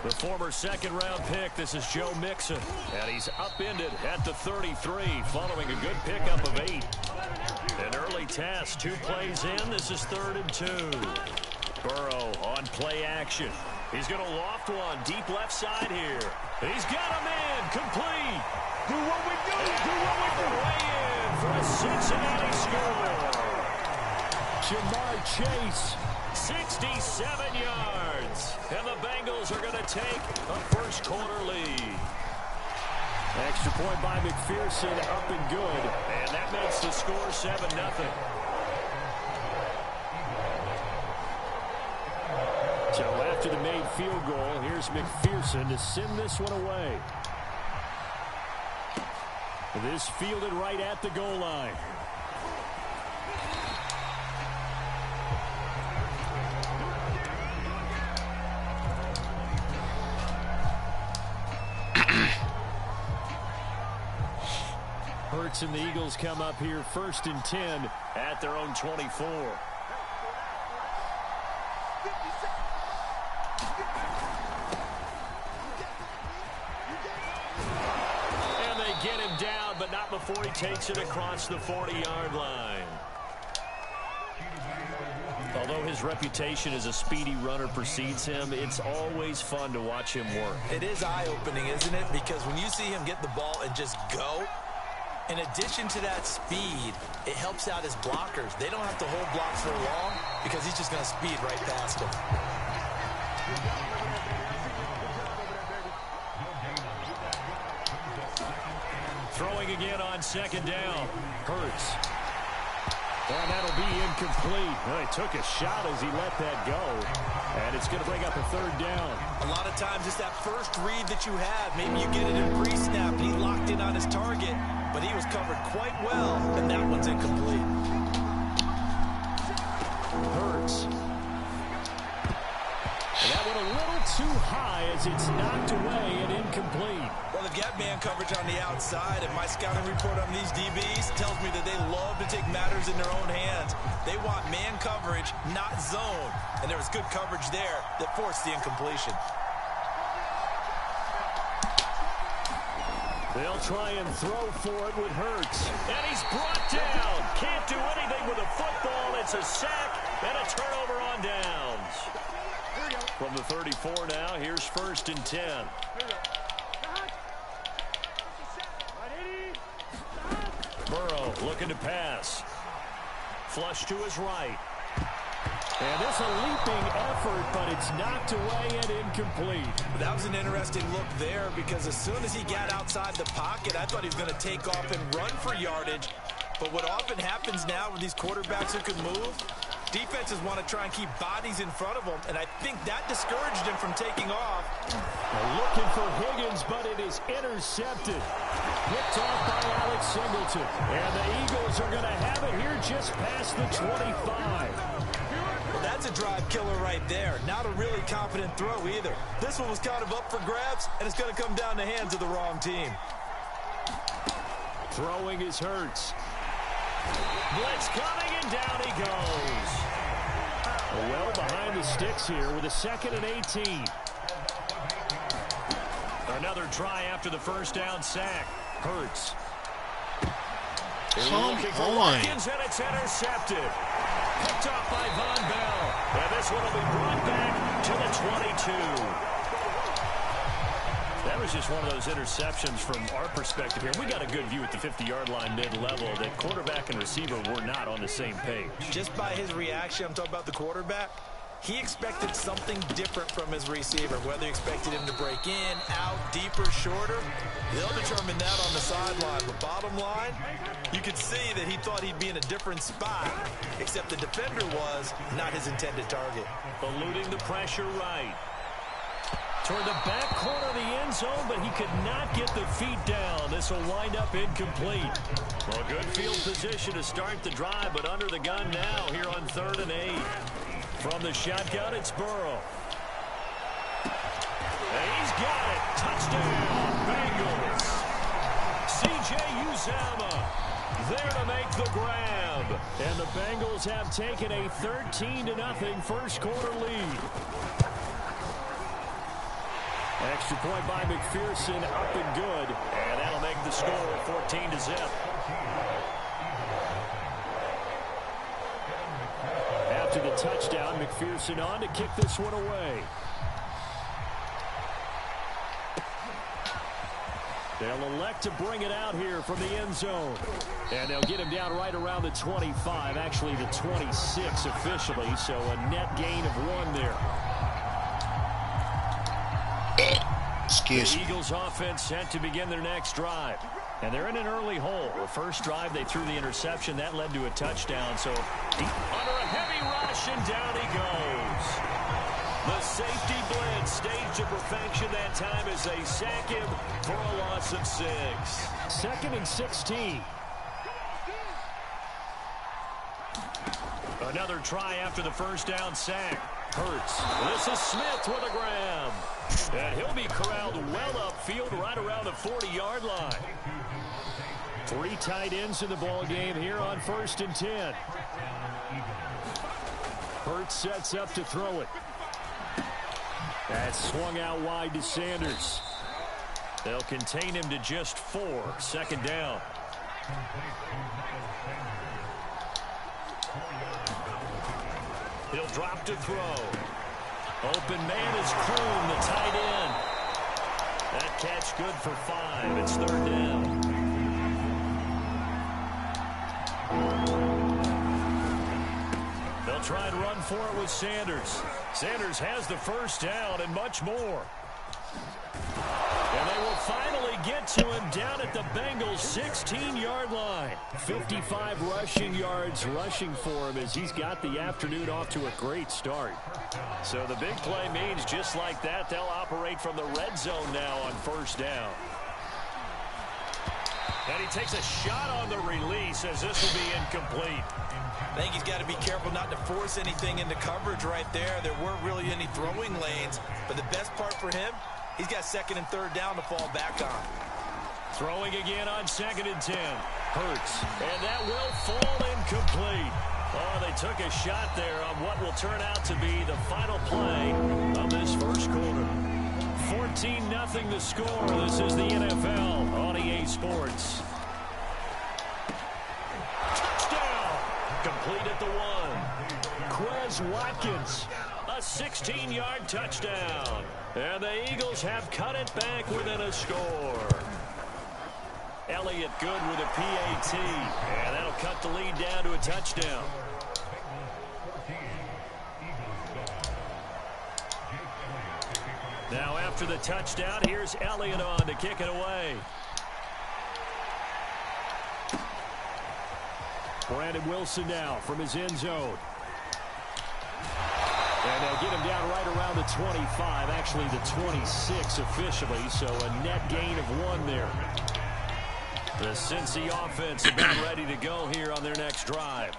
The former second-round pick, this is Joe Mixon. And he's upended at the 33 following a good pickup of 8. An early test, 2 plays in. This is 3rd and 2. Burrow on play action. He's going to loft one deep left side here. He's got a man complete. Do what we do. Do what we do. Way in for a Cincinnati score. Jamar Chase, 67 yards. And the Bengals are going to take a first quarter lead. Extra point by McPherson, up and good. And that makes the score 7-0. So after the made field goal, here's McPherson to send this one away. This fielded right at the goal line. Hurts and the Eagles come up here 1st and 10 at their own 24. And they get him down, but not before he takes it across the 40-yard line. Although his reputation as a speedy runner precedes him, it's always fun to watch him work. It is eye-opening, isn't it? Because when you see him get the ball and just go, in addition to that speed, it helps out his blockers. They don't have to hold blocks for long because he's just going to speed right past them. Throwing again on 2nd down. Hurts. And that'll be incomplete. Well, he took a shot as he let that go. And it's going to bring up a 3rd down. A lot of times it's that first read that you have. Maybe you get it in pre-snap and he locked in on his target, but he was covered quite well, and that one's incomplete. Hurts. And that one a little too high as it's knocked away and incomplete. Well, they've got man coverage on the outside, and my scouting report on these DBs tells me that they love to take matters in their own hands. They want man coverage, not zone. And there was good coverage there that forced the incompletion. They'll try and throw for it with Hurts. And he's brought down. Can't do anything with a football. It's a sack and a turnover on downs. From the 34 now, here's 1st and 10. Burrow looking to pass. Flush to his right. And this a leaping effort, but it's knocked away and incomplete. That was an interesting look there because as soon as he got outside the pocket, I thought he was going to take off and run for yardage. But what often happens now with these quarterbacks who can move, Defenses want to try and keep bodies in front of them, and I think that discouraged him from taking off. Looking for Higgins, but it is intercepted. Picked off by Alex Singleton. And the Eagles are going to have it here just past the 25. Well, that's a drive killer right there. Not a really confident throw either. This one was kind of up for grabs, and it's going to come down the hands of the wrong team. Throwing is Hurts. Blitz coming, and down he goes. Well behind the sticks here with a 2nd and 18. Another try after the first down sack. Hurts. Come on. Watkins, and it's intercepted. Picked off by Von Bell. And this one will be brought back to the 22. That was just one of those interceptions from our perspective here. We got a good view at the 50-yard line mid-level that quarterback and receiver were not on the same page. Just by his reaction, I'm talking about the quarterback, he expected something different from his receiver. Whether he expected him to break in, out, deeper, shorter, they'll determine that on the sideline. But bottom line, you could see that he thought he'd be in a different spot, except the defender was not his intended target. Eluding the pressure right. Toward the back corner of the end zone, but he could not get the feet down. This will wind up incomplete. Well, good field position to start the drive, but under the gun now here on 3rd and 8. From the shotgun, it's Burrow. And he's got it. Touchdown, Bengals. C.J. Uzomah there to make the grab. And the Bengals have taken a 13-0 first quarter lead. Extra point by McPherson, up and good. And that'll make the score 14-0. After the touchdown, McPherson on to kick this one away. They'll elect to bring it out here from the end zone. And they'll get him down right around the 25, actually the 26 officially, so a net gain of 1 there. Excuse me. The Eagles offense set to begin their next drive. And they're in an early hole. The first drive, they threw the interception. That led to a touchdown. So under a heavy rush, and down he goes. The safety blitz staged to perfection that time as they sack him for a loss of 6. 2nd and 16. Another try after the first down sack. Hurts. This is Smith with a grab. And he'll be corralled well upfield right around the 40-yard line. 3 tight ends in the ball game here on 1st and 10. Hurts sets up to throw it. That's swung out wide to Sanders. They'll contain him to just 4. 2nd down. He'll drop to throw. Open man is Kroon, the tight end. That catch good for 5. It's 3rd down. They'll try and run for it with Sanders. Sanders has the first down and much more. And they will finally get to him down at the Bengals' 16-yard line. 55 rushing yards rushing for him as he's got the afternoon off to a great start. So the big play means just like that, they'll operate from the red zone now on 1st down. And he takes a shot on the release as this will be incomplete. I think he's got to be careful not to force anything into coverage right there. There weren't really any throwing lanes, but the best part for him, he's got 2nd and 3rd down to fall back on. Throwing again on 2nd and 10. Hurts. And that will fall incomplete. Oh, they took a shot there on what will turn out to be the final play of this first quarter. 14-0 the score. This is the NFL on EA Sports. Touchdown. Complete at the 1. Quez Watkins. A 16-yard touchdown. And the Eagles have cut it back within a score. Elliott good with a PAT. And that'll cut the lead down to a touchdown. Now after the touchdown, here's Elliott on to kick it away. Brandon Wilson now from his end zone. And they'll get him down right around the 25, actually the 26 officially, so a net gain of 1 there. The Cincy offense about ready to go here on their next drive.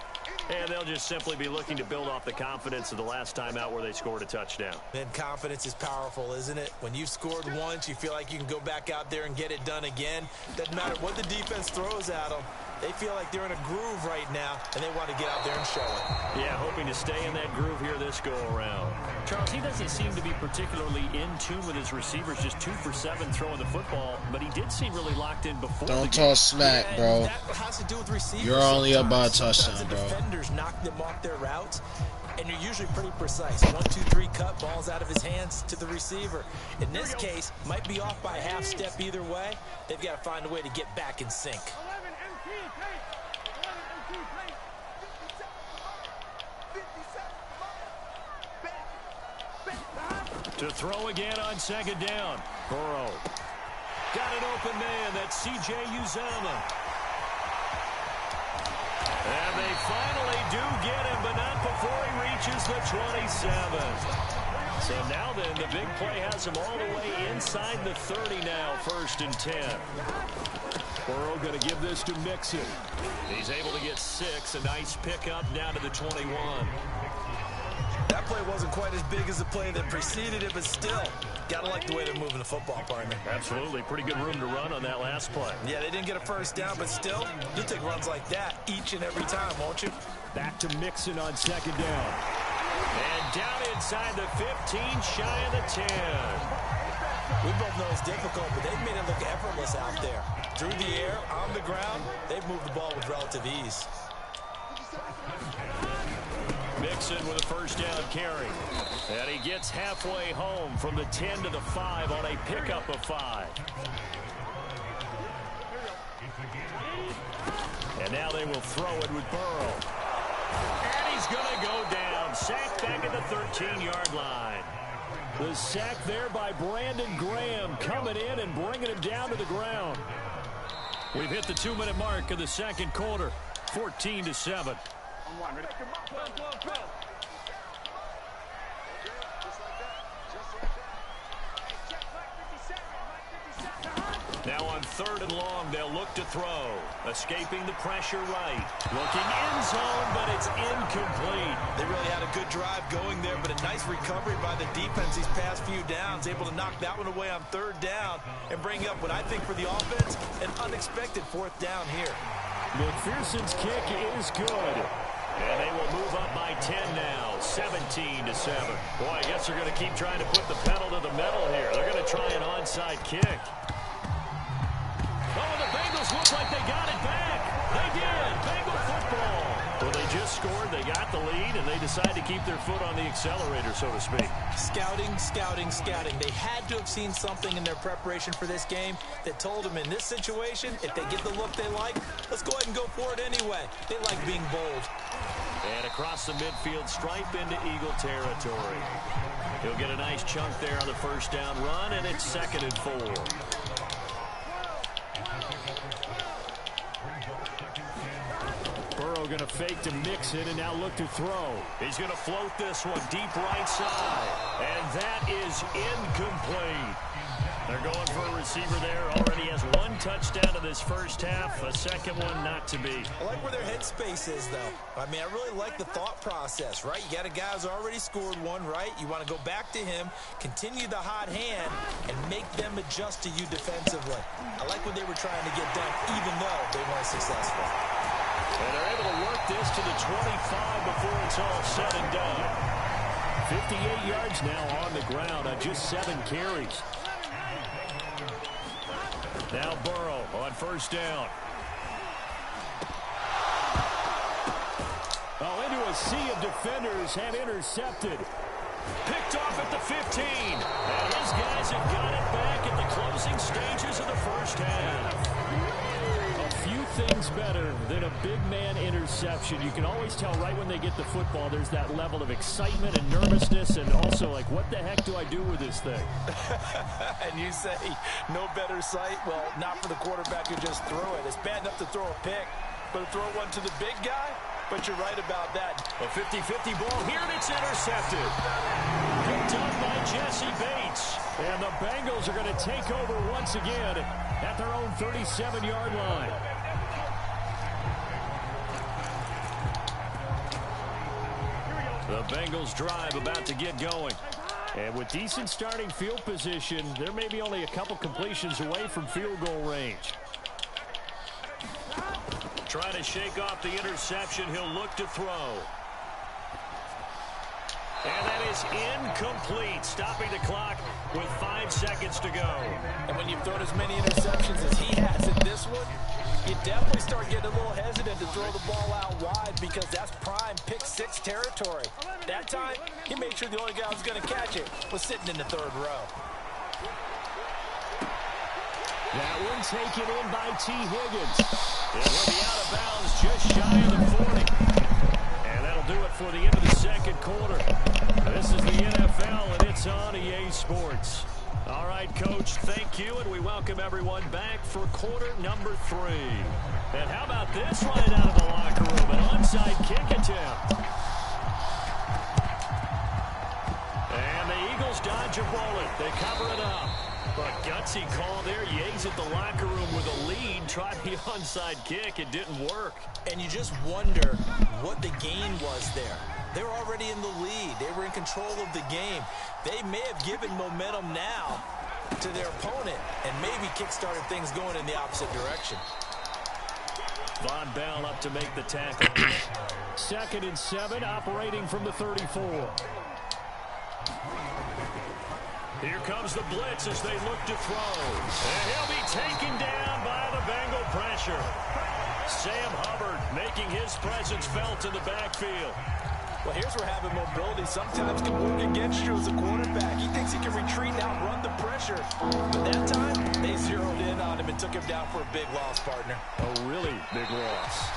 And they'll just simply be looking to build off the confidence of the last time out where they scored a touchdown. And confidence is powerful, isn't it? When you've scored once, you feel like you can go back out there and get it done again. Doesn't matter what the defense throws at them. They feel like they're in a groove right now, and they want to get out there and show it. Yeah, hoping to stay in that groove here this go-around. Charles, he doesn't seem to be particularly in tune with his receivers, just 2 for 7 throwing the football, but he did seem really locked in before. Don't talk smack, bro. That has to do with receivers. You're only up by a touchdown, the bro. Defenders knock them off their routes, and you're usually pretty precise. 1, 2, 3 cut, balls out of his hands to the receiver. In this case, might be off by a half step either way. They've got to find a way to get back in sync. To throw again on 2nd down. Burrow. Got an open man. That's C.J. Uzomah. And they finally do get him, but not before he reaches the 27. So now then, the big play has him all the way inside the 30 now, 1st and 10. Burrow going to give this to Mixon. He's able to get 6. A nice pickup down to the 21. That play wasn't quite as big as the play that preceded it, but still, gotta like the way they're moving the football, partner. Absolutely. Pretty good room to run on that last play. Yeah, they didn't get a 1st down, but still, you'll take runs like that each and every time, won't you? Back to Mixon on 2nd down. And down inside the 15, shy of the 10. We both know it's difficult, but they've made it look effortless out there. Through the air, on the ground, they've moved the ball with relative ease. Mixon with a 1st down carry. And he gets halfway home from the 10 to the 5 on a pickup of 5. And now they will throw it with Burrow. And he's going to go down. Sacked back at the 13-yard line. The sack there by Brandon Graham coming in and bringing him down to the ground. We've hit the 2-minute mark of the 2nd quarter. 14-7. Now on 3rd and long, they'll look to throw. Escaping the pressure right. Looking end zone, but it's incomplete. They really had a good drive going there, but a nice recovery by the defense these past few downs. Able to knock that one away on 3rd down and bring up what I think for the offense, an unexpected 4th down here. McPherson's kick is good. And they will move up by 10 now, 17-7. Boy, I guess they're going to keep trying to put the pedal to the metal here. They're going to try an onside kick. Oh, the Bengals look like they got it back. They did. Bengal football. Well, they just scored. They got the lead, and they decide to keep their foot on the accelerator, so to speak. Scouting, scouting, scouting. They had to have seen something in their preparation for this game that told them in this situation, if they get the look they like, let's go ahead and go for it anyway. They like being bold. And across the midfield stripe into Eagle territory. He'll get a nice chunk there on the 1st down run, and it's 2nd and 4. Burrow going to fake to Mixon and now look to throw. He's going to float this one deep right side. And that is incomplete. They're going for a receiver there. Already has 1 touchdown in this 1st half. A 2nd one not to be. I like where their headspace is, though. I mean, I really like the thought process, right? You got a guy who's already scored 1, right? You want to go back to him, continue the hot hand, and make them adjust to you defensively. I like what they were trying to get done, even though they weren't successful. And they're able to work this to the 25 before it's all said and done. 58 yards now on the ground on just 7 carries. Now Burrow on 1st down. Oh, into a sea of defenders and intercepted. Picked off at the 15. And his guys have got it back at the closing stages of the 1st half. Few things better than a big man interception. You can always tell right when they get the football, there's that level of excitement and nervousness, and also like, what the heck do I do with this thing? And you say no better sight? Well, not for the quarterback who just threw it. It's bad enough to throw a pick, but to throw one to the big guy, but you're right about that. A 50-50 ball here, and it's intercepted. Picked up by Jesse Bates. And the Bengals are going to take over once again at their own 37-yard line. The Bengals drive about to get going. And with decent starting field position, there may be only a couple completions away from field goal range. Trying to shake off the interception, he'll look to throw. And that is incomplete, stopping the clock with 5 seconds to go. And when you've thrown as many interceptions as he has in this one, you definitely start getting a little hesitant to throw the ball out wide because that's prime pick 6 territory. That time, he made sure the only guy who was going to catch it was sitting in the 3rd row. That one taken in by T. Higgins. It will be out of bounds just shy of the 40. And that'll do it for the end of the 2nd quarter. This is the NFL, and it's on EA Sports. All right, Coach, thank you, and we welcome everyone back for quarter number 3. And how about this right out of the locker room? An onside kick attempt. And the Eagles dodge a bullet. They cover it up. But gutsy call there. Yates at the locker room with a lead. Tried the onside kick. It didn't work. And you just wonder what the gain was there. They were already in the lead. They were in control of the game. They may have given momentum now to their opponent and maybe kick-started things going in the opposite direction. Von Bell up to make the tackle. 2nd and 7, operating from the 34. Here comes the blitz as they look to throw. And he'll be taken down by the Bengal pressure. Sam Hubbard making his presence felt in the backfield. Well, here's where having mobility sometimes can work against you as a quarterback. He thinks he can retreat and outrun the pressure. But that time, they zeroed in on him and took him down for a big loss, partner. A really big loss.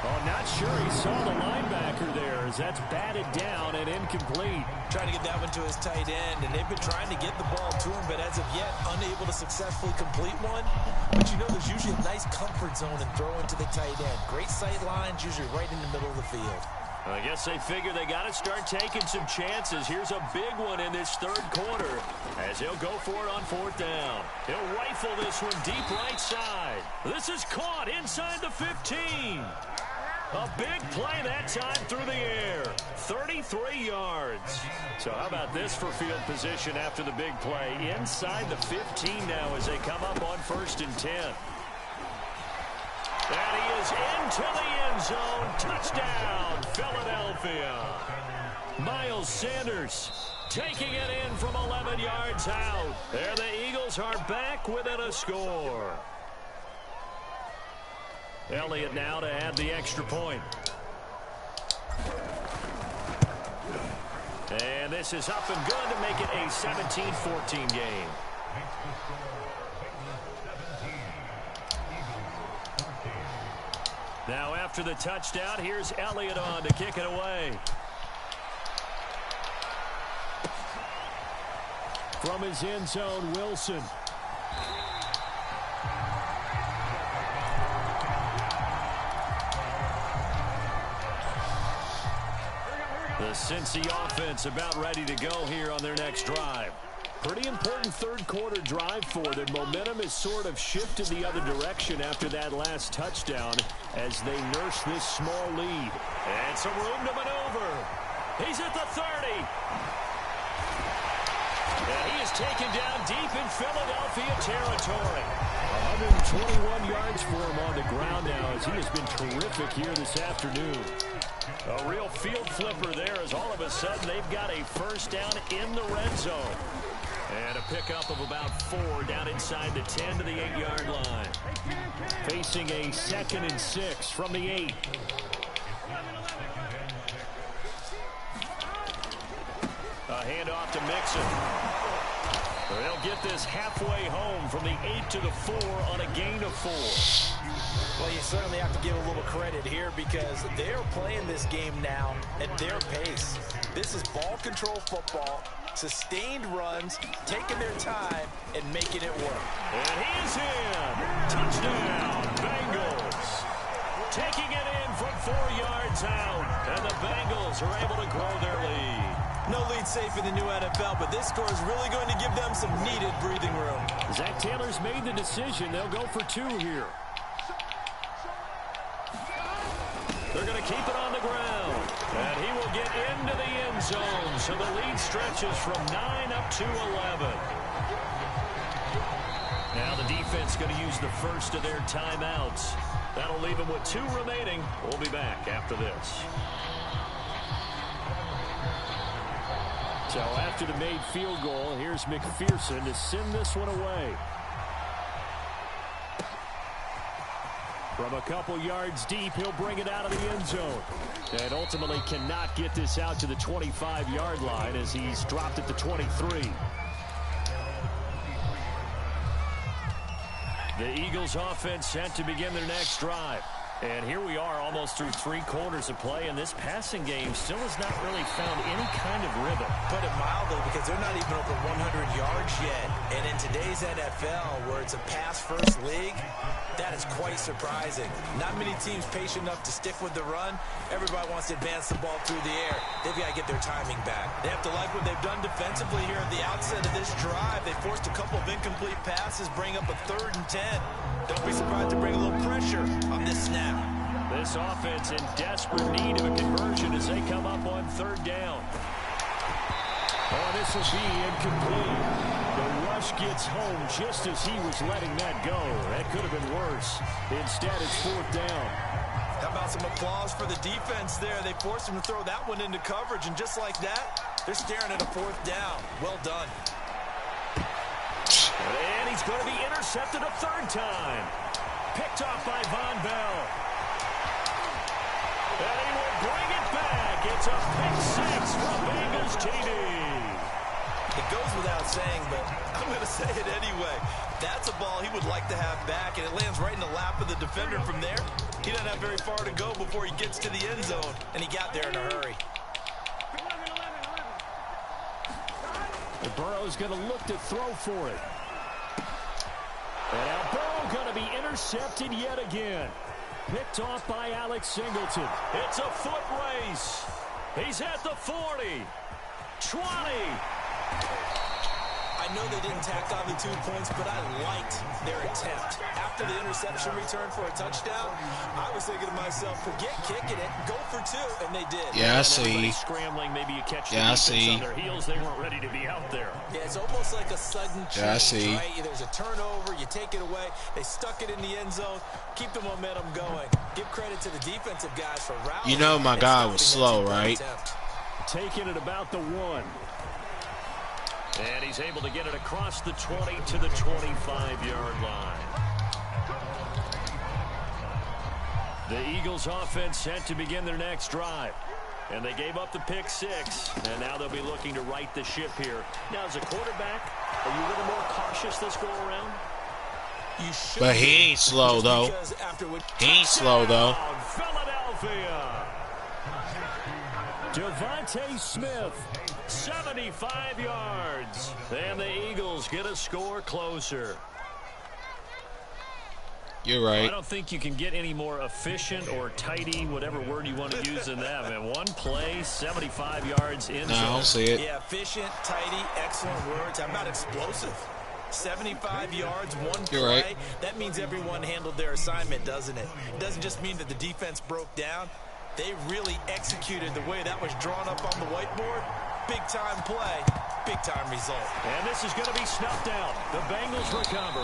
Oh, not sure he saw the linebacker there as that's batted down and incomplete. Trying to get that one to his tight end, and they've been trying to get the ball to him, but as of yet, unable to successfully complete one. But you know there's usually a nice comfort zone in throwing to the tight end. Great sight lines, usually right in the middle of the field. I guess they figure they got to start taking some chances. Here's a big one in this 3rd quarter as he'll go for it on 4th down. He'll rifle this one deep right side. This is caught inside the 15. A big play that time through the air. 33 yards. So how about this for field position after the big play? Inside the 15 now as they come up on 1st and 10. And he is into the end zone. Touchdown, Philadelphia. Miles Sanders taking it in from 11 yards out. There the Eagles are back within a score. Elliott now to add the extra point. And this is up and good to make it a 17-14 game. Now after the touchdown, here's Elliott on to kick it away. From his end zone, Wilson. The Cincy offense about ready to go here on their next drive. Pretty important 3rd quarter drive for them. Momentum has sort of shifted the other direction after that last touchdown as they nurse this small lead. And some room to maneuver. He's at the 30. And he is taken down deep in Philadelphia territory. 121 yards for him on the ground now as he has been terrific here this afternoon. A real field flipper there as all of a sudden they've got a 1st down in the red zone. And a pickup of about 4 down inside the 10 to the 8-yard line. Facing a 2nd and 6 from the 8. A handoff to Mixon. They'll get this halfway home from the 8 to the 4 on a gain of 4. Well, you certainly have to give a little credit here because they're playing this game now at their pace. This is ball control football, sustained runs, taking their time, and making it work. And he is in. Touchdown, Bengals. taking it in from 4 yards out. And the Bengals are able to grow their lead. No lead safe in the new NFL, but this score is really going to give them some needed breathing room. Zach Taylor's made the decision. They'll go for 2 here. They're going to keep it on the ground. And he will get into the end zone. So the lead stretches from 9 up to 11. Now the defense going to use the first of their timeouts. That'll leave them with 2 remaining. We'll be back after this. So after the made field goal, here's McPherson to send this one away. From a couple yards deep, he'll bring it out of the end zone. And ultimately cannot get this out to the 25-yard line as he's dropped at the 23. The Eagles offense set to begin their next drive. And here we are almost through 3 quarters of play, and this passing game still has not really found any kind of rhythm. Put it mildly, because they're not even over 100 yards yet. And in today's NFL, where it's a pass-first league, that is quite surprising. Not many teams patient enough to stick with the run. Everybody wants to advance the ball through the air. They've got to get their timing back. They have to like what they've done defensively here at the outset of this drive. They forced a couple of incomplete passes, bring up a 3rd and 10. Don't be surprised to bring a little pressure on this snap. This offense in desperate need of a conversion as they come up on 3rd down. Oh, this will be incomplete. The rush gets home just as he was letting that go. That could have been worse. Instead, it's 4th down. How about some applause for the defense there? They forced him to throw that one into coverage, and just like that, they're staring at a 4th down. Well done. And he's going to be intercepted a 3rd time. Picked off by Von Bell. And he will bring it back. It's a pick 6 from Bengals TD. It goes without saying, but I'm going to say it anyway. That's a ball he would like to have back, and it lands right in the lap of the defender from there. He doesn't have very far to go before he gets to the end zone, and he got there in a hurry. And Burrow's going to look to throw for it. And now Burrow going to be intercepted yet again. Picked off by Alex Singleton. It's a foot race. He's at the 40. 20. I know they didn't tack on the 2 points, but I liked their attempt. After the interception return for a touchdown, I was thinking to myself, forget kicking it, go for 2, and they did. Yeah, I see. Scrambling, maybe you catch the Yeah, I defense see. on their heels. They weren't ready to be out there. Yeah, it's almost like a sudden change, Yeah, I see. right? There's a turnover, you take it away, they stuck it in the end zone, keep the momentum going. Give credit to the defensive guys for rallying. You know my guy was slow, right? Taking it about the 1. And he's able to get it across the 20 to the 25-yard line. The Eagles offense set to begin their next drive. And they gave up the pick 6. And now they'll be looking to right the ship here. Now, as a quarterback, are you a little more cautious this go around? You should. But he ain't slow, though. He ain't slow, though. Philadelphia. Devontae Smith, 75 yards. And the Eagles get a score closer. You're right. I don't think you can get any more efficient or tidy, whatever word you want to use in that. Man, 1 play, 75 yards in. No, I don't see it. Yeah, efficient, tidy, excellent words. How about explosive? 75 yards, 1 play. You're right. That means everyone handled their assignment, doesn't it? It doesn't just mean that the defense broke down. They really executed the way that was drawn up on the whiteboard. Big-time play, big-time result. And this is going to be snuffed out. The Bengals recover.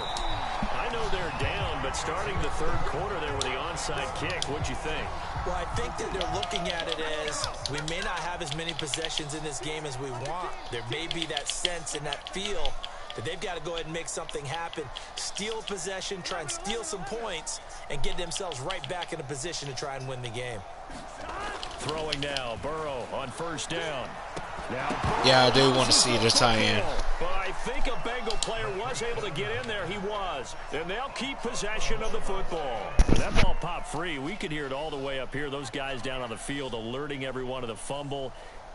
I know they're down, but starting the 3rd quarter there with the onside kick, what'd you think? Well, I think that they're looking at it as we may not have as many possessions in this game as we want. There may be that sense and that feel that they've got to go ahead and make something happen. Steal possession, try and steal some points, and get themselves right back in a position to try and win the game. Throwing now, Burrow on 1st down. Yeah, I do want to see the tie-in. But I think a Bengal player was able to get in there. He was. And they'll keep possession of the football. When that ball popped free, we could hear it all the way up here. Those guys down on the field alerting everyone of the fumble.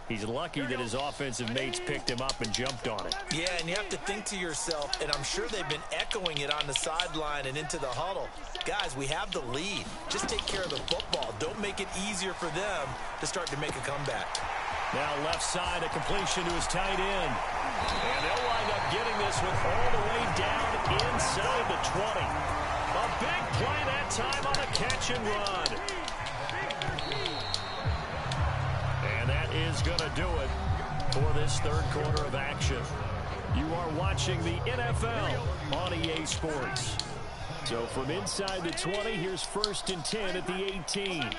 He's lucky that his offensive mates picked him up and jumped on it. Yeah, and you have to think to yourself, and I'm sure they've been echoing it on the sideline and into the huddle. Guys, we have the lead. Just take care of the football. Don't make it easier for them to start to make a comeback. Now left side, a completion to his tight end. And they'll wind up getting this one all the way down inside the 20. A big play that time on a catch and run. And that is going to do it for this third quarter of action. You are watching the NFL on EA Sports. So from inside the 20, here's 1st and 10 at the 18.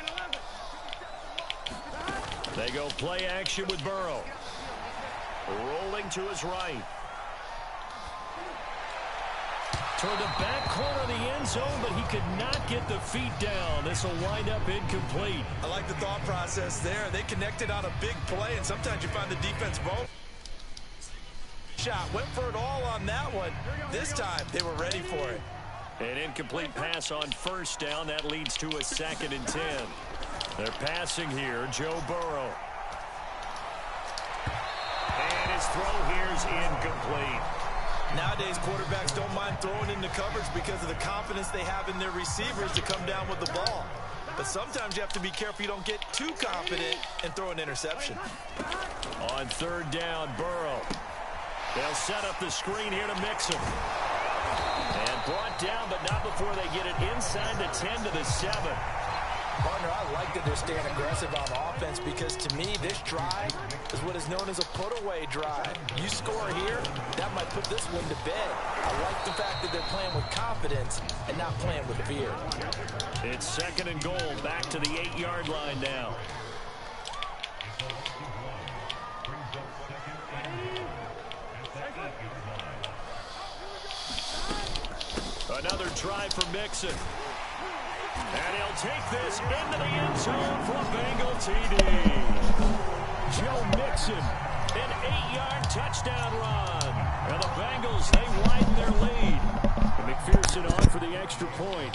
They go play action with Burrow. Rolling to his right. Toward the back corner of the end zone, but he could not get the feet down. This will wind up incomplete. I like the thought process there. They connected on a big play, and sometimes you find the defense vulnerable. Shot went for it all on that one. This time, they were ready for it. An incomplete pass on 1st down. That leads to a 2nd and 10. They're passing here, Joe Burrow. And his throw here's incomplete. Nowadays, quarterbacks don't mind throwing into coverage because of the confidence they have in their receivers to come down with the ball. But sometimes you have to be careful you don't get too confident and throw an interception. On 3rd down, Burrow. They'll set up the screen here to mix him. And brought down, but not before they get it inside the 10 to the 7. Partner, I like that they're staying aggressive on offense because to me, this drive is what is known as a put-away drive. You score here, that might put this one to bed. I like the fact that they're playing with confidence and not playing with fear. It's 2nd and goal, back to the 8-yard line now. Another try for Mixon. And he'll take this into the end zone for a Bengal TD. Joe Mixon, an 8-yard touchdown run. And the Bengals, they widen their lead. And McPherson on for the extra point.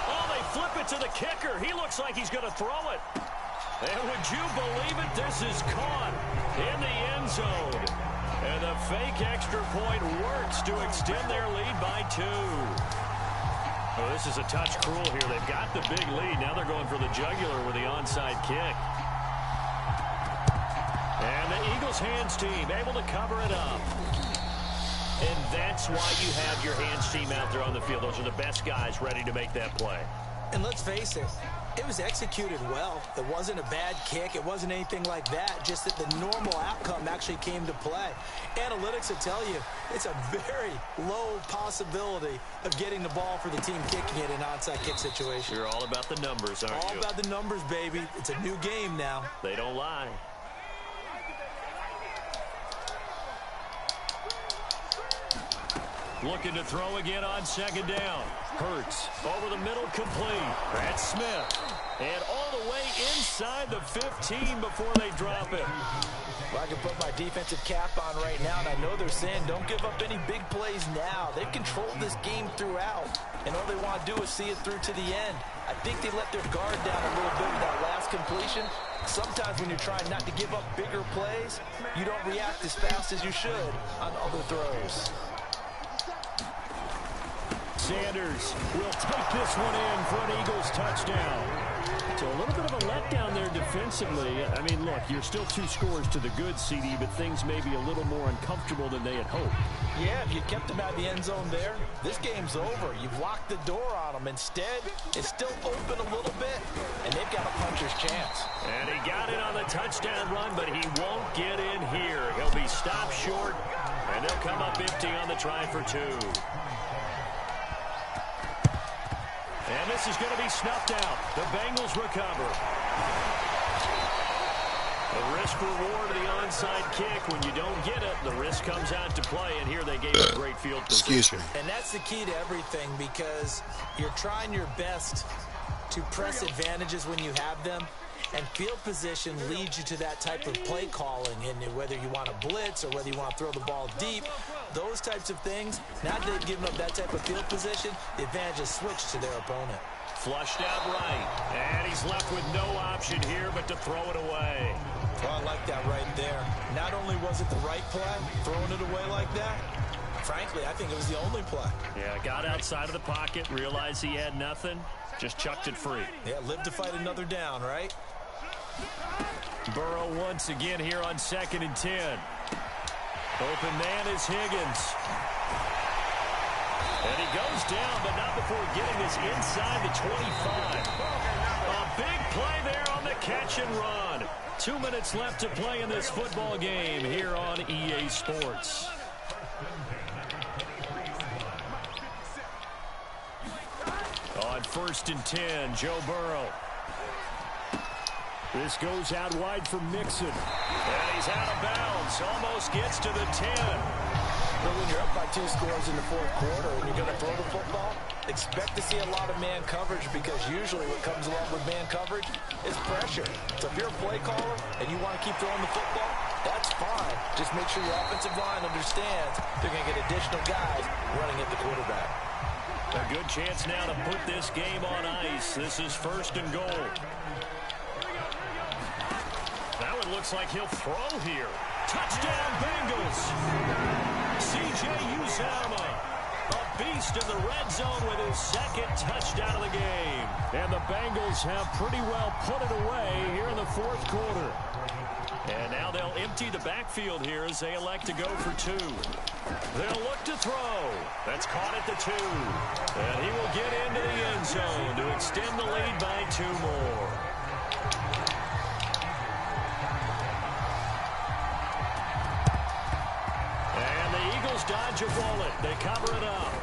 Oh, they flip it to the kicker. He looks like he's going to throw it. And would you believe it? This is caught in the end zone. And the fake extra point works to extend their lead by 2. Oh, this is a touch cruel here. They've got the big lead. Now they're going for the jugular with the onside kick. And the Eagles hands team able to cover it up. And that's why you have your hands team out there on the field. Those are the best guys ready to make that play. And let's face it, it was executed well. It wasn't a bad kick. It wasn't anything like that. Just that the normal outcome actually came to play. Analytics will tell you it's a very low possibility of getting the ball for the team kicking it in an onside kick situation. You're all about the numbers, aren't you? All about the numbers, baby. It's a new game now. They don't lie. Looking to throw again on 2nd down. Hurts over the middle, complete. That's Smith. And all the way inside the 15 before they drop it. Well, I can put my defensive cap on right now, and I know they're saying don't give up any big plays now. They've controlled this game throughout, and all they want to do is see it through to the end. I think they let their guard down a little bit with that last completion. Sometimes when you're trying not to give up bigger plays, you don't react as fast as you should on other throws. Sanders will take this one in for an Eagles touchdown. So a little bit of a letdown there defensively. I mean, look, you're still 2 scores to the good, CD, but things may be a little more uncomfortable than they had hoped. Yeah, if you kept them out of the end zone there, this game's over. You've locked the door on them. Instead, it's still open a little bit, and they've got a puncher's chance. And he got it on the touchdown run, but he won't get in here. He'll be stopped short, and they'll come up empty on the try for 2. And this is going to be snuffed out. The Bengals recover. The risk reward of the onside kick. When you don't get it, the risk comes out to play. And here they gave a great field position. Excuse me. And that's the key to everything because you're trying your best to press advantages when you have them. And field position leads you to that type of play calling. And whether you want to blitz or whether you want to throw the ball deep, those types of things, now that they've given up that type of field position, the advantage is switched to their opponent. Flushed out right. And he's left with no option here but to throw it away. Well, I like that right there. Not only was it the right play, throwing it away like that, frankly, I think it was the only play. Yeah, got outside of the pocket, realized he had nothing, just chucked it free. Yeah, live to fight another down, right? Burrow once again here on 2nd and 10. Open man is Higgins. And he goes down, but not before getting this inside the 25. A big play there on the catch and run. 2 minutes left to play in this football game here on EA Sports. On 1st and 10, Joe Burrow. This goes out wide for Mixon. And he's out of bounds. Almost gets to the 10. But when you're up by 2 scores in the 4th quarter and you're going to throw the football, expect to see a lot of man coverage, because usually what comes along with man coverage is pressure. So if you're a play caller and you want to keep throwing the football, that's fine. Just make sure your offensive line understands they're going to get additional guys running at the quarterback. A good chance now to put this game on ice. This is 1st and goal. Now it looks like he'll throw here. Touchdown, Bengals. C.J. Uzomah, a beast in the red zone with his 2nd touchdown of the game. And the Bengals have pretty well put it away here in the 4th quarter. And now they'll empty the backfield here as they elect to go for 2. They'll look to throw. That's caught at the 2. And he will get into the end zone to extend the lead by 2 more. And the Eagles dodge a bullet. They cover it up.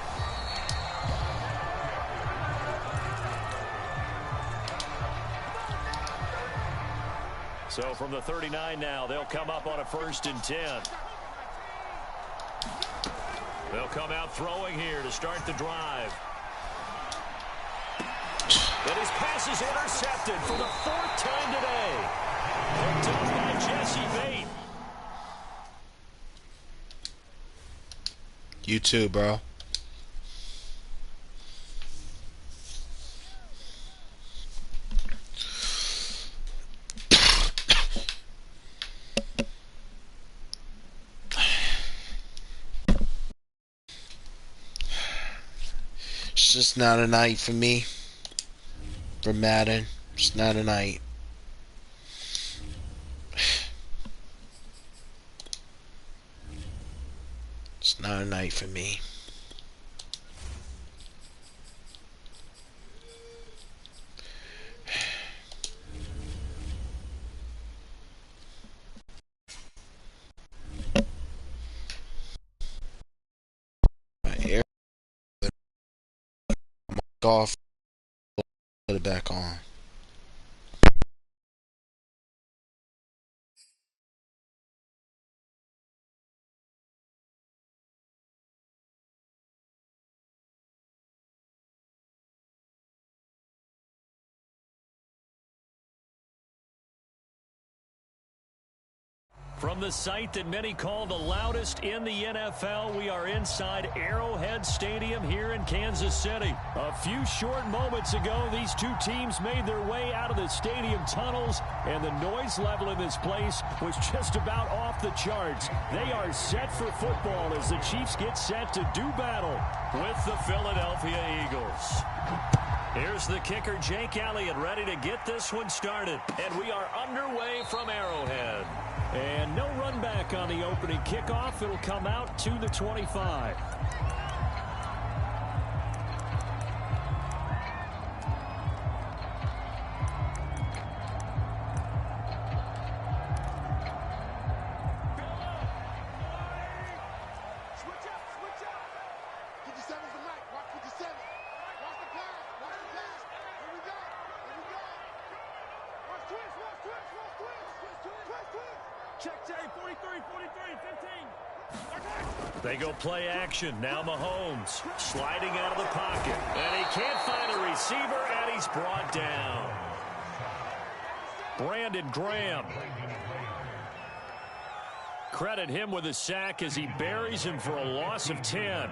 So from the 39 now, they'll come up on a 1st and 10. They'll come out throwing here to start the drive. But his pass is intercepted for the 4th time today. Picked up by Jesse Bates. You too, bro. It's just not a night for me. For Madden. It's not a night. It's not a night for me. Off, put it back on. From the site that many call the loudest in the NFL, we are inside Arrowhead Stadium here in Kansas City. A few short moments ago, these 2 teams made their way out of the stadium tunnels, and the noise level in this place was just about off the charts. They are set for football as the Chiefs get set to do battle with the Philadelphia Eagles. Here's the kicker, Jake Elliott, ready to get this one started. And we are underway from Arrowhead. And no run back on the opening kickoff. It'll come out to the 25. They go play action. Now Mahomes sliding out of the pocket. And he can't find a receiver, and he's brought down. Brandon Graham. Credit him with a sack as he buries him for a loss of 10.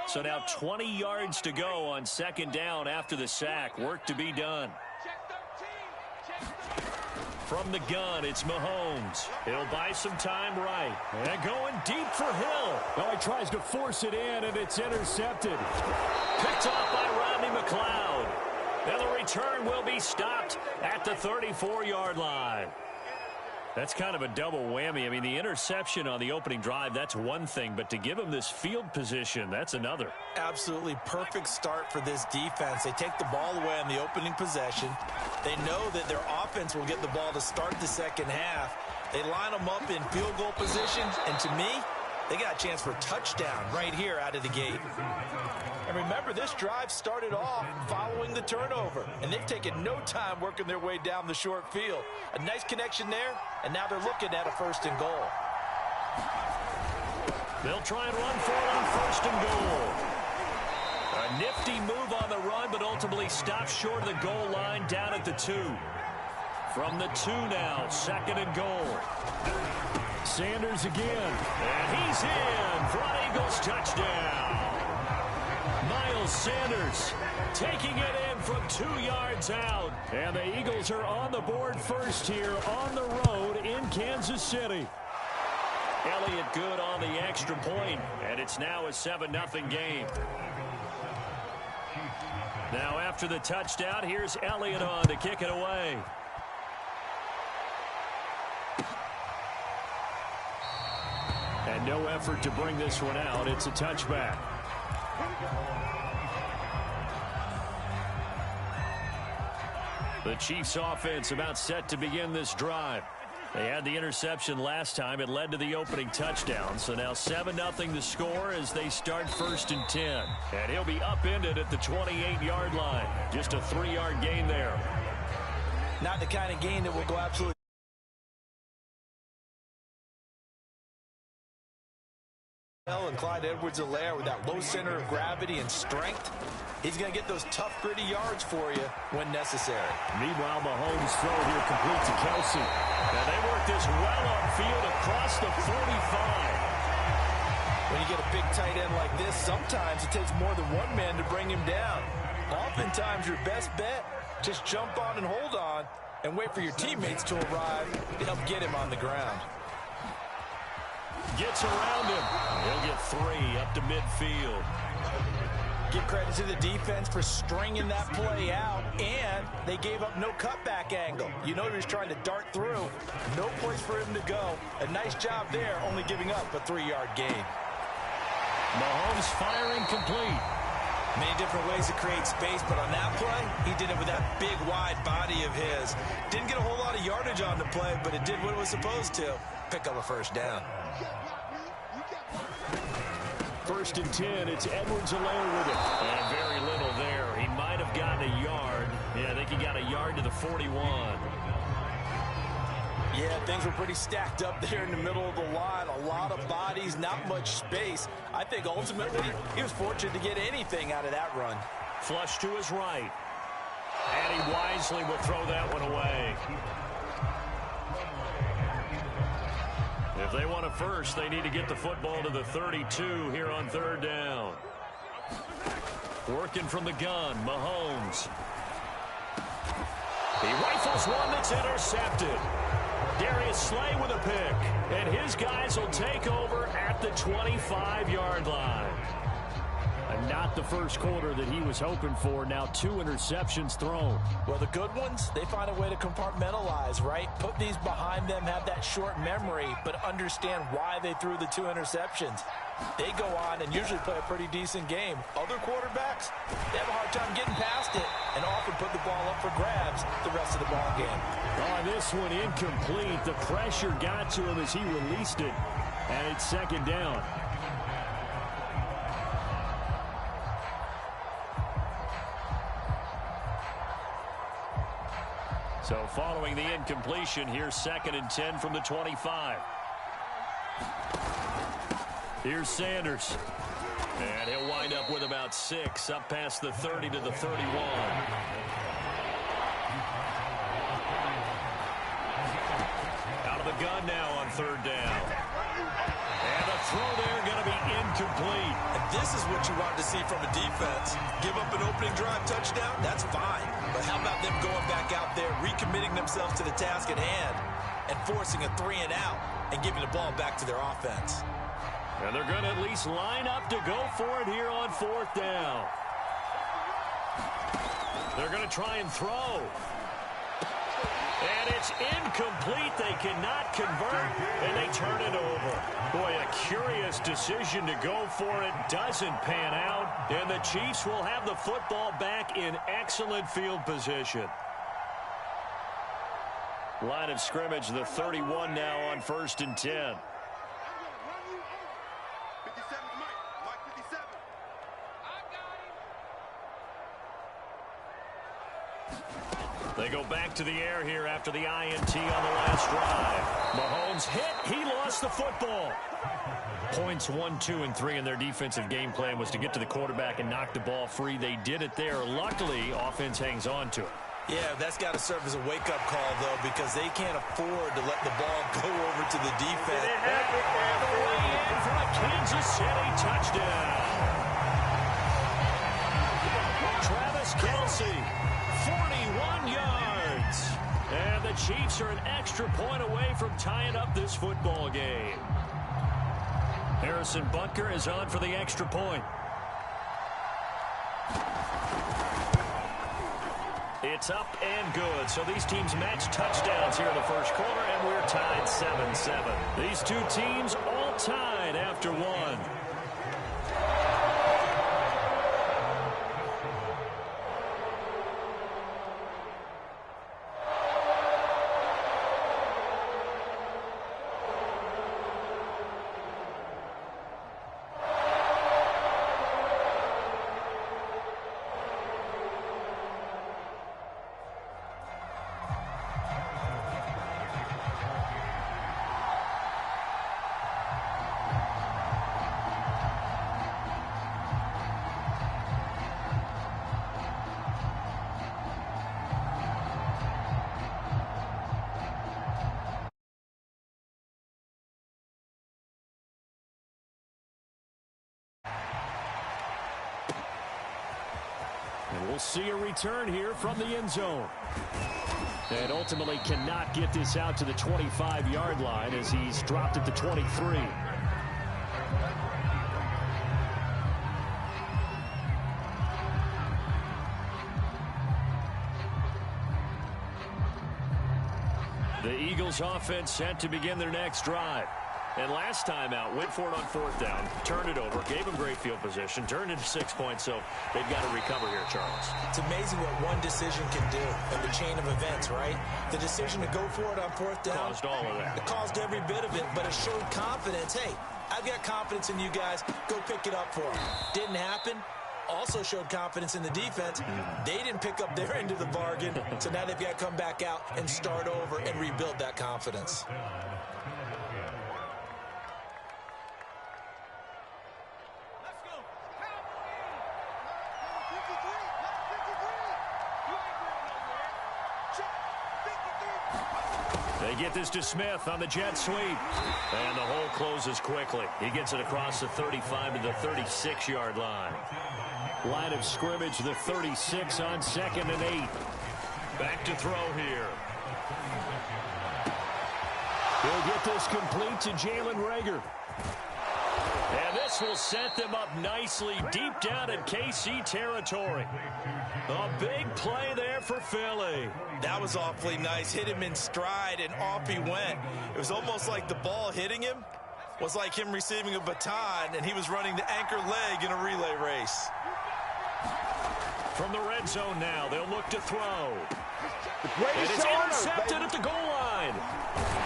So now 20 yards to go on second down after the sack. Work to be done. From the gun, it's Mahomes. He'll buy some time right. And going deep for Hill. Well, he tries to force it in, and it's intercepted. Picked off by Rodney McLeod. And the return will be stopped at the 34-yard line. That's kind of a double whammy. I mean, the interception on the opening drive, that's one thing. But to give him this field position, that's another. Absolutely perfect start for this defense. They take the ball away on the opening possession. They know that their offense will get the ball to start the second half. They line them up in field goal position. And to me, they got a chance for a touchdown right here out of the gate. And remember, this drive started off following the turnover. And they've taken no time working their way down the short field. A nice connection there, and now they're looking at a 1st and goal. They'll try and run for it on 1st and goal. A nifty move on the run, but ultimately stopped short of the goal line down at the 2. From the 2 now, 2nd and goal. Sanders again. And he's in for an Eagles touchdown. Miles Sanders taking it in from 2 yards out. And the Eagles are on the board first here on the road in Kansas City. Elliott good on the extra point, and it's now a 7-0 game. Now after the touchdown, here's Elliott on to kick it away. And no effort to bring this one out. It's a touchback. The Chiefs offense about set to begin this drive. They had the interception last time. It led to the opening touchdown. So now 7-0 the score as they start 1st and 10. And he'll be upended at the 28-yard line. Just a 3-yard gain there. Not the kind of gain that will go absolutely. And Clyde Edwards-Helaire with that low center of gravity and strength. He's going to get those tough, gritty yards for you when necessary. Meanwhile, Mahomes' throw here complete to Kelsey. And they work this well upfield across the 45. When you get a big tight end like this, sometimes it takes more than one man to bring him down. Oftentimes, your best bet, just jump on and hold on and wait for your teammates to arrive to help get him on the ground. Gets around him. He'll get 3 up to midfield. Give credit to the defense for stringing that play out, and they gave up no cutback angle. You know he was trying to dart through. No place for him to go. A nice job there, only giving up a 3-yard gain. Mahomes firing complete. Many different ways to create space, but on that play, he did it with that big, wide body of his. Didn't get a whole lot of yardage on the play, but it did what it was supposed to. Pick up a 1st down. 1st and 10, it's Edwards-Helaire with it. And very little there. He might have gotten a yard. Yeah, I think he got a yard to the 41. Yeah, things were pretty stacked up there in the middle of the line. A lot of bodies, not much space. I think ultimately he was fortunate to get anything out of that run. Flush to his right. And he wisely will throw that one away. If they want a first, they need to get the football to the 32 here on 3rd down. Working from the gun, Mahomes. He rifles one that's intercepted. Darius Slay with a pick. And his guys will take over at the 25-yard line. And not the first quarter that he was hoping for. Now 2 interceptions thrown. Well, the good ones, they find a way to compartmentalize, right? Put these behind them, have that short memory, but understand why they threw the 2 interceptions. They go on and usually play a pretty decent game. Other quarterbacks, they have a hard time getting past it and often put the ball up for grabs the rest of the ball game. Oh, this one incomplete. The pressure got to him as he released it. And it's 2nd down. So following the incompletion, here's 2nd and 10 from the 25. Here's Sanders. And he'll wind up with about 6, up past the 30 to the 31. Out of the gun now on 3rd down. And the throw there going to be incomplete. And this is what you wanted to see from a defense. Give up an opening drive touchdown, that's fine. But how about them going back out there, recommitting themselves to the task at hand, and forcing a 3-and-out and giving the ball back to their offense? And they're going to at least line up to go for it here on 4th down. They're going to try and throw. And it's incomplete. They cannot convert, and they turn it over. Boy, a curious decision to go for it. Doesn't pan out, and the Chiefs will have the football back in excellent field position. Line of scrimmage, the 31 now on 1st and 10. They go back to the air here after the INT on the last drive. Mahomes hit. He lost the football. Points 1, 2, and 3 in their defensive game plan was to get to the quarterback and knock the ball free. They did it there. Luckily, offense hangs on to it. Yeah, that's got to serve as a wake-up call, though, because they can't afford to let the ball go over to the defense. All the way in for a Kansas City touchdown. Travis Kelce, 41 yards. And the Chiefs are an extra point away from tying up this football game. Harrison Butker is on for the extra point. It's up and good. So these teams match touchdowns here in the first quarter, and we're tied 7-7. These two teams all tied after one. And we'll see a return here from the end zone. And ultimately cannot get this out to the 25-yard line as he's dropped at the 23. The Eagles offense set to begin their next drive. And last time out, went for it on 4th down, turned it over, gave them great field position, turned into 6 points, so they've got to recover here, Charles. It's amazing what one decision can do in the chain of events, right? The decision to go for it on 4th down. Caused all of that. It caused every bit of it, but it showed confidence. Hey, I've got confidence in you guys. Go pick it up for them. Didn't happen. Also showed confidence in the defense. They didn't pick up their end of the bargain, so now they've got to come back out and start over and rebuild that confidence. They get this to Smith on the jet sweep. And the hole closes quickly. He gets it across the 35 to the 36-yard line. Line of scrimmage, the 36 on 2nd and 8. Back to throw here. He'll get this complete to Jalen Reagor. And this will set them up nicely deep down in KC territory. A big play there for Philly. That was awfully nice. Hit him in stride, and off he went. It was almost like the ball hitting him was like him receiving a baton, and he was running the anchor leg in a relay race. From the red zone now, they'll look to throw. And it's intercepted at the goal line.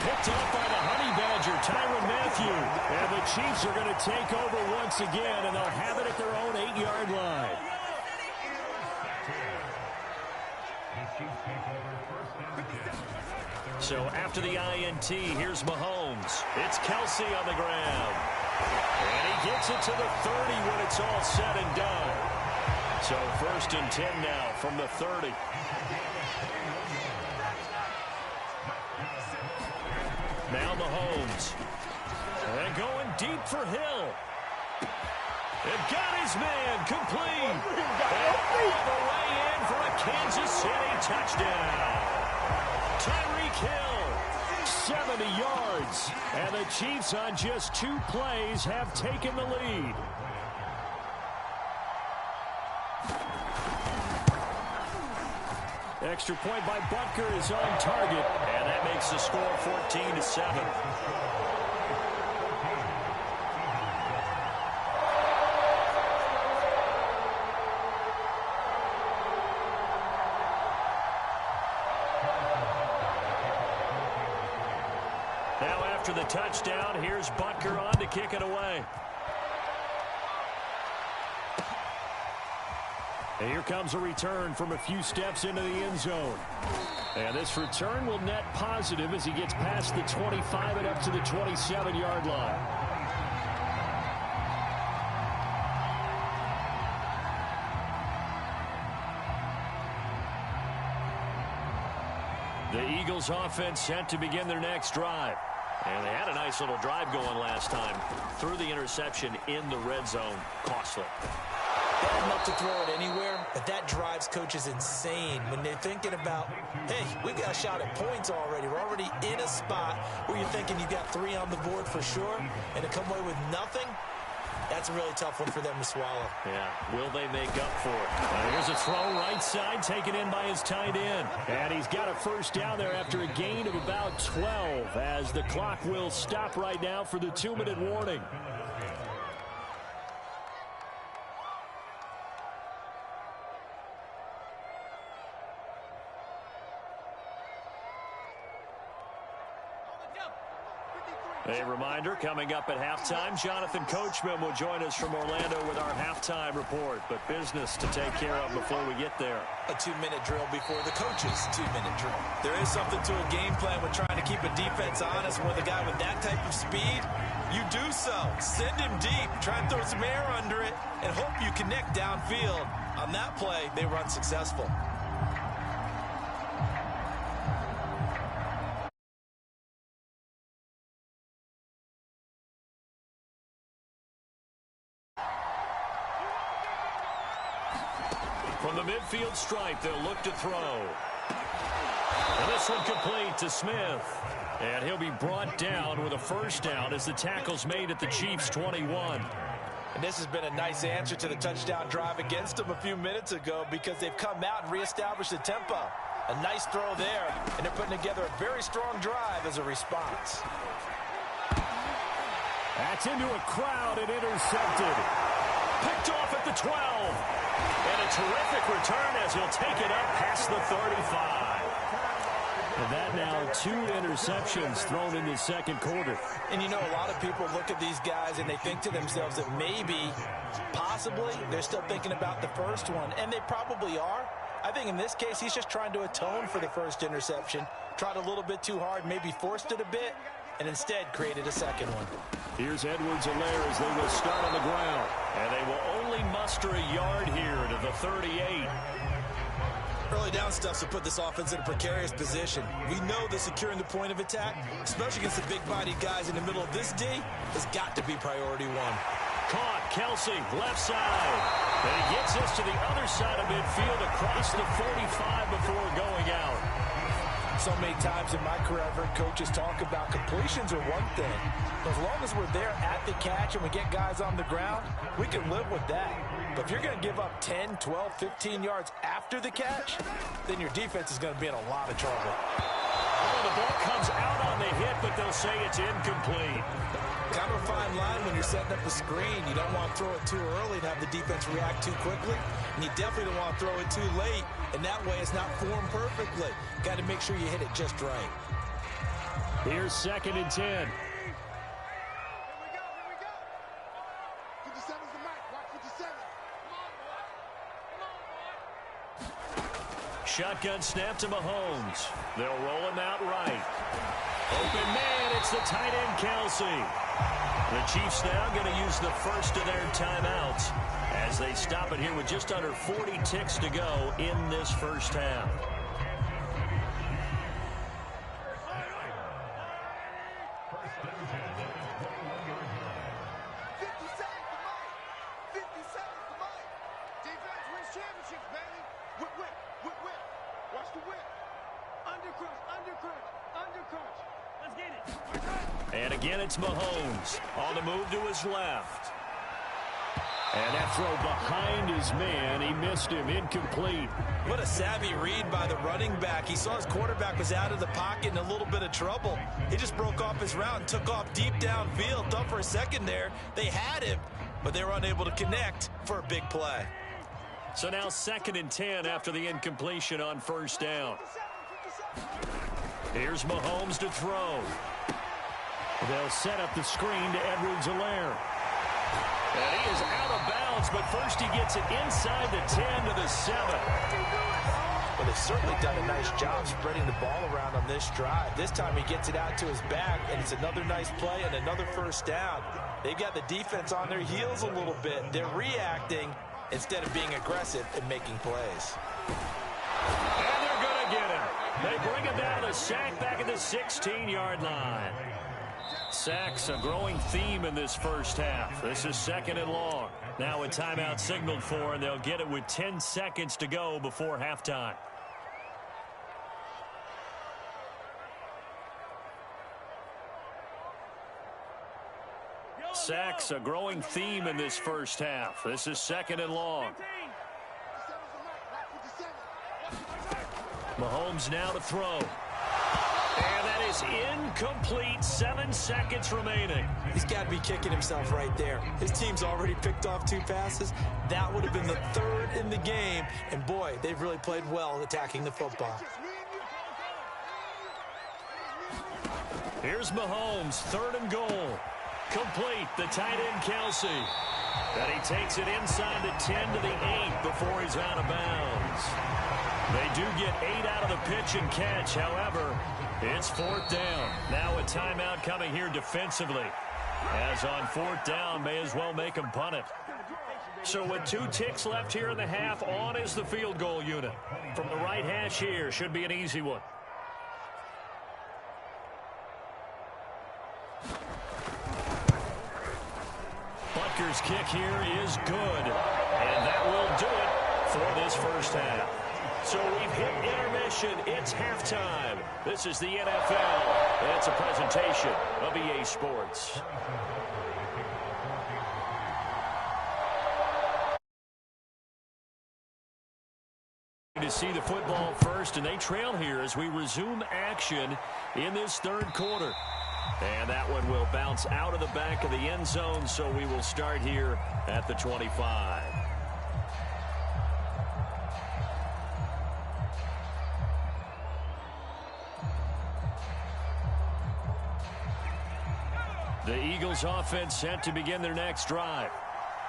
Picked up by the Honey Badger, Tyrann Mathieu. And the Chiefs are going to take over once again, and they'll have it at their own 8-yard line. So after the INT, here's Mahomes. It's Kelce on the ground. And he gets it to the 30 when it's all said and done. So 1st and 10 now from the 30. Now Mahomes. And going deep for Hill. And got his man complete. And all the way in for a Kansas City touchdown. Tyreek Hill, 70 yards. And the Chiefs on just 2 plays have taken the lead. Extra point by Butker is on target. And that makes the score 14-7. Now after the touchdown, here's Butker on to kick it away. And here comes a return from a few steps into the end zone. And this return will net positive as he gets past the 25 and up to the 27-yard line. The Eagles offense set to begin their next drive. And they had a nice little drive going last time. Threw the interception in the red zone. Costly. Bad enough to throw it anywhere, but that drives coaches insane when they're thinking about, hey, we've got a shot at points already. We're already in a spot where you're thinking you've got 3 on the board for sure, and to come away with nothing, that's a really tough one for them to swallow. Yeah, will they make up for it? Here's a throw right side taken in by his tight end. And he's got a first down there after a gain of about 12 as the clock will stop right now for the 2-minute warning. A reminder, coming up at halftime, Jonathan Coachman will join us from Orlando with our halftime report. But business to take care of before we get there. A 2-minute drill before the coach's 2-minute drill. There is something to a game plan with trying to keep a defense honest. With a guy with that type of speed, you do so. Send him deep. Try and throw some air under it and hope you connect downfield. On that play, they run successful. From the midfield stripe, they'll look to throw. And this one complete to Smith. And he'll be brought down with a first down as the tackle's made at the Chiefs' 21. And this has been a nice answer to the touchdown drive against them a few minutes ago because they've come out and reestablished the tempo. A nice throw there, and they're putting together a very strong drive as a response. That's into a crowd and intercepted. Picked off at the 12. And a terrific return as he'll take it up past the 35. And that now 2 interceptions thrown in the second quarter. And you know, a lot of people look at these guys and they think to themselves that maybe, possibly, they're still thinking about the first one. And they probably are. I think in this case, he's just trying to atone for the first interception. Tried a little bit too hard, maybe forced it a bit, and instead created a second one. Here's Edwards-Helaire as they will start on the ground. And they will only muster a yard here to the 38. Early down stuff to put this offense in a precarious position. We know that securing the point of attack, especially against the big-bodied guys in the middle of this D, has got to be priority 1. Caught, Kelsey, left side. And he gets us to the other side of midfield across the 45 before going out. So many times in my career, I've heard coaches talk about completions are one thing. But as long as we're there at the catch and we get guys on the ground, we can live with that. But if you're going to give up 10, 12, 15 yards after the catch, then your defense is going to be in a lot of trouble. Oh, the ball comes out on the hit, but they'll say it's incomplete. Kind of a fine line when you're setting up the screen. You don't want to throw it too early and have the defense react too quickly. And you definitely don't want to throw it too late. And that way it's not formed perfectly. Got to make sure you hit it just right. Here's 2nd and 10. Shotgun snap to Mahomes. They'll roll him out right. Open man, it's the tight end, Kelsey. The Chiefs now going to use the first of their timeouts as they stop it here with just under 40 ticks to go in this first half. And again, it's Mahomes on the move to his left. And that throw behind his man. He missed him. Incomplete. What a savvy read by the running back. He saw his quarterback was out of the pocket in a little bit of trouble. He just broke off his route and took off deep downfield. Thought for a second there they had him, but they were unable to connect for a big play. So now 2nd and 10 after the incompletion on 1st down. Here's Mahomes to throw. They'll set up the screen to Edwards-Helaire. And he is out of bounds, but first he gets it inside the 10 to the 7. Well, they've certainly done a nice job spreading the ball around on this drive. This time he gets it out to his back, and it's another nice play and another 1st down. They've got the defense on their heels a little bit. They're reacting instead of being aggressive and making plays. And they're going to get him. They bring him down to sack back at the 16-yard line. Sacks a growing theme in this first half. This is 2nd and long. Now a timeout signaled for, and they'll get it with 10 seconds to go before halftime. Sacks a growing theme in this first half. This is 2nd and long. Mahomes now to throw. And that is incomplete. 7 seconds remaining. He's got to be kicking himself right there. His team's already picked off 2 passes. That would have been the 3rd in the game. And boy, they've really played well attacking the football. Here's Mahomes, 3rd and goal. Complete, the tight end Kelsey. And he takes it inside the 10 to the 8 before he's out of bounds. They do get 8 out of the pitch and catch. However, it's 4th down. Now a timeout coming here defensively. As on 4th down, may as well make him punt it. So with 2 ticks left here in the half, on is the field goal unit. From the right hash here, should be an easy one. Butker's kick here is good. And that will do it for this first half. So we've hit intermission. It's halftime. This is the NFL. And it's a presentation of EA Sports. To see the football first, and they trail here as we resume action in this 3rd quarter. And that one will bounce out of the back of the end zone, so we will start here at the 25. The Eagles offense set to begin their next drive.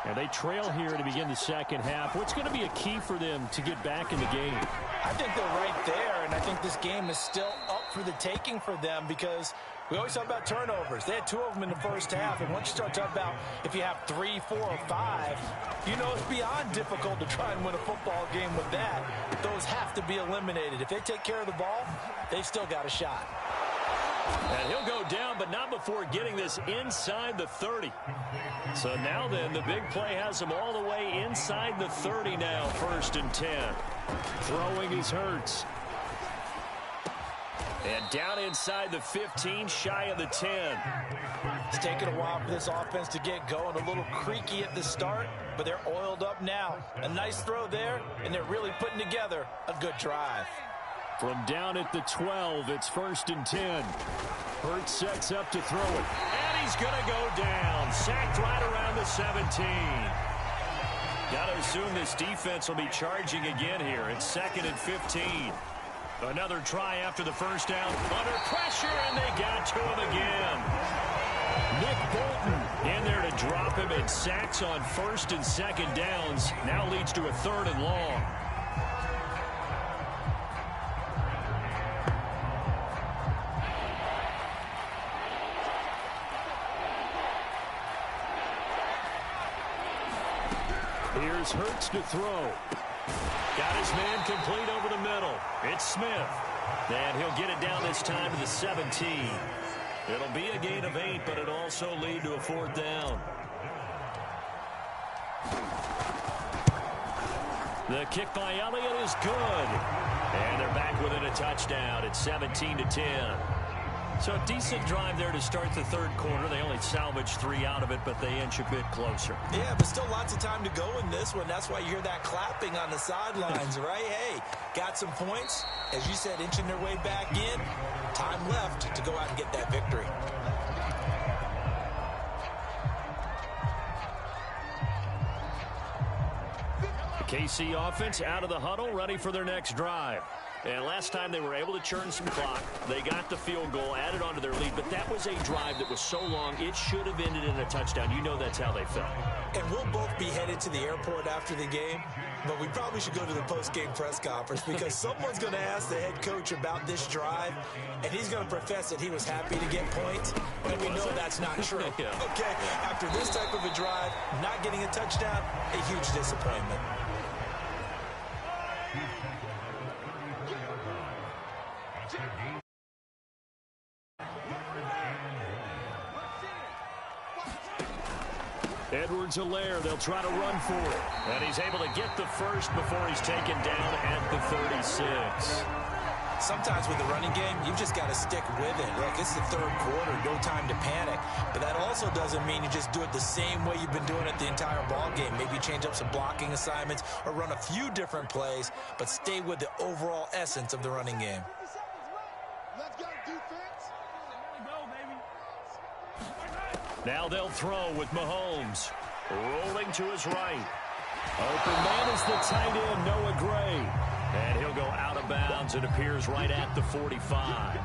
And they trail here to begin the 2nd half. What's going to be a key for them to get back in the game? I think they're right there, and I think this game is still up for the taking for them because we always talk about turnovers. They had 2 of them in the first half, and once you start talking about if you have 3, 4, or 5, you know it's beyond difficult to try and win a football game with that. Those have to be eliminated. If they take care of the ball, they've still got a shot. And he'll go down, but not before getting this inside the 30. So now then, the big play has him all the way inside the 30 now, 1st and 10. Throwing is Hurts. And down inside the 15, shy of the 10. It's taken a while for this offense to get going. A little creaky at the start, but they're oiled up now. A nice throw there, and they're really putting together a good drive. From down at the 12, it's 1st and 10. Hurts sets up to throw it. And he's going to go down. Sacked right around the 17. Got to assume this defense will be charging again here. It's 2nd and 15. Another try after the first down. Under pressure, and they got to him again. Nick Bolton in there to drop him, and sacks on 1st and 2nd downs. Now leads to a 3rd and long. Here's Hurts to throw. Got his man complete over the middle. It's Smith. And he'll get it down this time to the 17. It'll be a gain of 8, but it'll also lead to a 4th down. The kick by Elliott is good. And they're back within a touchdown. It's 17-10. So a decent drive there to start the third quarter. They only salvaged 3 out of it, but they inch a bit closer. Yeah, but still lots of time to go in this one. That's why you hear that clapping on the sidelines, right? Hey, got some points. As you said, inching their way back in. Time left to go out and get that victory. The KC offense out of the huddle, ready for their next drive. And last time they were able to churn some clock. They got the field goal, added on to their lead, but that was a drive that was so long, it should have ended in a touchdown. You know that's how they felt. And we'll both be headed to the airport after the game, but we probably should go to the post-game press conference because someone's going to ask the head coach about this drive, and he's going to profess that he was happy to get points, and we know that's not true. Yeah. Okay, after this type of a drive, not getting a touchdown, a huge disappointment. Edwards-Helaire, they'll try to run for it. And he's able to get the first before he's taken down at the 36. Sometimes with the running game, you've just got to stick with it. Look, it's the third quarter, no time to panic. But that also doesn't mean you just do it the same way you've been doing it the entire ball game. Maybe change up some blocking assignments or run a few different plays, but stay with the overall essence of the running game. Let's go, defense. Now they'll throw with Mahomes. Rolling to his right. Open man is the tight end, Noah Gray. And he'll go out of bounds. It appears right at the 45.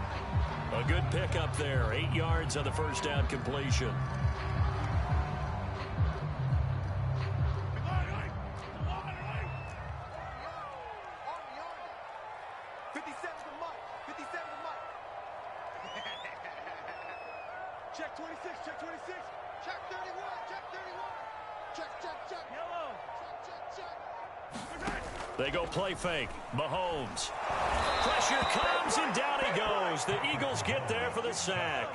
A good pickup there. 8 yards on the first down completion. Check 26, check 26, check 31, check 31, check, yellow, check. They go play fake. Mahomes. Pressure comes, and down he goes. The Eagles get there for the sack.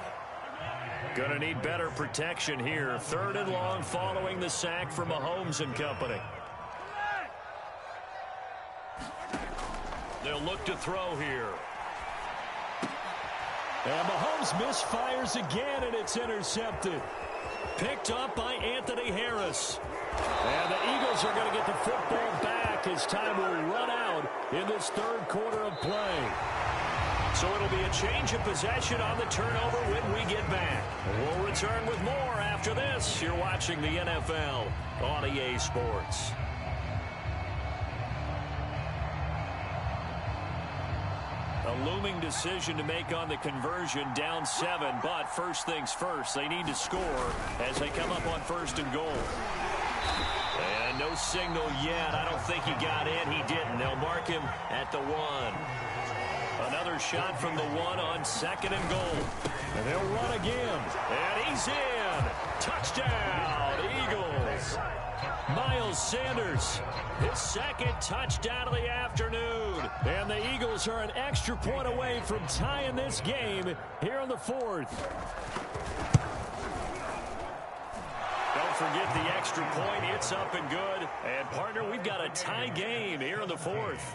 Gonna need better protection here. 3rd and long following the sack from Mahomes and company. They'll look to throw here. And Mahomes misfires again, and it's intercepted. Picked up by Anthony Harris. And the Eagles are going to get the football back as time will run out in this 3rd quarter of play. So it'll be a change of possession on the turnover when we get back. We'll return with more after this. You're watching the NFL on EA Sports. A looming decision to make on the conversion, down 7, but first things first, they need to score as they come up on 1st and goal. And no signal yet. I don't think he got in. He didn't. They'll mark him at the 1. Another shot from the 1 on 2nd and goal. And they'll run again. And he's in. Touchdown, Eagles. Miles Sanders, his 2nd touchdown of the afternoon. And the Eagles are an extra point away from tying this game here in the 4th. Don't forget the extra point. It's up and good. And, partner, we've got a tie game here in the 4th.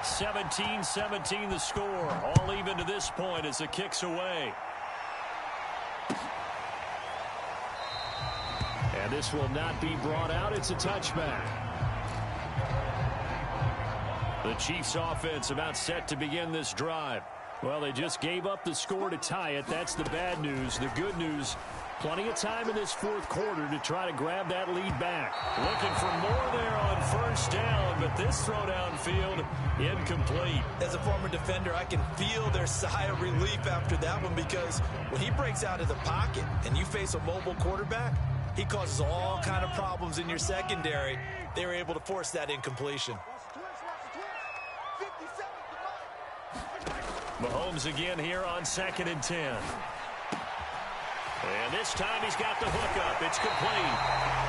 (17-17) the score. All even to this point as the kick's away. And this will not be brought out. It's a touchback. The Chiefs offense about set to begin this drive. Well, they just gave up the score to tie it. That's the bad news. The good news, plenty of time in this 4th quarter to try to grab that lead back. Looking for more there on 1st down, but this throw downfield incomplete. As a former defender, I can feel their sigh of relief after that one because when he breaks out of the pocket and you face a mobile quarterback, he causes all kind of problems in your secondary. They were able to force that incompletion. Mahomes again here on 2nd and 10. And this time he's got the hook up. It's complete.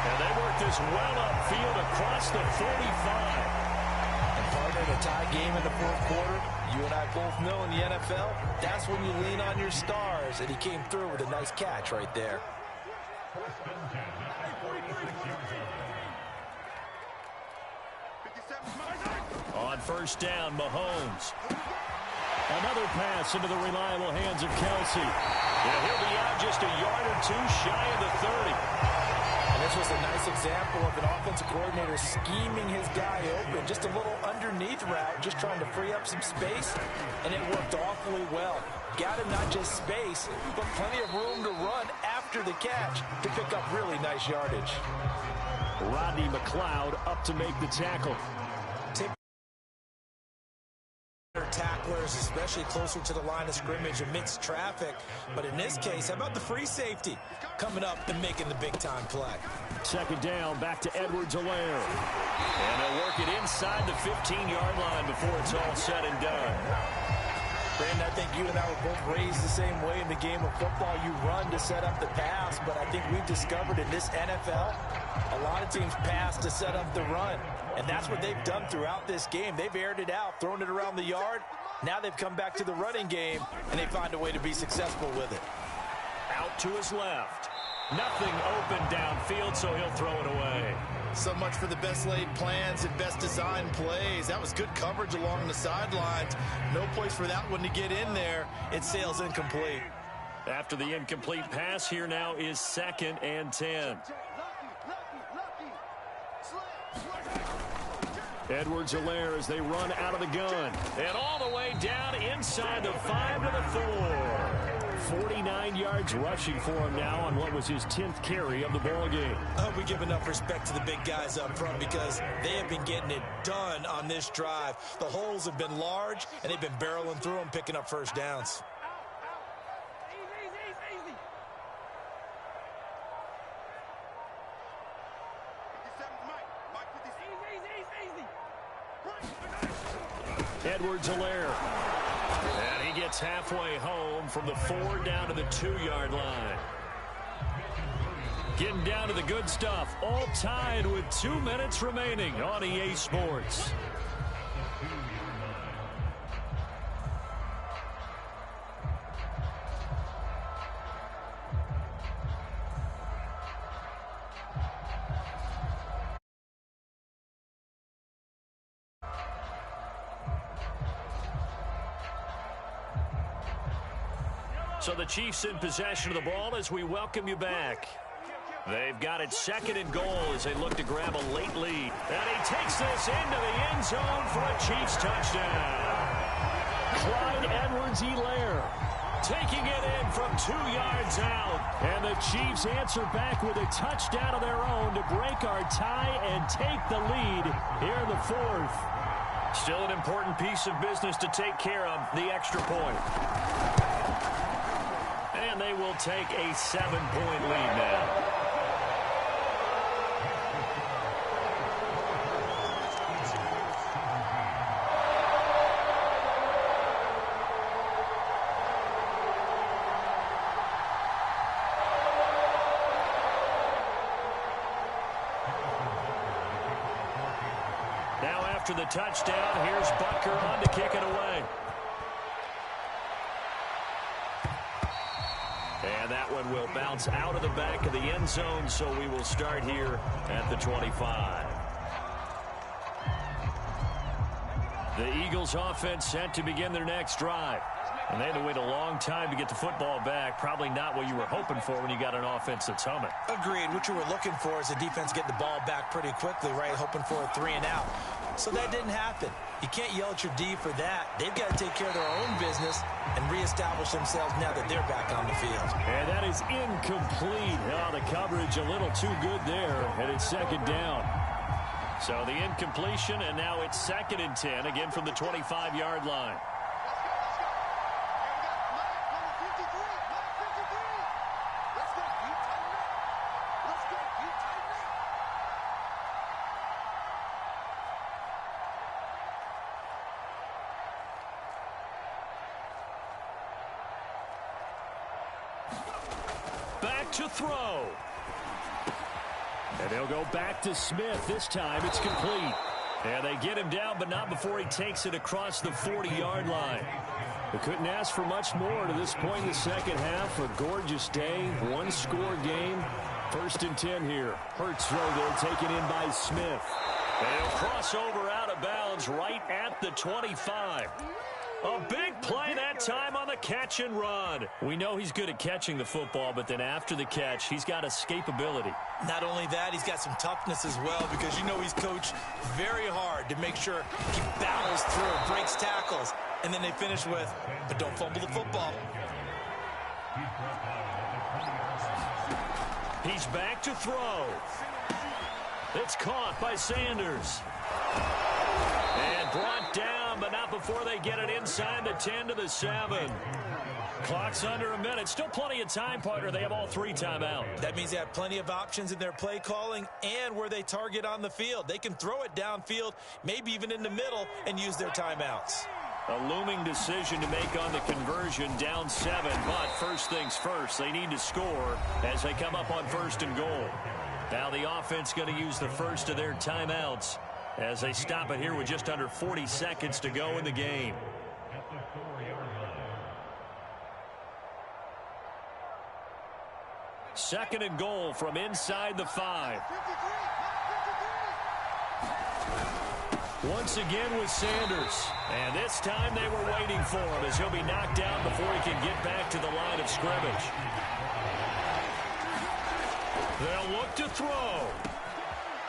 And they work this well upfield across the 45. And partner, in a tie game in the 4th quarter, you and I both know in the NFL, that's when you lean on your stars. And he came through with a nice catch right there. On first down, Mahomes. Another pass into the reliable hands of Kelsey. Yeah, he'll be out just a yard or two shy of the 30. And this was a nice example of an offensive coordinator scheming his guy open. Just a little underneath route, just trying to free up some space, and it worked awfully well. Got him not just space, but plenty of room to run after the catch to pick up really nice yardage. Rodney McLeod up to make the tackle. Tacklers, especially closer to the line of scrimmage amidst traffic. But in this case, how about the free safety coming up and making the big-time play? Second down, back to Edwards-Helaire. And they'll work it inside the 15-yard line before it's all said and done. Brandon, I think you and I were both raised the same way in the game of football. You run to set up the pass, but I think we've discovered in this NFL, a lot of teams pass to set up the run. And that's what they've done throughout this game. They've aired it out, thrown it around the yard. Now they've come back to the running game, and they find a way to be successful with it. Out to his left. Nothing open downfield, so he'll throw it away. So much for the best laid plans and best designed plays. That was good coverage along the sidelines. No place for that one to get in there. It sails incomplete. After the incomplete pass, here now is 2nd and 10. Edwards-Helaire as they run out of the gun. And all the way down inside the 5 to the 4. 49 yards rushing for him now on what was his 10th carry of the ball game. I hope we give enough respect to the big guys up front because they have been getting it done on this drive. The holes have been large, and they've been barreling through them, picking up first downs. Edwards-Helaire. And he gets halfway home from the 4 down to the 2-yard line. Getting down to the good stuff. All tied with 2 minutes remaining on EA Sports. So the Chiefs in possession of the ball as we welcome you back. They've got it 2nd and goal as they look to grab a late lead. And he takes this into the end zone for a Chiefs touchdown. Clyde Edwards-Helaire taking it in from 2 yards out. And the Chiefs answer back with a touchdown of their own to break our tie and take the lead here in the 4th. Still an important piece of business to take care of, the extra point. And they will take a 7-point lead now. Now after the touchdown, here's Butker on to kick it away. And that one will bounce out of the back of the end zone, so we will start here at the 25. The Eagles offense set to begin their next drive. And they had to wait a long time to get the football back. Probably not what you were hoping for when you got an offense that's humming. Agreed. What you were looking for is the defense getting the ball back pretty quickly, right? Hoping for a 3 and out. So that didn't happen. You can't yell at your D for that. They've got to take care of their own business and reestablish themselves now that they're back on the field. And that is incomplete. Oh, the coverage a little too good there, and it's 2nd down. So the incompletion, and now it's 2nd and 10, again from the 25-yard line. Back to throw. And they'll go back to Smith. This time it's complete. And they get him down, but not before he takes it across the 40-yard line. They couldn't ask for much more to this point in the second half. A gorgeous day, one-score game. 1st and 10 here. Hurts throw there, taken in by Smith. And he'll cross over out of bounds right at the 25. A big play that time on the catch and run. We know he's good at catching the football, but then after the catch, he's got escapability. Not only that, he's got some toughness as well, because you know he's coached very hard to make sure he battles through, breaks tackles, and then they finish with, but don't fumble the football. He's back to throw. It's caught by Sanders. And brought down, but not before they get it inside the 10 to the 7. Clock's under a minute. Still plenty of time, partner. They have all 3 timeouts. That means they have plenty of options in their play calling and where they target on the field. They can throw it downfield, maybe even in the middle, and use their timeouts. A looming decision to make on the conversion, down 7. But first things first, they need to score as they come up on 1st and goal. Now the offense going to use the first of their timeouts as they stop it here with just under 40 seconds to go in the game. Second and goal from inside the 5. Once again with Sanders. And this time they were waiting for him as he'll be knocked down before he can get back to the line of scrimmage. They'll look to throw.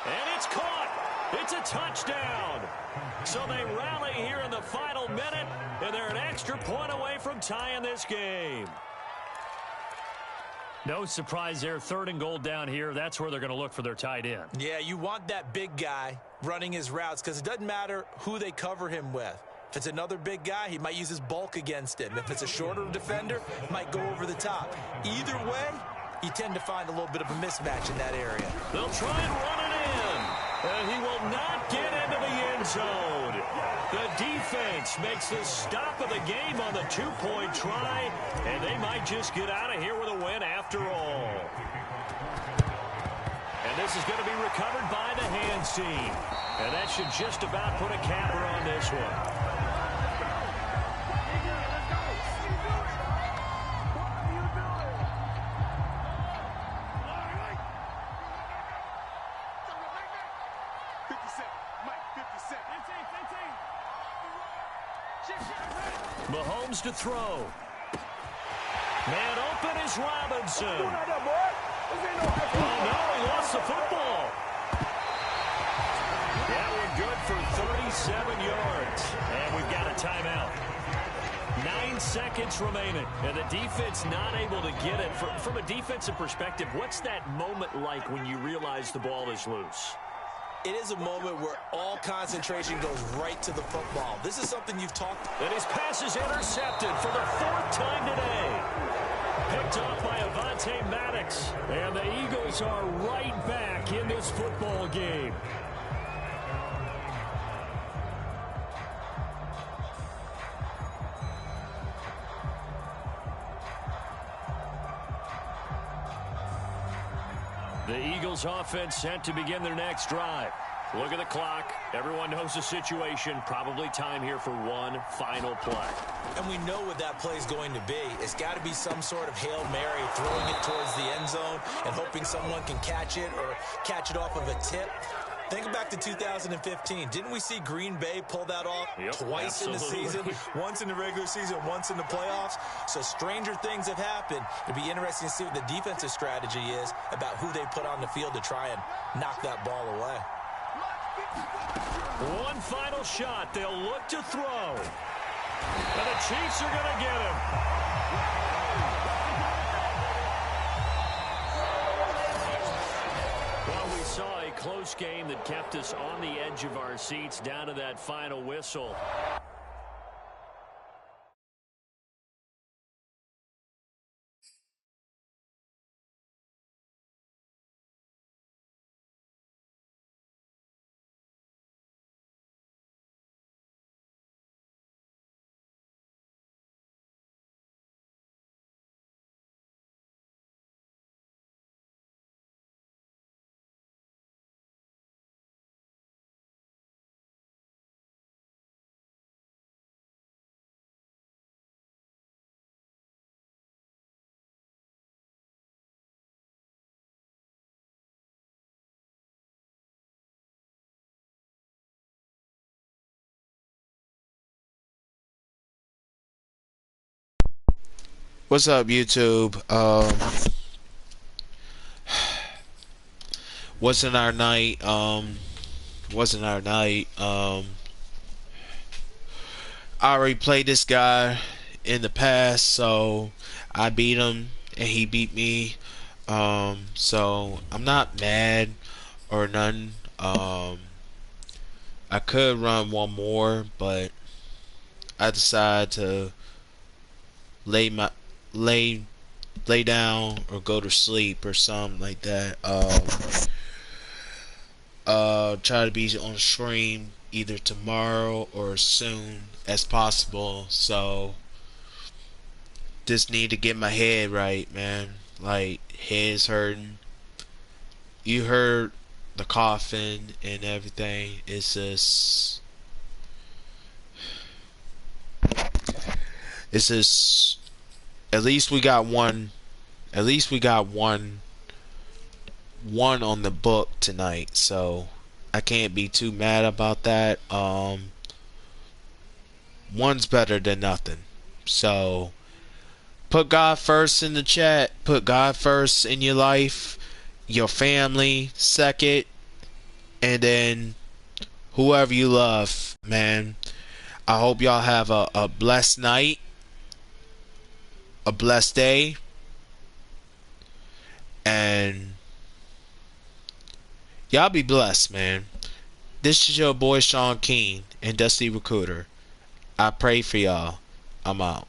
And it's caught. It's a touchdown. So they rally here in the final minute, and they're an extra point away from tying this game. No surprise there. 3rd and goal down here. That's where they're going to look for their tight end. Yeah, you want that big guy running his routes because it doesn't matter who they cover him with. If it's another big guy, he might use his bulk against him. If it's a shorter defender, might go over the top. Either way, you tend to find a little bit of a mismatch in that area. They'll try and run it in. And he will not get into the end zone. The defense makes the stop of the game on the 2-point try, and they might just get out of here with a win after all. And this is going to be recovered by the hands team. And that should just about put a capper on this one. Mahomes to throw. Man open is Robinson. Oh, no, he lost the football. That one good for 37 yards. And we've got a timeout. 9 seconds remaining. And the defense not able to get it. From a defensive perspective, what's that moment like when you realize the ball is loose? It is a moment where all concentration goes right to the football. This is something you've talked. And his pass is intercepted for the 4th time today. Picked off by Avonte Maddox. And the Eagles are right back in this football game. The Eagles offense set to begin their next drive. Look at the clock. Everyone knows the situation. Probably time here for one final play. And we know what that play is going to be. It's got to be some sort of Hail Mary, throwing it towards the end zone and hoping someone can catch it or catch it off of a tip. Think back to 2015. Didn't we see Green Bay pull that off twice in the season? Once in the regular season, once in the playoffs. So stranger things have happened. It'll be interesting to see what the defensive strategy is about who they put on the field to try and knock that ball away. One final shot. They'll look to throw. And the Chiefs are going to get him. Well, we saw a close game that kept us on the edge of our seats down to that final whistle. What's up, YouTube? Wasn't our night. Wasn't our night. I already played this guy in the past, so I beat him and he beat me. So I'm not mad or none. I could run one more, but I decided to lay my lay lay down or go to sleep or something like that. Try to be on stream either tomorrow or as soon as possible. So just need to get my head right, man. Like, head's hurting. You heard the coughing and everything. It's just at least we got one. At least we got one on the book tonight, so I can't be too mad about that. One's better than nothing. So put God first in the chat. Put God first in your life, your family second, and then whoever you love, man. I hope y'all have a blessed night, a blessed day, and y'all be blessed, man. This is your boy Sean King and Dusty Recruiter. I pray for y'all. I'm out.